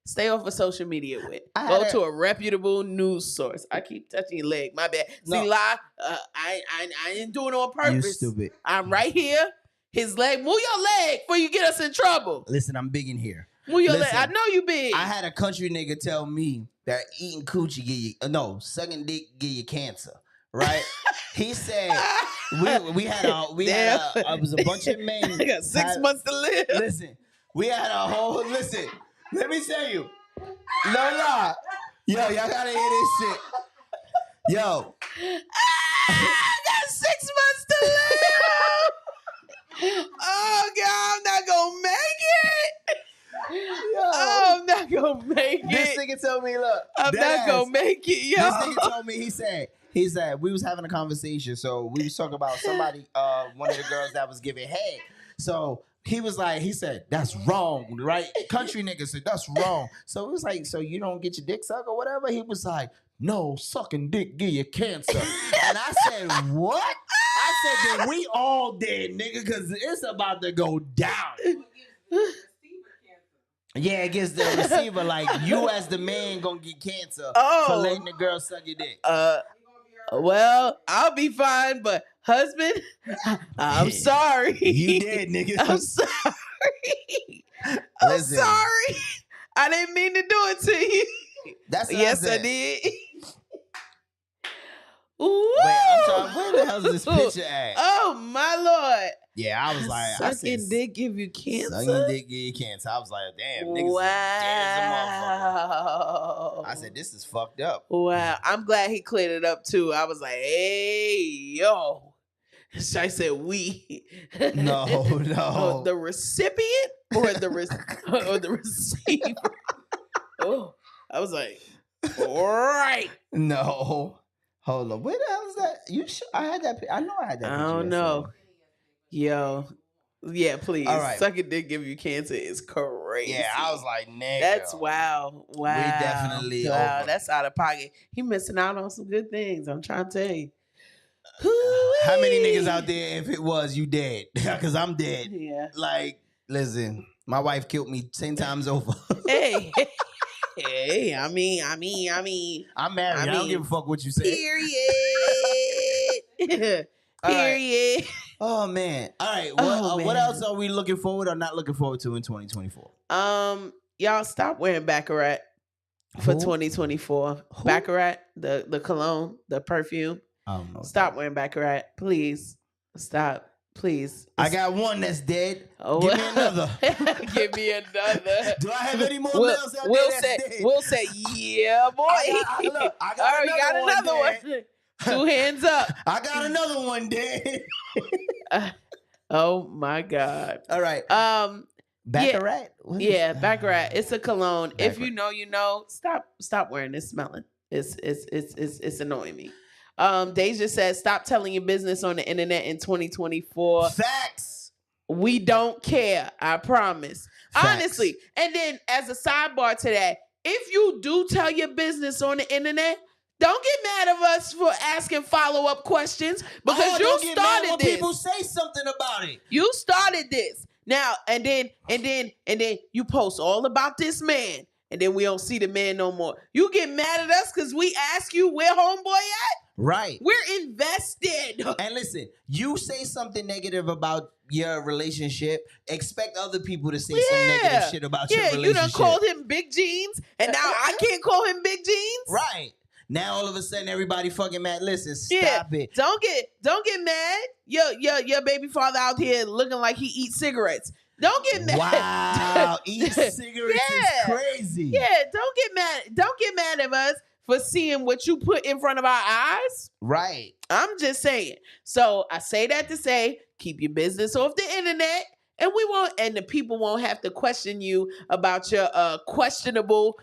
stay off of social media with. Go to a reputable news source. I keep touching your leg. My bad. No. See, I ain't doing it on purpose. You stupid. I'm right here. His leg. Move your leg before you get us in trouble. Listen, I'm big in here. Move your leg. I know you big. I had a country nigga tell me that eating coochie sucking dick give you cancer. Right? He said it was a bunch of men. I got 6 months to live. Listen, we had a whole let me tell you. No. Yo, y'all gotta hear this shit. Yo. I got 6 months to live. Oh God, I'm not gonna make it. I'm not gonna make it. This nigga told me, look. I'm not gonna make it, yo. This nigga told me, he said, we was having a conversation. So we was talking about somebody, one of the girls that was giving head. So he said, that's wrong, right? Country nigga said, that's wrong. So it was like, so you don't get your dick sucked or whatever? He was like, no, sucking dick give you cancer. And I said, what? I said, then we all dead, nigga, because it's about to go down. Yeah, it gets the receiver, like you as the man gonna get cancer for letting the girl suck your dick. Well, I'll be fine, but husband, I'm sorry. You dead, nigga. I'm sorry. I'm sorry. I didn't mean to do it to you. That's what yes, I did. Wait, I'm sorry. Where the hell's this picture at? Oh my Lord. Yeah, I was like, sucking dick give you cancer. Sucking dick give you cancer. I was like, damn, niggas wow. is dead as a motherfucker. I said, this is fucked up. Wow. I'm glad he cleared it up too. I was like, hey, yo. I said we. No. The recipient or the receiver. Oh, I was like, all right. No. Hold on. Where the hell is that? I had that. I know I had that. I don't know. Yo. Yeah, please. All right. Sucking dick give you cancer is crazy. Yeah, I was like, nigga. That's wow. Wow. We definitely wow. over. That's out of pocket. He missing out on some good things. I'm trying to tell you. How many niggas out there, if it was, you dead? Because I'm dead. Yeah. Like, listen, my wife killed me 10 times over. Hey, I mean. I'm married. I don't give a fuck what you say. Period. Period. Oh, man. All right. What else are we looking forward or not looking forward to in 2024? Y'all stop wearing Baccarat for 2024. Who? Baccarat, the cologne, the perfume. Stop wearing Baccarat, please. Stop, please. I got one that's dead. Oh, give me another. Give me another. Do I have any more males out there that's dead? We'll say, yeah, boy. I got another one. 2 hands up. I got another one dead. Oh my God. All right. Baccarat. Yeah, Baccarat. It's a cologne. Baccarat. If you know, you know. Stop wearing this. Smelling. It's annoying me. Deja says, stop telling your business on the internet in 2024. Facts. We don't care. I promise. Facts. Honestly. And then as a sidebar to that, if you do tell your business on the internet, don't get mad at us for asking follow-up questions because you started when this. People say something about it. You started this. Now, and then you post all about this man. And then we don't see the man no more. You get mad at us because we ask you where homeboy at? Right. We're invested. And listen, you say something negative about your relationship, expect other people to say some negative shit about your relationship. You done called him Big Jeans, and now I can't call him Big Jeans? Right. Now all of a sudden everybody fucking mad. Listen, stop it. Don't get mad. Your baby father out here looking like he eats cigarettes. Don't get mad. Wow, eating cigarettes is crazy. Yeah, don't get mad. Don't get mad at us for seeing what you put in front of our eyes. Right. I'm just saying. So I say that to say, keep your business off the internet, and the people won't have to question you about your questionable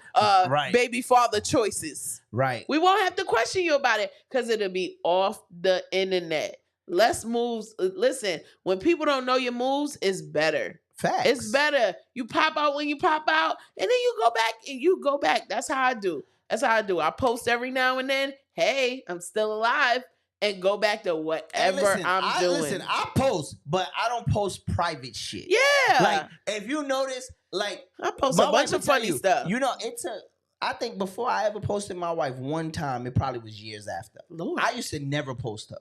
baby father choices. Right. We won't have to question you about it because it'll be off the internet. Less moves. Listen, when people don't know your moves, it's better. Facts. It's better. You pop out when you pop out, and then you go back and you go back. That's how I do. I post every now and then. Hey, I'm still alive, and go back to whatever I'm doing. Listen, I post, but I don't post private shit. Yeah. Like, if you notice, like, I post a bunch of funny stuff. You know, I think before I ever posted my wife one time, it probably was years after. Lord. I used to never post her.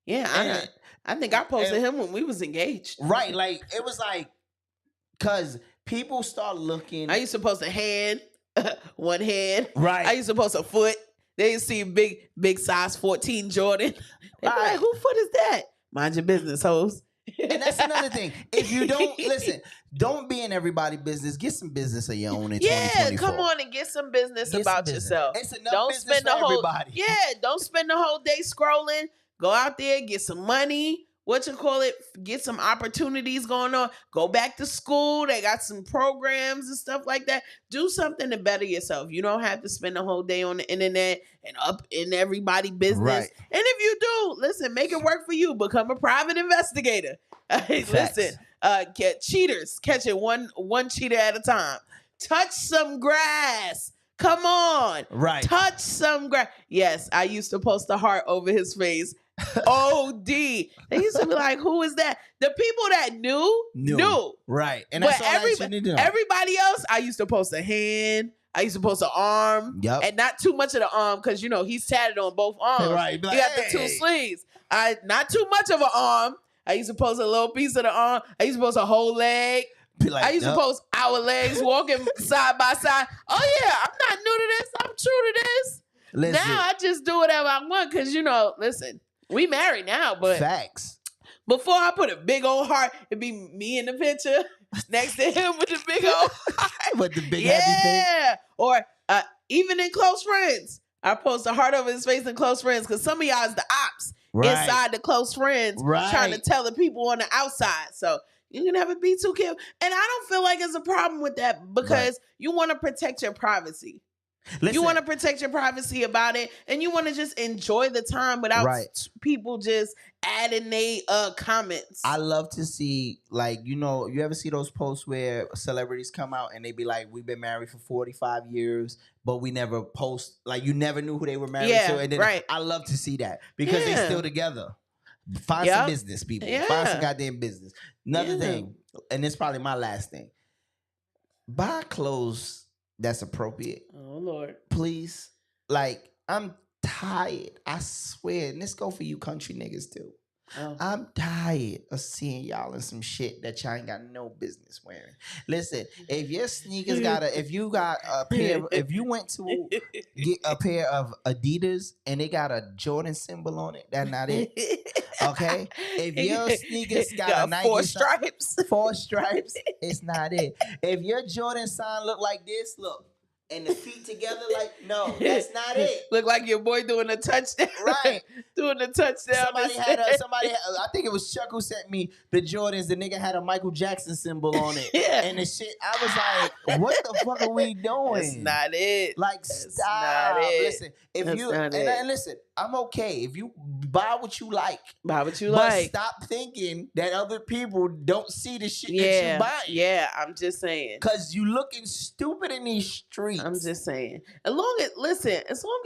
Yeah, I think I posted him when we was engaged. Right, like, it was like, because people start looking. I used to post a hand, one hand. Right. I used to post a foot. They used to see big size 14 Jordan. They be like, who foot is that? Mind your business, hoes. And that's another thing. If you don't listen, don't be in everybody's business. Get some business of your own in 2024. Yeah, come on and get some business about yourself. It's enough business for everybody. Don't spend the whole day scrolling. Go out there, get some money. Get some opportunities going on. Go back to school. They got some programs and stuff like that. Do something to better yourself. You don't have to spend the whole day on the internet and up in everybody's business. Right. And if you do, listen, make it work for you. Become a private investigator. Listen, cheaters, catch it one cheater at a time. Touch some grass. Come on. Right. Touch some grass. Yes, I used to post a heart over his face. OD. They used to be like, who is that? The people that knew. Right. And but that's all that you need to know. Everybody else, I used to post a hand. I used to post an arm. Yep. And not too much of the arm because, you know, he's tatted on both arms. Right. He got the two sleeves. Not too much of an arm. I used to post a little piece of the arm. I used to post a whole leg. Like, I used to post our legs walking side by side. Oh, yeah, I'm not new to this. I'm true to this. Listen. Now I just do whatever I want because, you know, listen, we married now, but facts. Before I put a big old heart, it'd be me in the picture next to him with the big old heart. With the big happy thing. Yeah. Or even in close friends. I post a heart over his face in close friends because some of y'all is the ops inside the close friends trying to tell the people on the outside. So you can never be too careful. And I don't feel like it's a problem with that because you want to protect your privacy. Listen, you want to protect your privacy about it, and you want to just enjoy the time without people just adding their comments. I love to see, like, you know, you ever see those posts where celebrities come out and they be like, we've been married for 45 years, but we never post, like, you never knew who they were married to. And then I love to see that because they still together. Find some business, people. Find some goddamn business. Another thing, and it's probably my last thing. Buy clothes that's appropriate. Oh, Lord. Please. Like, I'm tired. I swear. And this go for you country niggas too. Oh. I'm tired of seeing y'all in some shit that y'all ain't got no business wearing. Listen, if your sneakers if you went to get a pair of Adidas and they got a Jordan symbol on it, that's not it. Okay? If your sneakers got a Nike 4 stripes, it's not it. If your Jordan sign look like this, look. And the feet together, like, no, that's not it. Look like your boy doing a touchdown. Right. Doing a touchdown. Somebody had I think it was Chuck who sent me the Jordans. The nigga had a Michael Jackson symbol on it. And the shit, I was like, what the fuck are we doing? That's not it. Like, that's stop. Not it. Listen, and listen, I'm okay. If you buy what you like. Buy what you but like. Stop thinking that other people don't see the shit that you buy. Yeah, I'm just saying. Because you looking stupid in these streets. I'm just saying. As long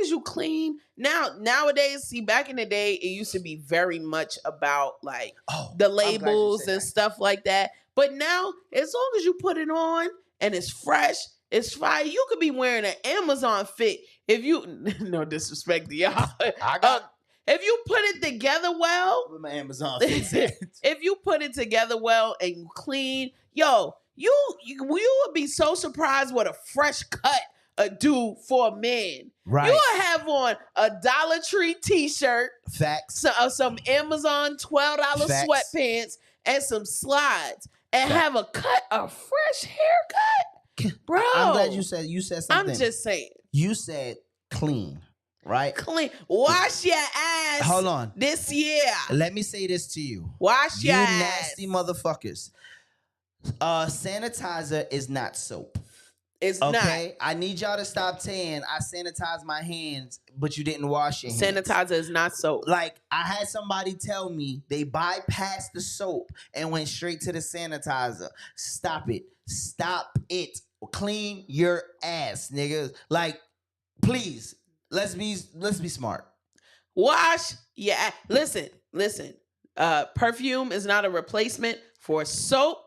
as you clean. Nowadays, see, back in the day, it used to be very much about like the labels and stuff like that. But now, as long as you put it on and it's fresh, it's fire. You could be wearing an Amazon fit if you, no disrespect to y'all. If you put it together well, with my Amazon fit. If you put it together well and you clean, yo, you would be so surprised what a fresh cut do for a man. Right. You will have on a Dollar Tree t-shirt. Facts. Some Amazon $12 sweatpants and some slides and have a fresh haircut. Bro. I'm glad you said something. I'm just saying. You said clean, right? Clean. Wash your ass. Hold on. This year. Let me say this to you. Wash your ass. You nasty motherfuckers. Sanitizer is not soap. It's not. Okay, I need y'all to stop saying I sanitize my hands, but you didn't wash your hands. Sanitizer is not soap. Like, I had somebody tell me they bypassed the soap and went straight to the sanitizer. Stop it. Stop it. Clean your ass, niggas. Like, please, let's be smart. Wash. Yeah. Listen. Perfume is not a replacement for soap.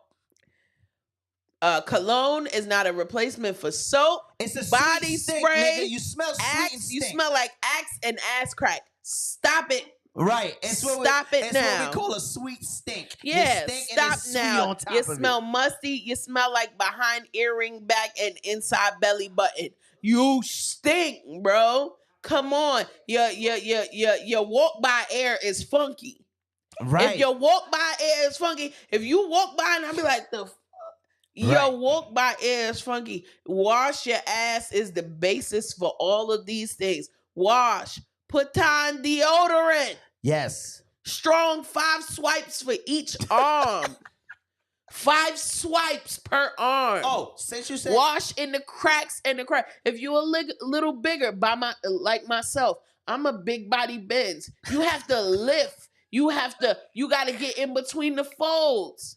Cologne is not a replacement for soap. It's a body spray. Nigga, you smell sweet Axe, and you stink. smell like axe and ass crack. Stop it. Right. Stop it now. It's what we call a sweet stink. Yeah, You stink and stop it's sweet now. on top You of it. smell musty. You smell like behind earring, back, and inside belly button. You stink, bro. Come on. Your walk by air is funky. Right. If your walk by air is funky, if you walk by and I'll be like, your walk by air is funky. Wash your ass is the basis for all of these things. Wash. Put on deodorant. Yes. Strong 5 swipes for each arm. 5 swipes per arm. Oh, since you said wash in the cracks and the crack. If you're a little bigger, like myself, I'm a big body Benz. You have to lift. You gotta get in between the folds.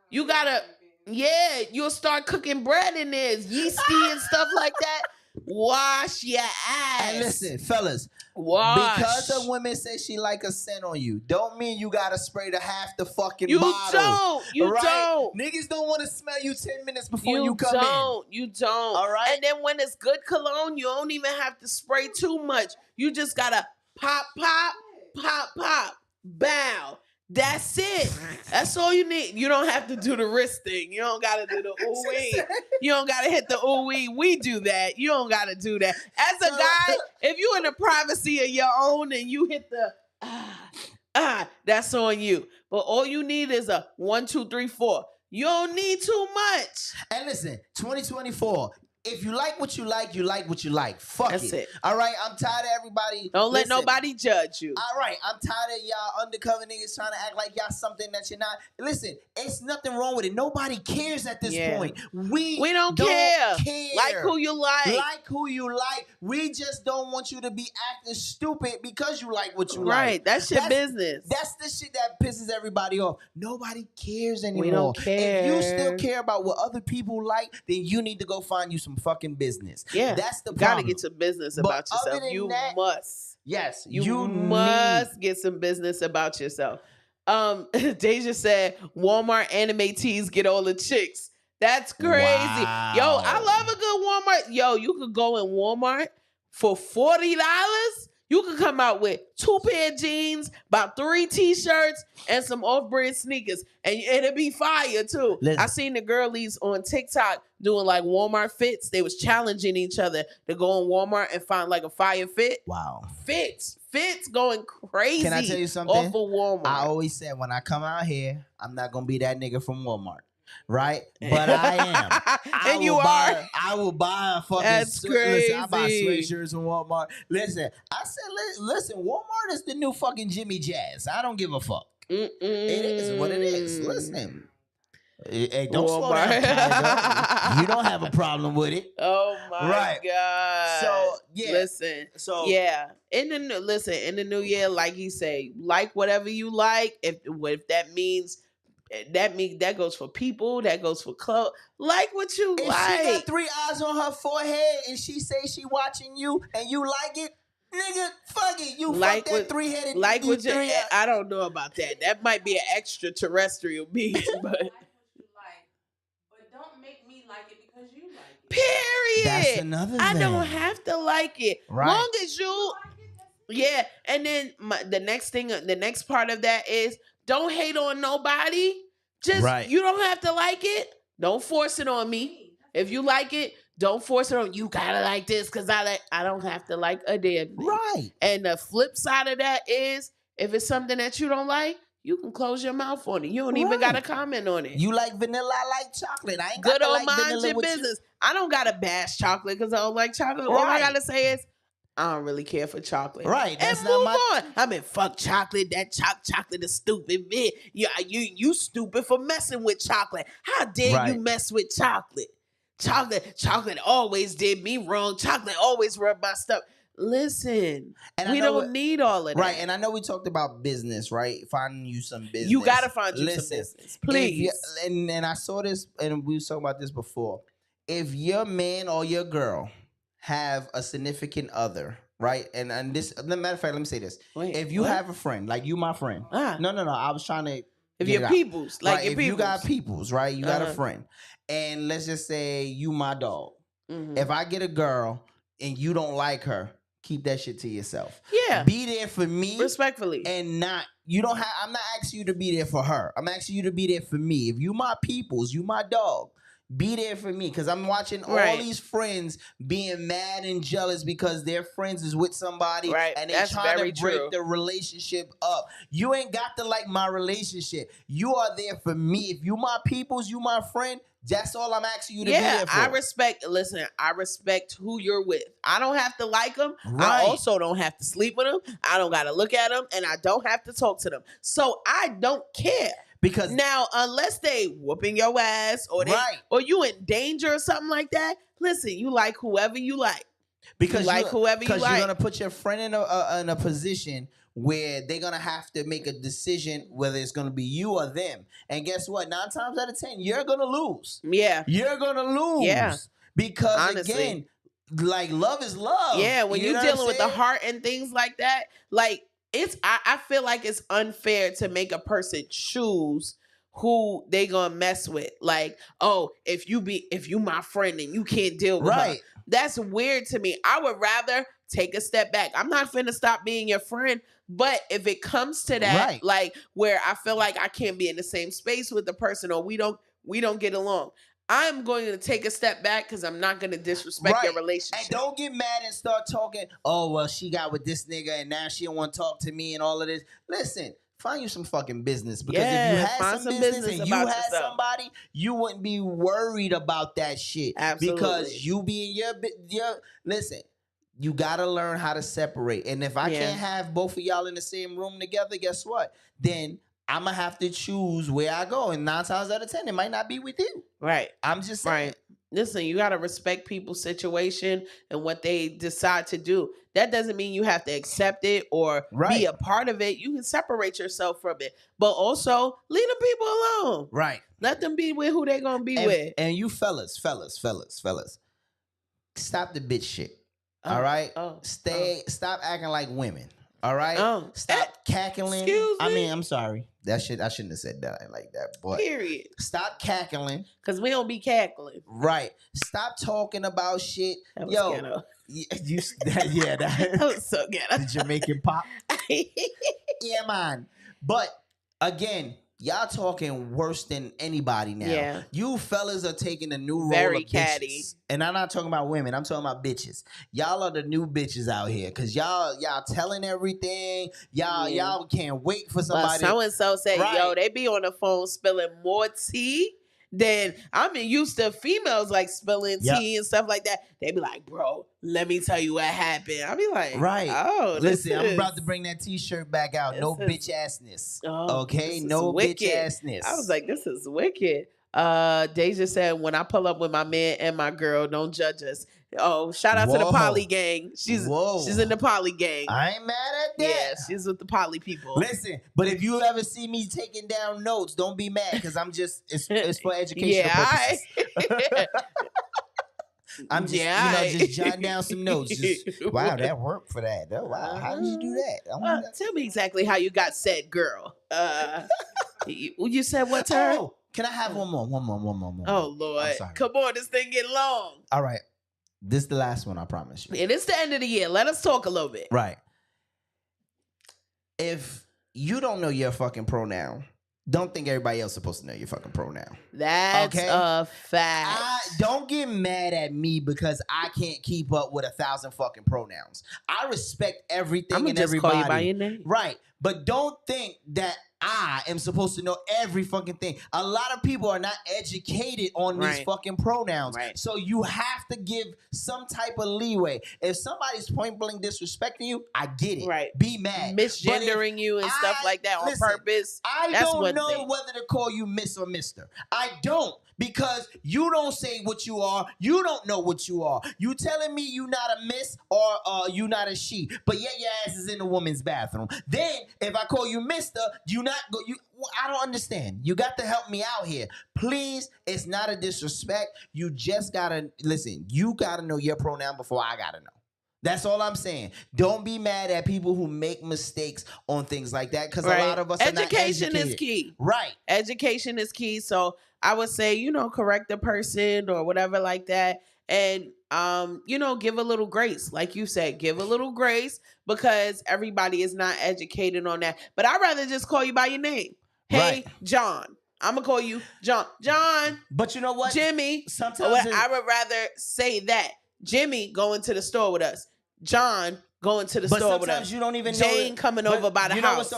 You gotta, you'll start cooking bread in there, yeasty and stuff like that. Wash your ass. And listen, fellas, wash. Because a woman says she like a scent on you, don't mean you gotta spray the half the fucking You bottle. don't. Don't. Niggas don't want to smell you 10 minutes before you come in. You don't. All right. And then when it's good cologne, you don't even have to spray too much. You just gotta pop, pop, pop, pop, bow. That's it. That's all you need. You don't have to do the wrist thing. You don't gotta do the ooh-wee. You don't gotta hit the ooh-wee. We do that. You don't gotta do that. As a guy, if you in the privacy of your own and you hit the that's on you. But all you need is a 1, 2, 3, 4. You don't need too much. And listen, 2024. If you like what you like, you like what you like. Fuck That's it. All right, I'm tired of everybody. Don't let nobody judge you. All right, I'm tired of y'all undercover niggas trying to act like y'all something that you're not. Listen, it's nothing wrong with it. Nobody cares at this point. We don't care. Like who you like. Like who you like. We just don't want you to be acting stupid because you like what you like. Right, that's your business. That's the shit that pisses everybody off. Nobody cares anymore. We don't care. If you still care about what other people like, then you need to go find you some fucking business. Yeah, that's the you problem. gotta get some business about yourself. You must. Yes, you must get some business about yourself. Deja said Walmart anime tees get all the chicks. That's crazy. Wow. Yo, I love a good Walmart. Yo, you could go in Walmart for $40. You could come out with 2 pair of jeans, about 3 t-shirts, and some off-brand sneakers. And it'll be fire, too. I seen the girlies on TikTok doing, like, Walmart fits. They was challenging each other to go on Walmart and find, like, a fire fit. Wow. Fits going crazy. Can I tell you something? Off of Walmart. I always said when I come out here, I'm not going to be that nigga from Walmart. Right? But I am. And you are. I will buy a fucking That's Listen, I buy crazy. sweatshirts from Walmart. Listen, I said, listen, Walmart is the new fucking Jimmy Jazz. I don't give a fuck. It is what it is. Listen. Hey, don't slow down, Tiger. You don't have a problem with it. Oh my God. So yeah. Listen. So yeah. In the new year, like he say, like whatever you like. If that means that goes for people, that goes for clothes. Like what you if like. She got 3 eyes on her forehead and she say she watching you and you like it, nigga, fuck it. You like fuck that 3-headed. Like what you. I don't know about that. That might be an extraterrestrial being, but. Don't make me like it because you like it. Period. That's another thing. I don't have to like it. Right. Long as you. Yeah. And then the next part of that is don't hate on nobody. Just you don't have to like it. Don't force it on me. If you like it, don't force it on you. Gotta like this because I don't have to like a damn thing. Right. And the flip side of that is if it's something that you don't like, you can close your mouth on it. You don't even got to comment on it. You like vanilla, I like chocolate. I ain't good got to old like mind vanilla your with business. I don't got to bash chocolate because I don't like chocolate. All I got to say is, I don't really care for chocolate. Right. And That's move not on. I mean, fuck chocolate. That chocolate is stupid. Man, you stupid for messing with chocolate. How dare you mess with chocolate? Chocolate always did me wrong. Chocolate always rubbed my stuff. Listen, And we don't need all of that. Right, and I know we talked about business, right? Finding you some business. You gotta find you some business, please. And I saw this, and we was talking about this before. If your man or your girl have a significant other, right? And this, matter of fact, let me say this. If you have a friend, like you my friend. No, I was trying to If your peoples, like right, your if peoples. you got peoples, right? You got a friend. And let's just say you my dog. If I get a girl and you don't like her, keep that shit to yourself. Yeah. Be there for me. Respectfully. And I'm not asking you to be there for her. I'm asking you to be there for me. If you my peoples, you my dog. Be there for me, because I'm watching all these friends being mad and jealous because their friends is with somebody and they trying to break the relationship up. You ain't got to like my relationship. You are there for me. If you my peoples, you my friend, that's all I'm asking you to be there for. I respect who you're with. I don't have to like them. Right. I also don't have to sleep with them. I don't got to look at them, and I don't have to talk to them. So I don't care. Because now, unless they whooping your ass or you in danger or something like that, listen, you like whoever you like. Because whoever you like. You're gonna put your friend in a position where they're gonna have to make a decision whether it's gonna be you or them. And guess what? 9 times out of 10, you're gonna lose. Yeah, you're gonna lose. Yeah, because honestly, again, like love is love. Yeah, when you're dealing with the heart and things like that, like. I feel like it's unfair to make a person choose who they gonna mess with. Like, oh, if you my friend and you can't deal with her. That's weird to me. I would rather take a step back. I'm not finna stop being your friend, but if it comes to that, like where I feel like I can't be in the same space with the person or we don't get along, I'm going to take a step back because I'm not going to disrespect your relationship. And don't get mad and start talking, oh, well, she got with this nigga and now she don't want to talk to me and all of this. Listen, find you some fucking business. Because if you had some business and you had somebody, you wouldn't be worried about that shit. Absolutely. Because you be in your listen, you got to learn how to separate. And if I can't have both of y'all in the same room together, guess what? Then I'm going to have to choose where I go. And 9 times out of 10, it might not be with you. Right. I'm just saying. Right. Listen, you got to respect people's situation and what they decide to do. That doesn't mean you have to accept it or be a part of it. You can separate yourself from it. But also, leave them people alone. Right. Let them be with who they're going to be with. And you fellas, stop the bitch shit. All right? Stop acting like women. All right? Stop cackling. Excuse me? I mean, I'm sorry. I shouldn't have said that like that. But period. Stop cackling. Because we don't be cackling. Right. Stop talking about shit. That was ghetto. That was so ghetto. The Jamaican pop. Yeah, man. But again, y'all talking worse than anybody now. Yeah. You fellas are taking a new role Very of catty. bitches. And I'm not talking about women. I'm talking about bitches. Y'all are the new bitches out here. Cause y'all telling everything. Y'all can't wait for somebody. Well, so-and-so said, yo, they be on the phone spilling more tea than I'm used to females like spilling tea and stuff like that. They be like, bro, let me tell you what happened. I be like, oh, listen, I'm about to bring that t-shirt back out. No bitch assness. Okay? No bitch assness. I was like, this is wicked. Deja said, when I pull up with my man and my girl, don't judge us. Oh, shout out to the poly gang. She's in the poly gang. I ain't mad at that. Yeah, she's with the poly people. Listen, but if you ever see me taking down notes, don't be mad because I'm just it's for educational purposes. I'm just just jotting down some notes. Wow, that worked for that. Oh, wow, how did you do that? Tell me exactly how you got said, girl. You said what term? Oh, can I have one more? Oh Lord, come on, this thing getting long. All right. This is the last one, I promise you. And it's the end of the year. Let us talk a little bit. Right. If you don't know your fucking pronoun, don't think everybody else is supposed to know your fucking pronoun. That's a fact. Don't get mad at me because I can't keep up with 1,000 fucking pronouns. I respect everything and everybody. Call you by your name. Right. But don't think that I am supposed to know every fucking thing. A lot of people are not educated on these fucking pronouns. So you have to give some type of leeway. If somebody's point blank disrespecting you, I get it. Be mad. Misgendering you and stuff like that on purpose. I don't know whether to call you Miss or Mister. I don't. Because you don't say what you are. You don't know what you are. You telling me you not a miss or you not a she, but yet your ass is in the woman's bathroom. Then if I call you Mister, you not go. I don't understand. You got to help me out here, please. It's not a disrespect. You just gotta listen. You gotta know your pronoun before I gotta know. That's all I'm saying. Don't be mad at people who make mistakes on things like that, because a lot of us are not educated. Education is key. Right. Education is key. So I would say, correct the person or whatever like that. And, give a little grace. Like you said, give a little grace because everybody is not educated on that. But I'd rather just call you by your name. Hey, John. I'm going to call you John. John. But you know what? Jimmy. Sometimes I would rather say that. Jimmy going to the store with us. John going to the store with us. Sometimes you don't even know. Jane coming over by the house.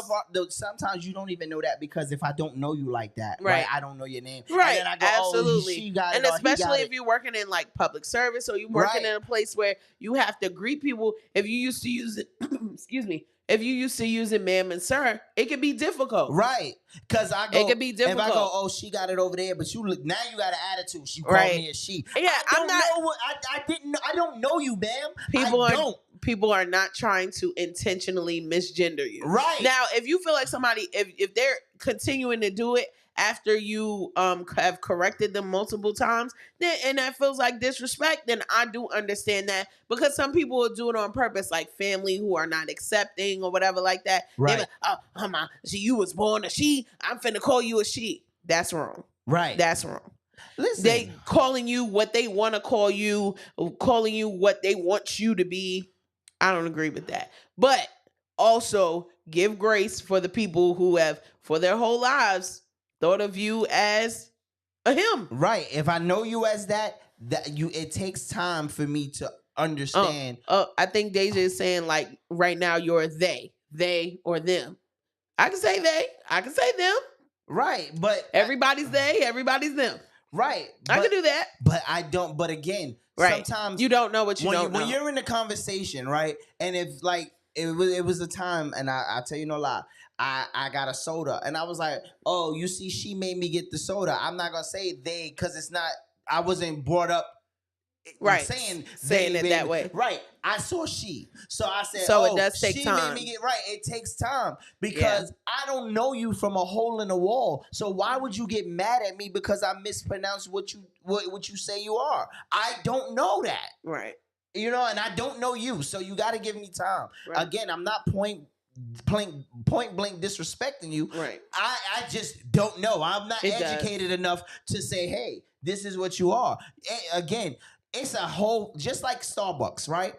Sometimes you don't even know that because if I don't know you like that, right? I don't know your name. Right. And then I go, absolutely. Oh, she got and it, especially if you're working in like public service or you're working in a place where you have to greet people. If you used to use it, excuse me. If you used to use it, ma'am and sir, it can be difficult. Right. Because it can be difficult. If I go, oh, she got it over there, but now you got an attitude. She called me a she. Yeah, I don't know you, ma'am. People are not trying to intentionally misgender you. Right. Now, if you feel like somebody, if they're continuing to do it after you have corrected them multiple times, then and that feels like disrespect, then I do understand that, because some people will do it on purpose, like family who are not accepting or whatever like that. Right. Like, oh, you was born a she, I'm finna call you a she. That's wrong. Right. That's wrong. Listen. They calling you what they want to call you, calling you what they want you to be. I don't agree with that. But also give grace for the people who have, for their whole lives, thought of you as a him. Right. If I know you as that it takes time for me to understand. I think Deja is saying like right now you're they or them. I can say they. I can say them. Right. But everybody's they, everybody's them. Right. I can do that. But I don't. But again, sometimes you don't know what you don't know. When you're in a conversation, right? And if like it was a time, and I tell you no lie, I got a soda, and I was like, oh, you see, she made me get the soda. I'm not gonna say they, because it's not. I wasn't brought up. Saying it that way. Right. I saw she. So I said, so it does take she time. Made me get right. It takes time because I don't know you from a hole in the wall. So why would you get mad at me because I mispronounced what you say you are? I don't know that. Right. And I don't know you. So you got to give me time. Right. Again, I'm not point blank disrespecting you. Right. I just don't know. I'm not educated enough to say, hey, this is what you are. Again, it's a whole, just like Starbucks, right?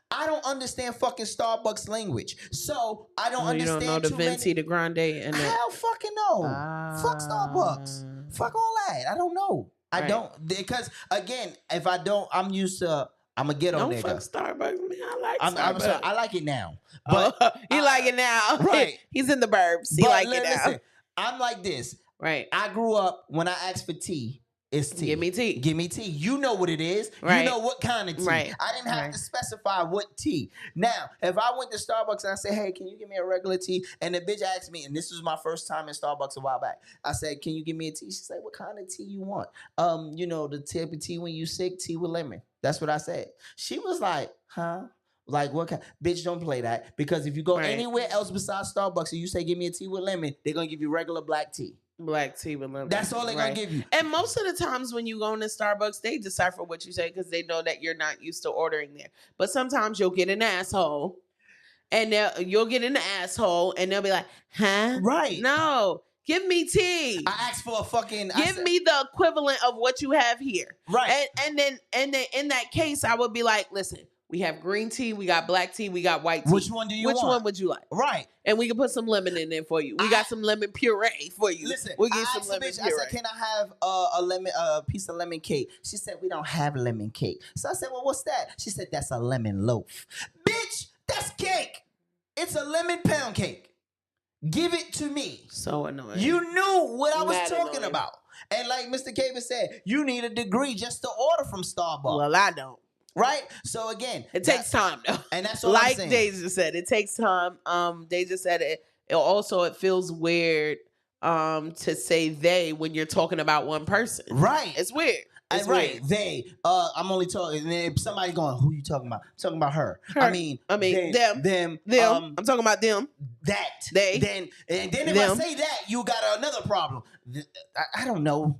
I don't understand fucking Starbucks language. So I don't understand. You don't know the Venti, the Grande, and hell fucking no. Fuck Starbucks. Fuck all that. I don't know. I don't. Because again, if I don't, I'm used to, I'm a ghetto nigga. Don't fuck Starbucks, man. I like Starbucks. Sorry, I like it now. But he like it now. Right. He's in the burbs. He like it now. Listen, I'm like this. Right. I grew up, when I asked for tea, it's tea. Give me tea. Give me tea. You know what it is. Right. You know what kind of tea. Right. I didn't have to specify what tea. Now, if I went to Starbucks and I said, hey, can you give me a regular tea? And the bitch asked me, and this was my first time in Starbucks a while back. I said, can you give me a tea? She said, what kind of tea you want? The type of tea when you sick, tea with lemon. That's what I said. She was like, huh? Like, what kind? Bitch, don't play that. Because if you go anywhere else besides Starbucks and you say, give me a tea with lemon, they're going to give you regular black tea. Black tea with lemon. That's all they're going to give you. And most of the times when you go into Starbucks, they decipher what you say because they know that you're not used to ordering there. But sometimes you'll get an asshole and they'll be like, huh? Right. No. Give me tea. I asked for a fucking... Give me the equivalent of what you have here. Right. And then in that case, I would be like, listen, we have green tea, we got black tea, we got white tea. Which one do you want? Which one would you like? Right. And we can put some lemon in there for you. We got some lemon puree for you. Listen, we'll get some lemon bitch, puree. I said, can I have a piece of lemon cake? She said, we don't have lemon cake. So I said, well, what's that? She said, that's a lemon loaf. Bitch, that's cake. It's a lemon pound cake. Give it to me. So annoying. You knew what I was talking annoying. about. And like Mr. Caven said, you need a degree just to order from Starbucks. Well, I don't. Right? So again, it takes time though. And that's all like I'm saying. Deezer said, it takes time. Deezer said it also it feels weird to say they when you're talking about one person. Right. It's weird. It's right. weird. They. I'm only talking. And then somebody going, who you talking about? I'm talking about her. I mean them. I'm talking about them. That. They. Then if them. I say that, you got another problem. I don't know.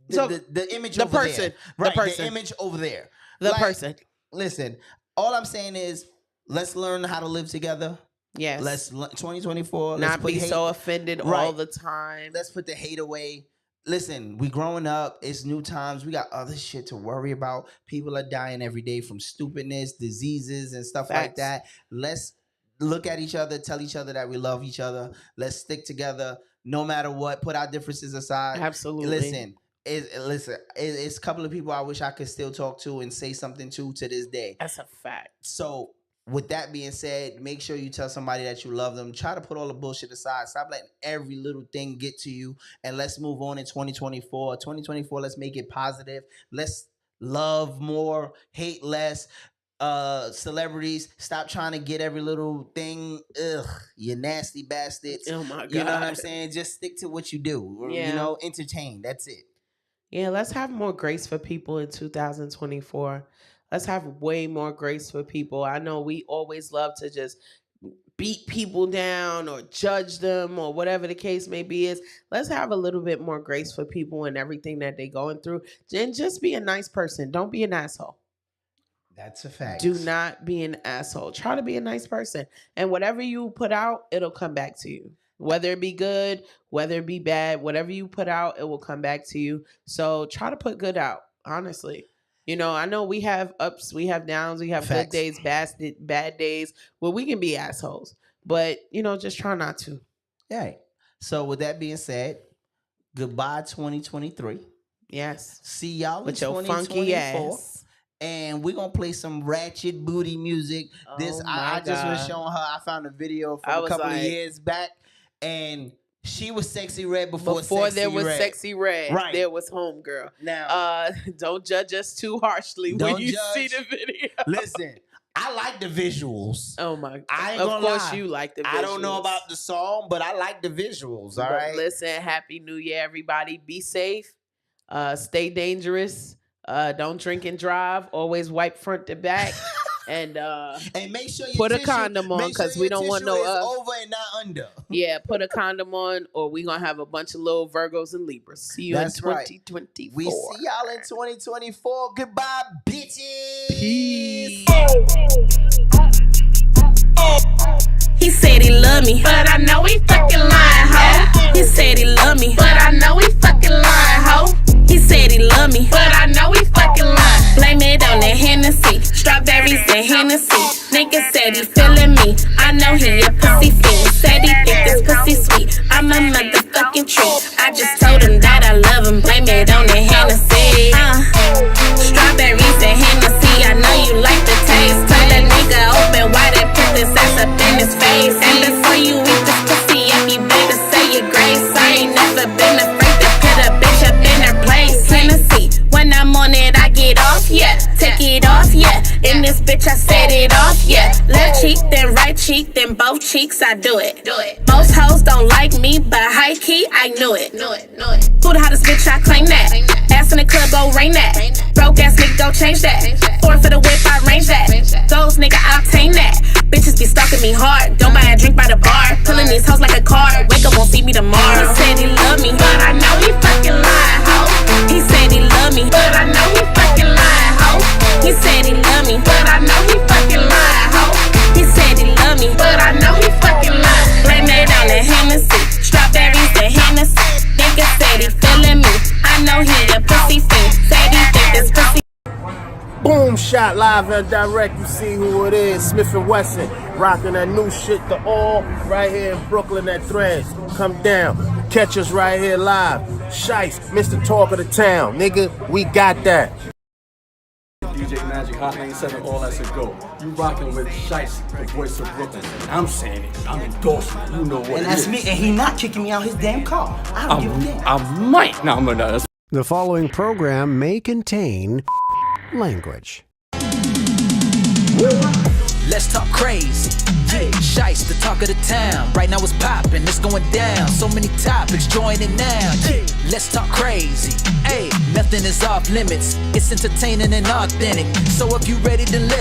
The image the over person. there. Right. The person. The image over there. The person. Listen, all I'm saying is let's learn how to live together. Yes. Let's 2024. Not be so offended all the time. Let's put the hate away. Listen, we growing up. It's new times. We got other shit to worry about. People are dying every day from stupidness, diseases, and stuff like that. Let's look at each other, tell each other that we love each other. Let's stick together no matter what. Put our differences aside. Absolutely. Listen, it's a couple of people I wish I could still talk to and say something to this day. That's a fact. So with that being said, make sure you tell somebody that you love them. Try to put all the bullshit aside. Stop letting every little thing get to you. And let's move on in 2024. 2024, let's make it positive. Let's love more, hate less. Celebrities, stop trying to get every little thing. Ugh, you nasty bastards. Oh my God. You know what I'm saying? Just stick to what you do. Yeah. You know, entertain. That's it. Yeah, let's have more grace for people in 2024. Let's have way more grace for people. I know we always love to just beat people down or judge them or whatever the case may be is. Let's have a little bit more grace for people and everything that they're going through. And just be a nice person. Don't be an asshole. That's a fact. Do not be an asshole. Try to be a nice person. And whatever you put out, it'll come back to you. Whether it be good, whether it be bad, whatever you put out, it will come back to you. So try to put good out, honestly. You know, I know we have ups, we have downs, we have Facts. good days, bad days where we can be assholes. But, you know, just try not to. Yeah. So with that being said, goodbye 2023. Yes. See y'all with in your 2024. funky ass. And we're going to play some ratchet booty music. I just was showing her. I found a video from a couple of years back. And she was Sexy Red before there was Sexy Red. Right. There was Homegirl. Now, don't judge us too harshly when you see the video. Listen, I like the visuals. Oh my God. I ain't of gonna course lie. you like the visuals. I don't know about the song, but I like the visuals. All right. Listen, Happy New Year, everybody. Be safe. Stay dangerous. Don't drink and drive. Always wipe front to back. And make sure you put a condom on because we don't want no over and not under. Yeah, put a condom on, or we gonna have a bunch of little Virgos and Libras. See you in 2024. We see y'all in 2024. Goodbye, bitches. Peace. He said he love me, but I know he fucking lying, ho. He said he love me, but I know he fucking lying, ho. He said he love me, but I know he fucking lying. Blame it on the Hennessy, strawberries and Hennessy. Nigga said he feeling me, I know he a pussy fiend. Said he think this pussy sweet, I'm a motherfucking treat. I just told him that I love him, blame it on the Hennessy. Strawberries and Hennessy, I know you like the taste. Tell that nigga open wide and put this ass up in his face. And before you eat this pussy up, you better say your grace. I ain't never been afraid to put a bitch up in her place. Hennessy, when I'm on it, I get off, yeah. Take it off, yeah. In this bitch, I set it off, yeah. Left cheek, then right cheek, then both cheeks, I do it. Most hoes don't like me, but high key, I knew it. Who the hottest bitch, I claim that. Ass in the club, go rain that. Broke ass nigga, go change that. Four for the whip, I range that. Those nigga, I obtain that. Bitches be stalking me hard. Don't buy a drink by the bar. Pulling these hoes like a car. Wake up, won't see me tomorrow. He said he love me, but I know he fucking lying, ho. He said he love me, but I know he fucking lying, ho. He said he love me, but I know he fucking lying, ho. He said he love me, but I know he fucking lying. Blame it on the Hennessy, strawberries and Hennessy. Nigga said he feeling me, I know he a pussy fiend. Said he think this pussy. Boom shot live and direct. You see who it is. Smith & Wesson rocking that new shit, the all right here in Brooklyn at Threads. Come down, catch us right here live. Shice, Mr. Talk of the Town, nigga, we got that. DJ Magic, Hot 97, all that's a go. You rocking with Shice, the voice of Brooklyn. I'm saying it, I'm endorsing it, you know what And it that's is. me, and he not kicking me out his damn car. I don't give a damn. I might. No, I'm gonna. The following program may contain language. Let's talk crazy. Yeah, Shice, the talk of the town. Right now it's popping, it's going down. So many topics, join it now. Yeah, let's talk crazy. Hey, nothing is off limits. It's entertaining and authentic. So if you ready to listen.